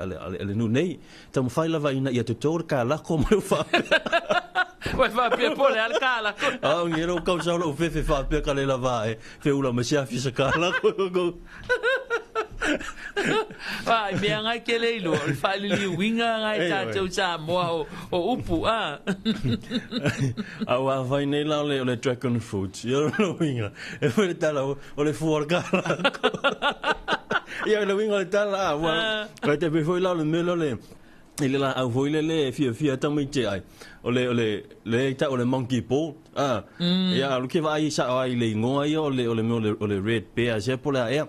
Speaker 1: nu nei tam fai la vai na ia tutor ka la ko mo fa
Speaker 7: Vai fa pe pole al kala
Speaker 1: ngiro ko sa lo fe fa pe ka le la vai fe ula ma sia fi sa kala ko
Speaker 7: Vai me ngai ke le lo fa li winga ngai ta tau Samoa o upu a
Speaker 1: wa vai nei la le dragon fruit yo no winga e foi tala o le forga ia le winga tala wa te be foi la le melo le ile la au foi le fia tamai te ai le ta o le monkey paw ia lu ke vai sa ai le ngo ai o le red bear se pola ia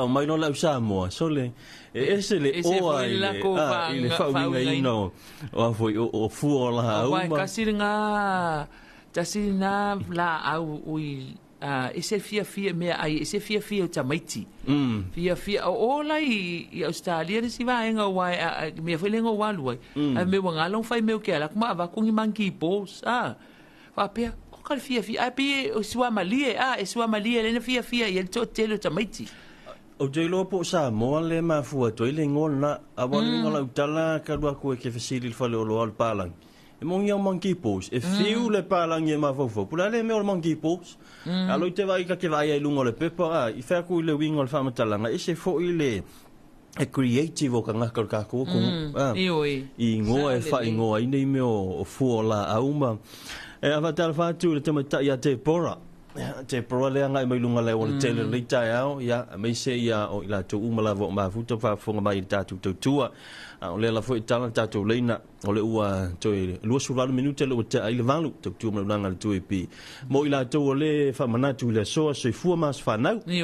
Speaker 1: mai no la Samoa sole ese le o ai le fa winga ino o foi o fu la
Speaker 7: au kasi nga tasi na la au ui ese fia mea ai ese fia o tamaiti fia o lai I Australia le si vaenga wai me felenga walu ai me wanga long fai me o ke ala kuma va kungi manki pos fa pe o ka fia ai o sua malie e sua malie le fia I to telo tamaiti
Speaker 1: o jelo po Samoa le mafu to ile ngona awali ngola utala ka lua ko ke fesili fa le o al palang mon yo monkey pose e fiu le palang ye mafofo pula le me o monkey pose alo te vai ka ke vai ai lungo le pepa I fa ku le wingo le fa matalanga e se fo ile e creative o ka ngaka ka ko I ngoa e fa ngoa I nei me o fu la auma e avatar fa tu le temata ya te pora te pora le nga mai lunga le o le tele le tai au ya me se ya o ila tu umala vo ma futa fa fonga mai tatu tua o le la foi tala tatu leina o le ua toi lua sula minute le te ai le valu tu mo nanga le tu pi mo ila tu o le fa manatu le so fu mas fa nau
Speaker 7: ni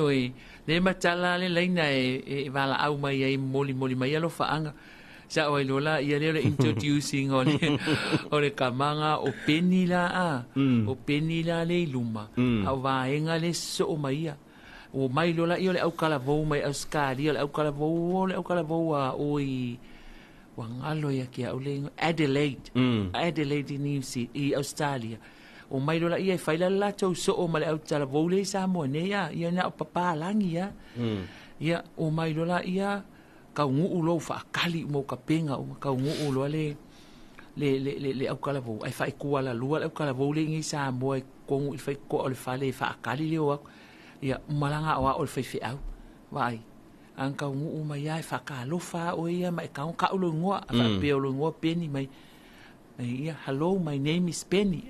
Speaker 7: le matala le leina e vala au mai ai moli mai alo fa anga sa o lola ia le introducing o le kamanga o penila o penila le luma au vaenga le so mai o mai lola ia le au kala vo mai auskali le au kala vo oi wangalo ya kia ule Adelaide ni I Australia o mai lola ia faila la tau so o male au tala vo le Samoa ne ia na papa langi ia o mai lola ia ka ngu ulo fa kali mo ka penga o ka ngu ulo le au kala vo ai fa ku ala lua au kala vo le ngi Samoa ko ngu fa ko le fa le fa kali le o ia malanga o fa au vai an ka ngu mai ai fa ka lo fa o ia mai ka ulo ngoa fa pe ulo ngoa Penny mai ia hello my name is Penny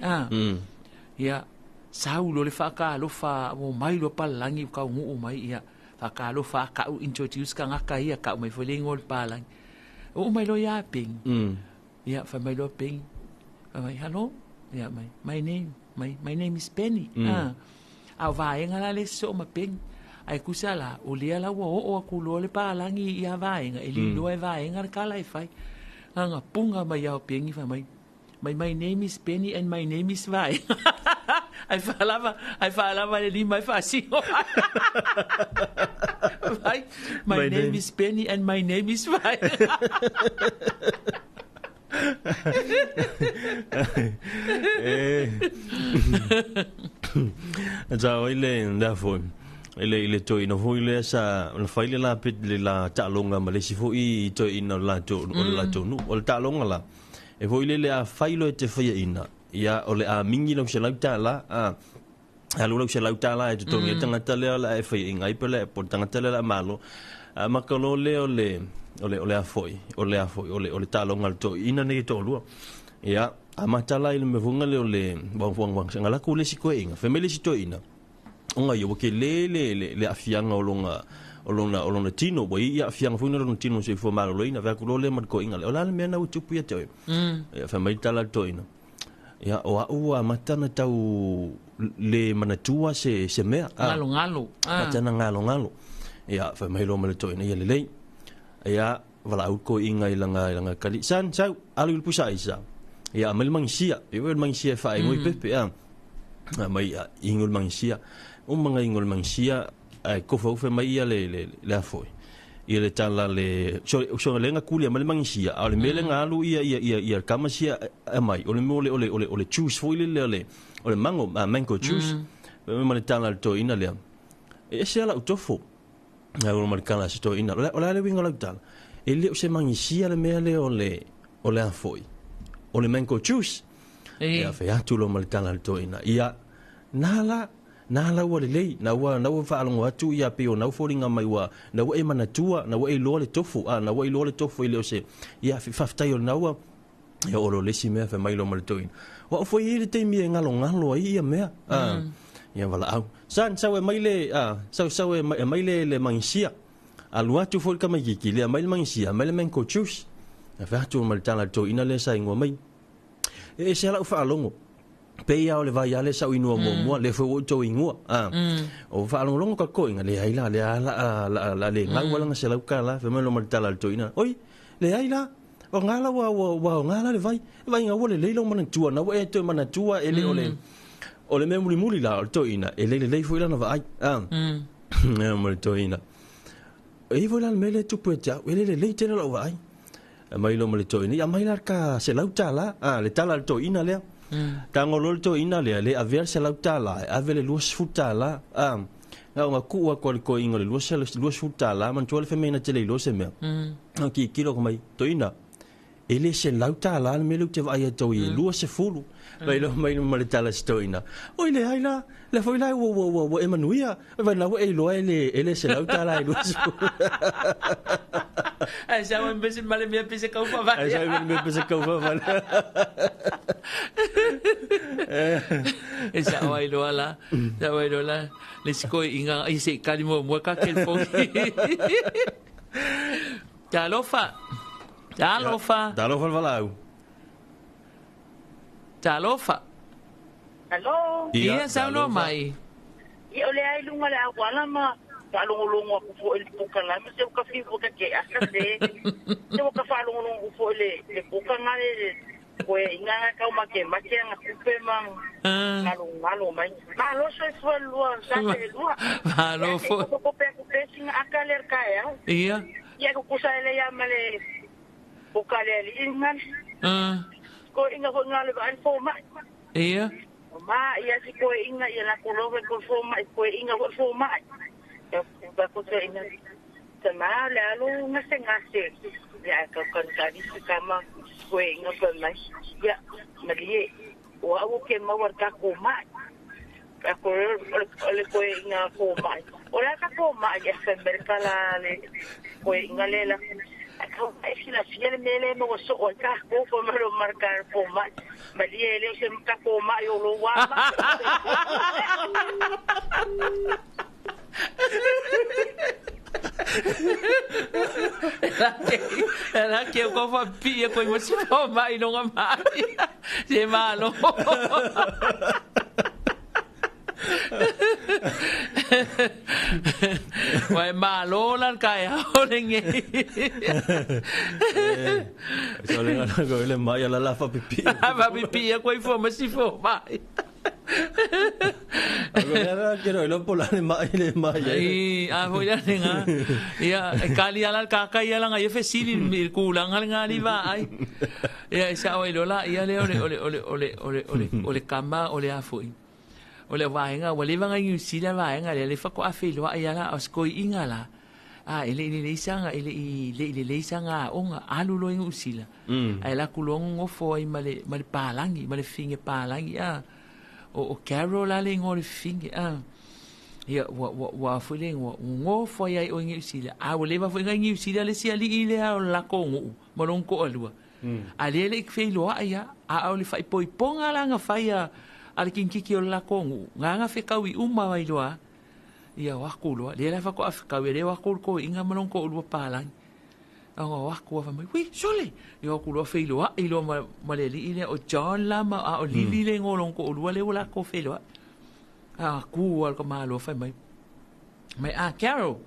Speaker 7: ia saulo le fa ka lo fa o mai lo palangi ka ngu mai ia fa ka lo fa ka introduce ka ngaka ia ka mai fo le ngol palang o mai lo ya ping ia fa mai lo ping mai hello ia mai my name is Penny au vai ngala le so ma ping ai kusala o le ala o ku lo le palangi ia vai nga eli lo vai nga ka lai fai nga punga mai au ping fa mai my name is Penny and my name is vai ai falava le mai fasi vai my name is Penny and my name is vai
Speaker 1: Então ele ainda foi ele to ino foi le sa na faile la pit le la talonga malesi foi to ino la to no o talonga la e foi le a failo e te faia ina ia o le a mingi no se lauta la a lo se lauta la e to ngi tanga tale la e faia inga i pele por tanga tale la malo ma kalo le ole a foi ole talonga to ina ne to lu ia a matala ile me vunga le wang ngala ku le siko inga family sito ina onga yo ke le afianga olonga tino bo ia afianga fu no tino se fo malo ina va ku le mat ko inga ola le mena utu pu te ia family tala to ina ia o matana tau le manatua se mea
Speaker 7: ngalo
Speaker 1: matana ngalo ia family lo mal to ina ia le ia vala ko inga ilanga kali san sau alu pusa isa ia mal mangsia eu mangsia fa ai moi pepe mai ingol mangsia mga ingol mangsia ko fo fe mai le foi ia le tala le so le nga kulia mal mangsia ale mele ngalu ia kamasia mai ole mole ole choose foi le ole mango choose mal tala to ina le e se ala utofo na o marcala sto ina ola le winga lautal ele se mangisia le mele ole foi ole mango juice ia fe atu lo marcala to ina ia nala wa le na wa fa alongo atu ia pe ona folinga mai wa na wa e manatua na wa e lo le tofu na wa e lo le tofu ile se ia fi faftai na wa ia o le si me fa mai lo marto ina wa foi ile te mi ngalo ia me ia wala au san sawe maile sawe maile le mangsia alua tu fol kama giki le maile mangsia maile men coachus fa tu maltala to ina le sai ngo mai e se la fa longo pe ia o le vai ale sa inu mo le fo to ingo o fa longo ka ko inga le ai la le nga wala se la kala fa me lo maltala to ina oi le ai la o ngala wa ngala le vai nga wole le lo manatua na wa e to manatua ele ole o le mea muli la o le toina e le foi lana vai mo le toina e foi lana mele tupu e tau e le tena la vai mai lo mo le toina ia mai la ka se lau tala le tala le toina lea tangolo le toina lea le aver se lau tala ave le luas futala nga kuua ko inga le luas futala man tuale femena te le lo se mea ki kilo ko mai toina ele se lau tala le mele te vai to i luas se fulu mai lo le tala se toina oi le haila le foi lai wo emanuia vai na e lo ele se lau tala e luas
Speaker 7: ai sa mo mbese male mia pese kau fa vai
Speaker 1: ai sa mo pese kau fa vai
Speaker 7: esa vai lo ala le skoi inga ai se kalimo mo ka kel fo Talofa
Speaker 1: valau
Speaker 7: Talofa
Speaker 12: hello
Speaker 7: ia sa no mai
Speaker 12: i ole ai lunga le awala ma falungulungu aku fo el pukala mi se ka fi fo ka ke akase se ka falungulungu fo le pukanga le ko inga ka ma ke nga kupe mang ngalo mai malo se fo lua sa ke lua
Speaker 7: malo fo
Speaker 12: ko pe singa akaler ka ya ko kusa le ya male pukale le inga ko inga ko ngale ba fo ma ma ia si ko inga ia la ko lo ko fo ma ko inga ko fo ma ba ko te ina te ma le alo ngase ya ka kan tadi kama ko inga ko mai ya malie wa o ke ma war ka ko ma ka ko le ko inga ko ma o la ka ko ma ya se merkala le ko inga le la ko ai sila fiel mele mo so o ka ko ma lo marcar ko ma malie le se ka ko ma yo lo wa ma
Speaker 7: Era que eu com a pia com você tomar e não amar. Se malo. Vai malo lan kai ho ninge.
Speaker 1: Só le ngana ko le mai la fa pipi.
Speaker 7: Fa pipi ko i fo ma si fo mai.
Speaker 1: Agora quero lo polane mai le mai.
Speaker 7: Voy a nenga. Ya kali ala kaka ya lang ay fesili kulang nga li ba ay. Ya sa oi lola ya le ole kamba ole afoi. Ole vaenga ole vanga yusila vaenga le fa ko afilo ya la oskoi ingala. Ele sanga ele sanga onga alulo usila. Ai la kulong ngofo ai male palangi male finge palangi o Carol ale ngore finge ia wa fuling ngo foi ai o ngisila o leva foi ngisila le sia li ile o la kongu molon ko alua ale le feilo ia o le fai poi ponga la nga fai al kinkiki o la kongu nga fe kawi uma vai loa ia wa kulo le la fa ko afka we le wa ko inga molon ko lua palang wa ko fa mai wi sole yo kulo feilo ilo maleli ile o John lama o lili le ngolong ko lua le wala ko feilo ku al ko malo fa mai Carol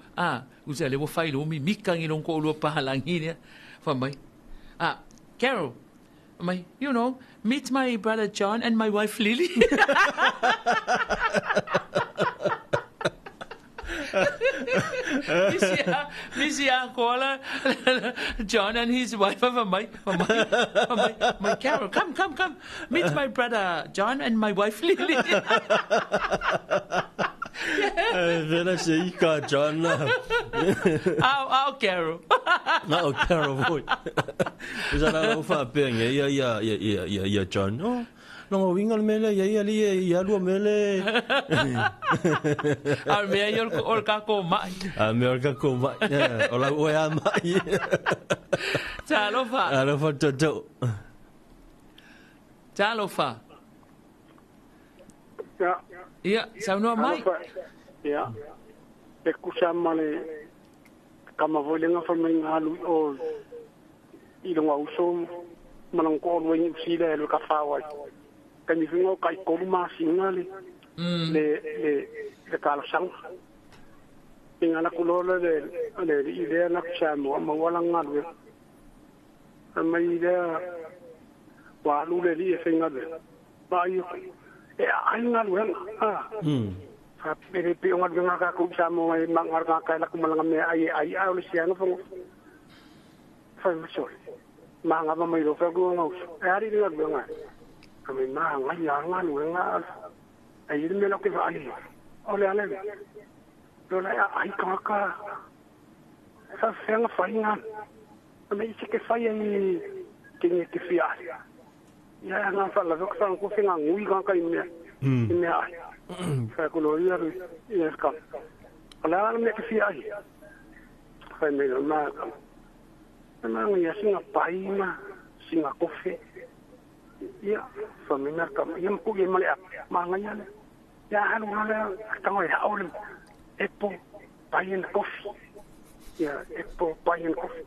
Speaker 7: usa le wo failo mi mikang ilong ko lua palang ile fa mai Carol mai you know meet my brother John and my wife Lily Misia Kola John and his wife my Carol come meet my brother John and my wife Lily
Speaker 1: Vela sei ka John
Speaker 7: Carol
Speaker 1: Carol boy Usa la fa penga ya John no winga mele ya li ya lu mele
Speaker 7: al me yo ol ka ko mai
Speaker 1: o la o ya mai Talofa toto
Speaker 7: Talofa ya sa no mai
Speaker 11: ya escucha male kama volenga fa men halu o ilonga uso manang ko wen sila lo ka fawa kami fingo kai ko ma singale le kala sang ingana kulola le idea na chamo ma wala ngadwe ama idea wa lu le li finga de ba yo ai ngal wen fa pere pe ngal wen ka ku Samoa e mangar ka la ku malanga me ai au le sianga fa so manga ba mai ro fa ku ngau ari ni ngal wen kami manga ya ngal wen ai ni me lo ke va ali ole ale lo la ai ka fa fenga fa inga me isi ke fa ni kinge ke fia ya nga fa la vok sang ko finga ngui ka ka ime ime ai fa ko lo ya ya ka ala me ke fia ai fa me no ma ngi ya singa pai ma singa kofe ya fa me na ka yam ku ye male ma nga ya ya halu hala ka ngoi ha ole epo pai en kofe ya epo pai en kofe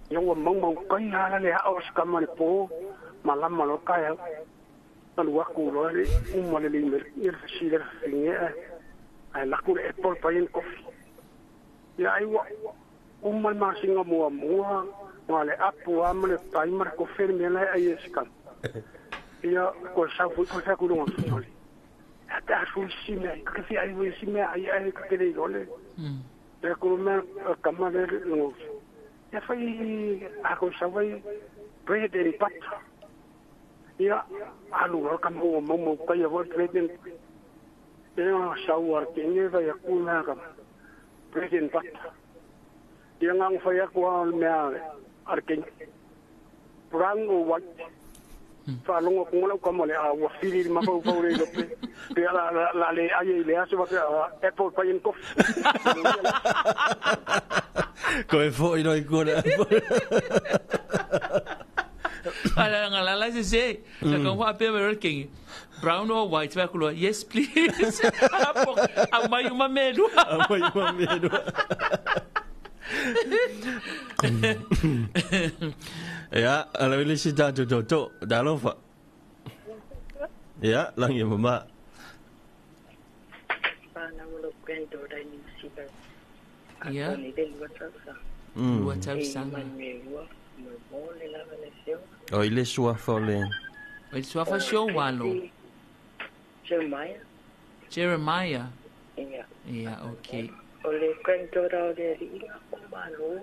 Speaker 11: yo mong kai hala le ha os ka ma po malam malo kaya lalu aku lori umale limer ir siler singe ai laku apple pain coffee ya ai umal masinga mua ngale apu amle timer coffee mele ai skam ya ko sa ku lo ngoli ata fu sime ka fi ai fu sime ai ka kele gole ya ko me kamale ngo ya fai ako sa vai bread and butter ya alu ka mo ka ya wor treden ya shawar kinge va ya kuna ka treden pat ya ngang fa ya ko me arken prango wa fa longo ko ko mo le a wa fili ma ko ko le pe la le ai le aso va apple pa en kof
Speaker 1: ko e fo no ikura
Speaker 7: ala ngala se la kan wa pe Burger King brown or white va kulo yes please amai uma medo
Speaker 1: ya ala ile si ta to Talofa ya lang ye mama
Speaker 12: pana mo kwento dai ni siba
Speaker 7: ya
Speaker 12: ni del
Speaker 7: WhatsApp sang
Speaker 1: o ile suafa le
Speaker 7: o suafa show walo Jeremiah yeah okay
Speaker 12: ole kwento ra de ina ko malo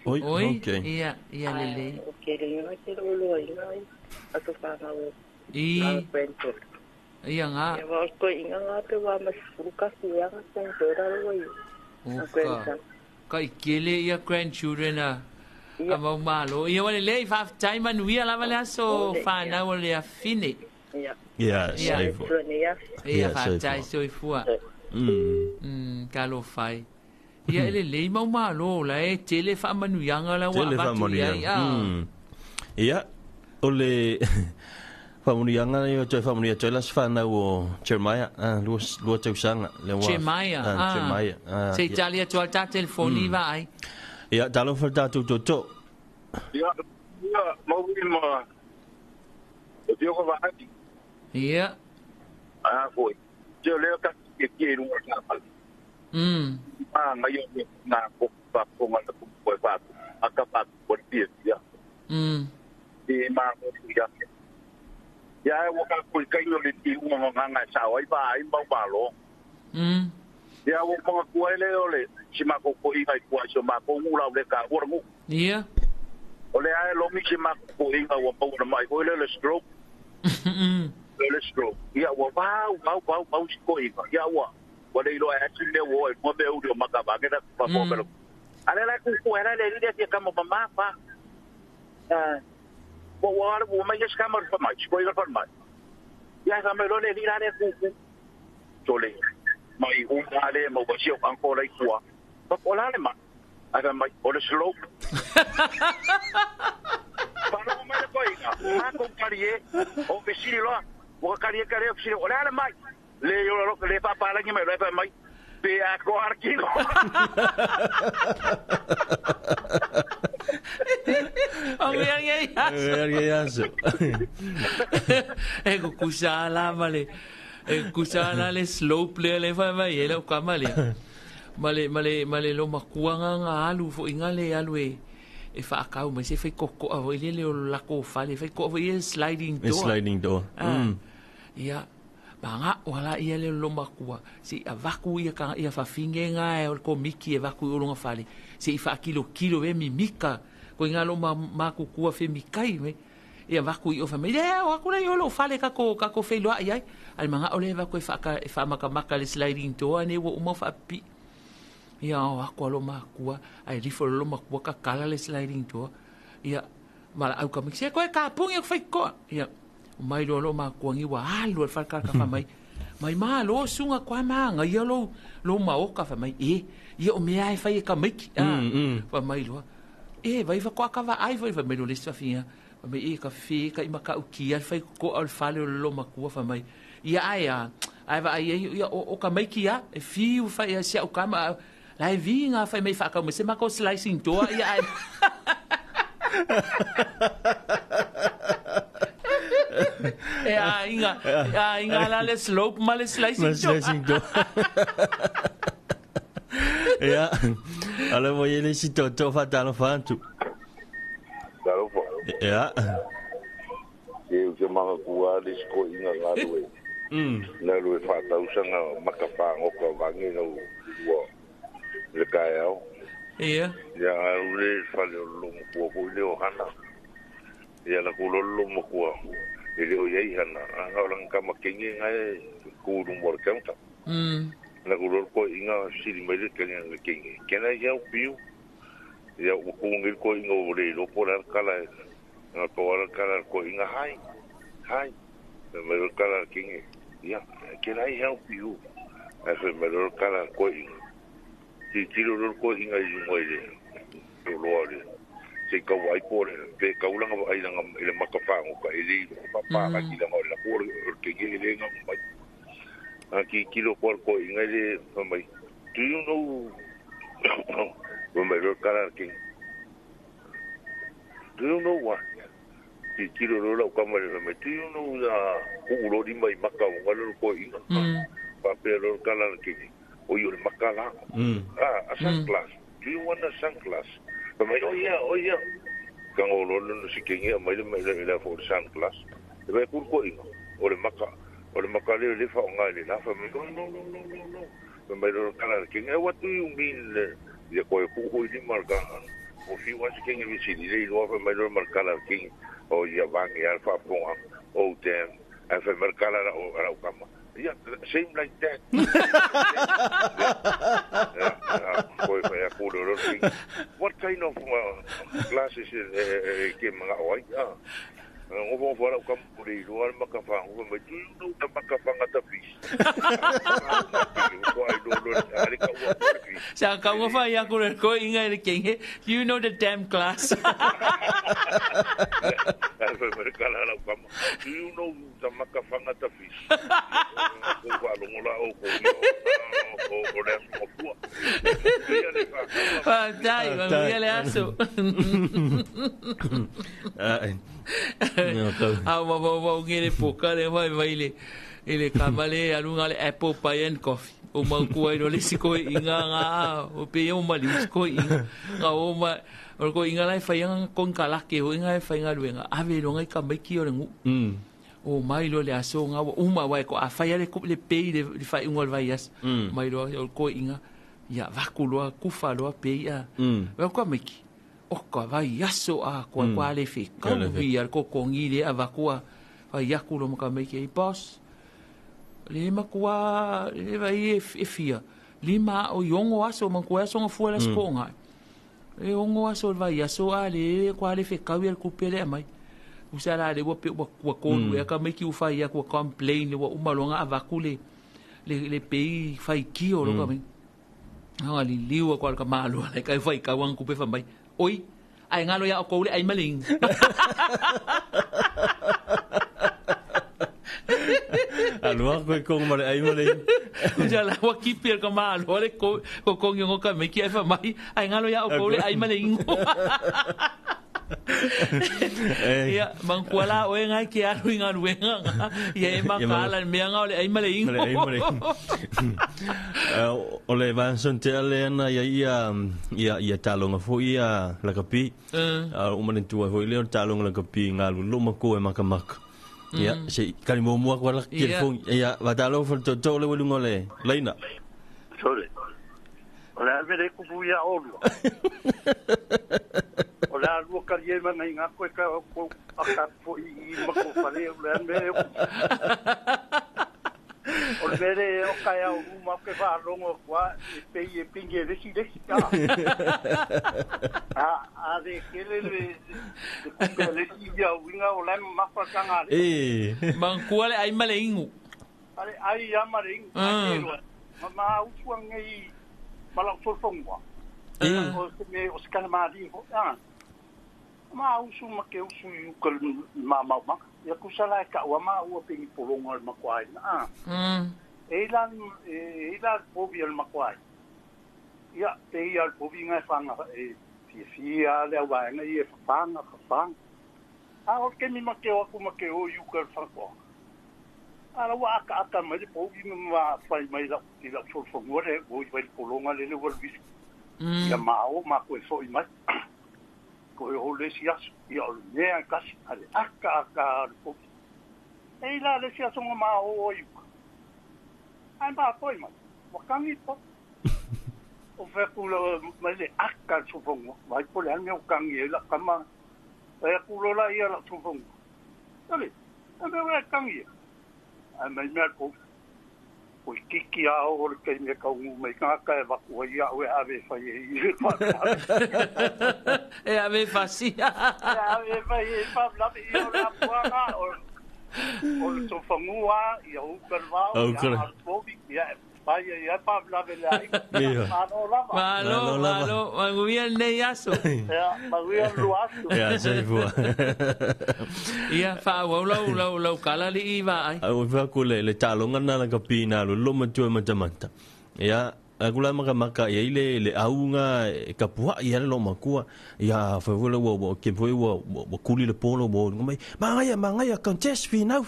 Speaker 1: oi okay
Speaker 7: yeah lele
Speaker 12: okay le no te lo ina ato fa na o kwento
Speaker 7: iya nga
Speaker 12: ya wa ko inga nga te wa mas fuka sia nga kwento ra lo
Speaker 7: okay kai kele ya grandchildren ama malo ia wale le fa time man we ala wale so fa na wale a fine
Speaker 1: saifo
Speaker 7: fa tai so ifua kalo fai ia ele le malo la e tele fa manu yanga la wa ba
Speaker 1: ia ole fa manu yanga yo te fa manu te las fa na wo Jeremiah lo te usanga le wa
Speaker 7: Jeremiah se Italia tu alta telefoni vai
Speaker 1: ya Talofa tu
Speaker 8: ya mau ma dia ko va ati
Speaker 7: ya
Speaker 8: ko je le ka ke ru ka pa ngayo na ko pa ko ma ko pa aka pa ko dia ya di ma ko ya wo ka ko kai no le ti mo nga sa wai ba ai ba lo ya wo mo ko le si ma ko i kai ko so ma ko ngula le ka wo ngu
Speaker 7: ya
Speaker 8: ole ai lo mi si ma ko i ga wo pa mai ko le stroke le stroke ya wo ba si ko i ya wo le lo ai si le wo mo be u ma ka ba ke da pa po pero ale la ku era le ide ti ka mo ma pa wo ma yes ka mo pa mai ko i ga pa mai ya ka me lo le ira le ku to le mai ale mo ba sio ancora i qua ma polare ma aga mai o le slope para o mai ko ina ma ko karie o vesili lo o karie vesili o le mai le yo lo le pa para ni me lo pa mai pe a ko arquino
Speaker 7: o me
Speaker 1: yaso
Speaker 7: ego kusala male kusala le slope le fa mai ele o kamale male lo makuanga nga alu fo ingale alu e fa akau ma se fe koko a ile le la ko fa le fe ko e sliding door
Speaker 1: ya
Speaker 7: Manga wala ia le loma kua. Si a vaku ia ka ia fa finge nga e o ko miki e vaku o longa fale. Si fa kilo e mi mika. Ko inga loma maku kua fe mikai me. Ia vaku i o fa me. Ia o akuna i o lo fale kako fe loa ai. Al manga ole vaku e fa maka le sliding door ne wo uma fa pi. Ia o aku loma kua ai rifo loma kua ka kala le sliding door. Ia mala au ka miksi ko e ka pungi o fa ko. Ia mai lo ma kuangi wa alu fa ka fa mai ma lo sunga kwa ma nga ia lo ma o ka fa mai ia o me ai fa ka mai fa mai lo vai fa kwa ka va ai va me lo le fa fia fa mai ka fi ka ima ka uki al fa ko al fa lo ma ku fa mai ia ai va ia o ka mai ki ia e fi fa ia se o ka ma la vinga fa mai fa ka me se ma ko slicing to ia ai inga la le slope ma le slicing do.
Speaker 1: Ya. Ala mo yele si to fa Talofa tu.
Speaker 8: Talofa.
Speaker 1: Ya.
Speaker 8: Eu se manga kua le sko inga ngalwe. Na lo fa ta usanga makafa ngoko vangi no wo. Le kaio.
Speaker 7: Ia.
Speaker 8: Ya le fa le lo ko le o hana. Ya la ko lo mo ko. Ele o yai hana orang kama kingi ngai ku dum bor kanta na ku ko inga siri mai ke ngai kingi kena ya piu ya ku ngi ko inga o le lo por kala na to kala ko inga hai me lo kala kingi ya kena ya piu ese me lo kala ko inga si tiro lo ko inga i moi le lo le se ka wai por pe ka ulanga ai langa ile makafango ka ile papa ka kila mo la por ke ke ile nga mai aki kilo por ko inga ile mai do you know when my color king do you know what ki kilo lo ka mai mai do you know la ku lo di mai makaw ngalo ko inga pa pero color king o yo makala a sunglass do you want a sunglass Mai oh ya. Kang olo no sikingi mai le for sunglass. Be kur ko ino. Ore maka le fa nga le la fa me no. Mai ro kala king. What do you mean? Ya ko ku ni marka. O fi was king vi si le lo fa mai ro marka la king. O ya bang ya fa po. Oh damn. Fa marka la o kama. Yeah, same like that. What kind of glasses came out? Ovo fora o campo por aí, o macafang, o mas tu não tá macafang até fish.
Speaker 7: Sa kamu fa ya ko inga king. You know the damn class.
Speaker 8: Do you know the macafang até fish?
Speaker 7: Dai, vai le aso. Mau ngere poka le vai le kamale alunga le apple pie and coffee o mangku ai le siko inga nga o pe o mali siko inga o ma o ko inga lai fai ang kon kala ke o inga fai nga luenga ave lo ngai ka mai ki o ngu o mai lo le aso nga o ma wai ko a fai le ko le pe le fai un vai as mai lo ko inga ya vakulo ku fa lo pe ya ko mai ki o ka vai aso a ko le fi ka vi ar ko kongi le avakua vai yakulo mo ka mai ki boss le makua le vai e fia lima o yongo aso man ko aso ngfu la skonga e ongo aso vai aso ale ko ale fe ka wi ku pele mai usala le wo pe wo ko e ka mai ki u fai ya ko complain le wo umalonga avakule le pe fai ki o lo ka mai ha li liwa ko ka malo le ka fai ka wan ku pe fa mai oi ai ngalo ya ko le ai maling
Speaker 1: Alua ko kong mare ai mare.
Speaker 7: Ja la wa ki per ka ma lo le ko kong yo ka me ki ai fa mai ai ngalo ya ko le ai maling. Ya man kwala o ngai ki a ruinga ruenga ya e makala me nga le ai maling.
Speaker 1: O le van son te ale na ia talonga fo ia la kapi. O manen tua fo le talonga la kapi nga lu ma ko e makamaka. Ya, si kali mo mo ko la telefon. Ya, va Talofa to le welu ngole. Leina.
Speaker 11: Sole. Ola vere ku buia olu. Ola lu ka ye ma ngai nga ko aka fo I ma ko fale ola me. Ola vere o ka ya u ma ke va longo kwa pe ye pinge de si ka. De kele le ku le si ya winga ola ma fa kanga.
Speaker 7: Man kuale ai maleingu.
Speaker 11: Ai ya maling. Mama usuang ngai malang forfongwa. O me oskana mali ho. Ma usu make usu yukal mama. Ya kusala ka wa ma u pe polongal makwai na. Elan pobial makwai. Ya te ya pobi ngai fanga fia le wa ngai fanga. O ke mi make o ku make o yukal fanga. Ala wa aka mai po vi ma fai mai la for ngore go vai polonga le vol vis ya mao ma ko so mai ko o le sia ya ne ka ale aka po e la le sia so ma o yu ai ba po mai wa kangi po o fe ku lo mai le aka so fongo vai po le anyo kangi la kama e ku lo la ia la so fongo ale ande wa kangi mai me ko kiki a o ke me ka u me ka va ko ia o ave fa
Speaker 7: e ave fa si
Speaker 11: ave fa fa la o la poa o to famua ia o ka va o po ya ya pa la vela
Speaker 7: malo maguia nei aso
Speaker 11: ya maguia luaso
Speaker 1: ya sei fu
Speaker 7: ia fa lo kala li iva ai
Speaker 1: o va ko le talonga na ka pina lo matu mata ya agula maka ya ile aunga ka pua ya lo makua ya fa wo ke foi wo kuli le polo wo mangaya contest final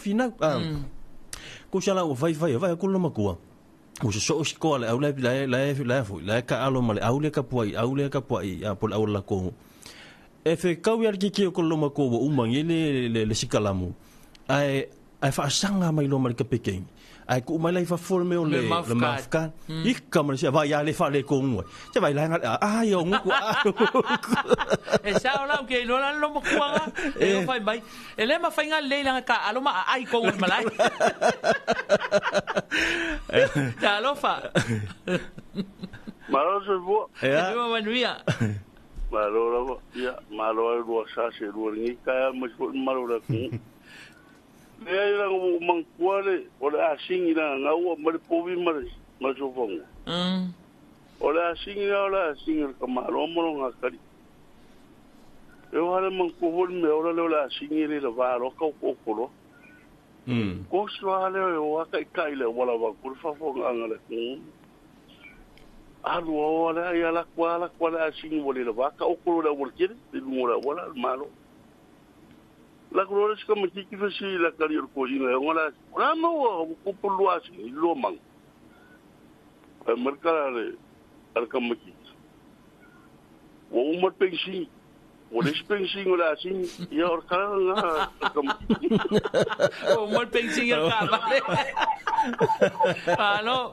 Speaker 1: ko sala o vai ko lo makua o so skola au la ka alo male au le ka puai ya pol au la ko e fe ka wi ki ko lo mako o umangi le sikalamu ai fa sanga mai lo mal ka peking ai ku mai lai fa fol me o le mafka ikka mal se va ya le fa le ko ngoi se vai la yo ngu
Speaker 7: e sa ola ke lo la lo mo kwa e fa mai e le ma fa nga le la ka alo ma ai ko malai Talofa
Speaker 11: malo se bo
Speaker 7: ya manuia
Speaker 11: malo ya malo lo sa se lo ni ka mo malo la ku Nea ngo mangkuale ole asingi na ngau mari povi mari masofong. Ole asingi ka malo mo ngakari. Eu hale mangkuhol me ole asingi le varo ka kokolo. Ko swale o ka kaile wala wa kurfa fo ngale. Alu wala ya la kwala asingi wole le vaka okolo la wolkire ngora wala malo. La colore si come ti fasi la carriera così ora no un luasi lo man per mercare al camati o un pensi o pensi ora sin ya orkala na camati
Speaker 7: o un pensi al camati alo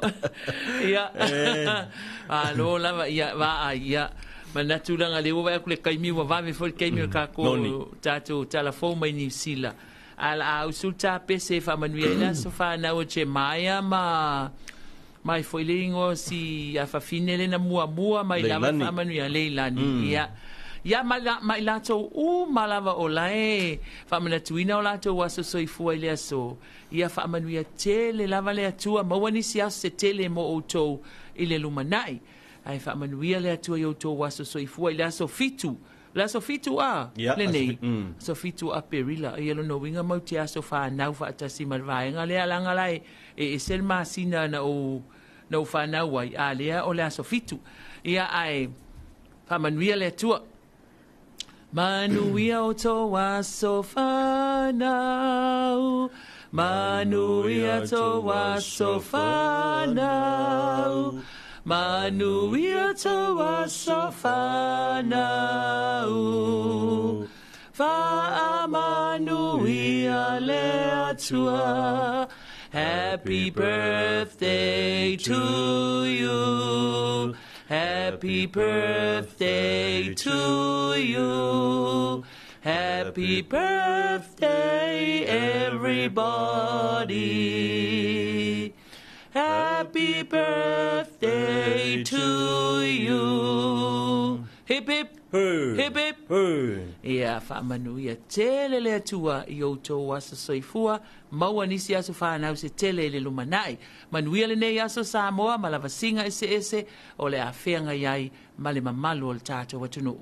Speaker 7: la ya va ya mana tulang ale wa ku le kaimi wa va me fo kaimi ka ko tatu telefon mai ni sila ala usulta pese fa manuela so fa na o che mai foi lingo si a fa finele na mua mai lava fa manuela leilani ya mai lato malava olae fa mana tuina o lato waso so ifua ile so ia fa manuela tele lava le atua mawani sia se tele mo auto ile lumanai ai fa manuia le atua yo to waso so ifua ile so fitu le nei so fitu a perila ia lo no winga mo tia so fa na fa tasi malvai nga le alanga lai e sel masina na o no fa na wai alia o le so fitu ia ai fa manuia le atua manuia o to waso fa na manuia to waso fa na manuia to wasofana fa manuia ia le atua. Happy birthday to you. Happy birthday to you. Happy birthday, everybody. Happy birthday to you. Hip hip. Hip hip. Ia whaamanu ia tele le atua I outou asa soifua. Maua nisi aso whanau se tele le lumanai. Manuia le nei aso Samoa ma lava singa ese o le awhenga iai ma le mamalu o le tātou atunuu.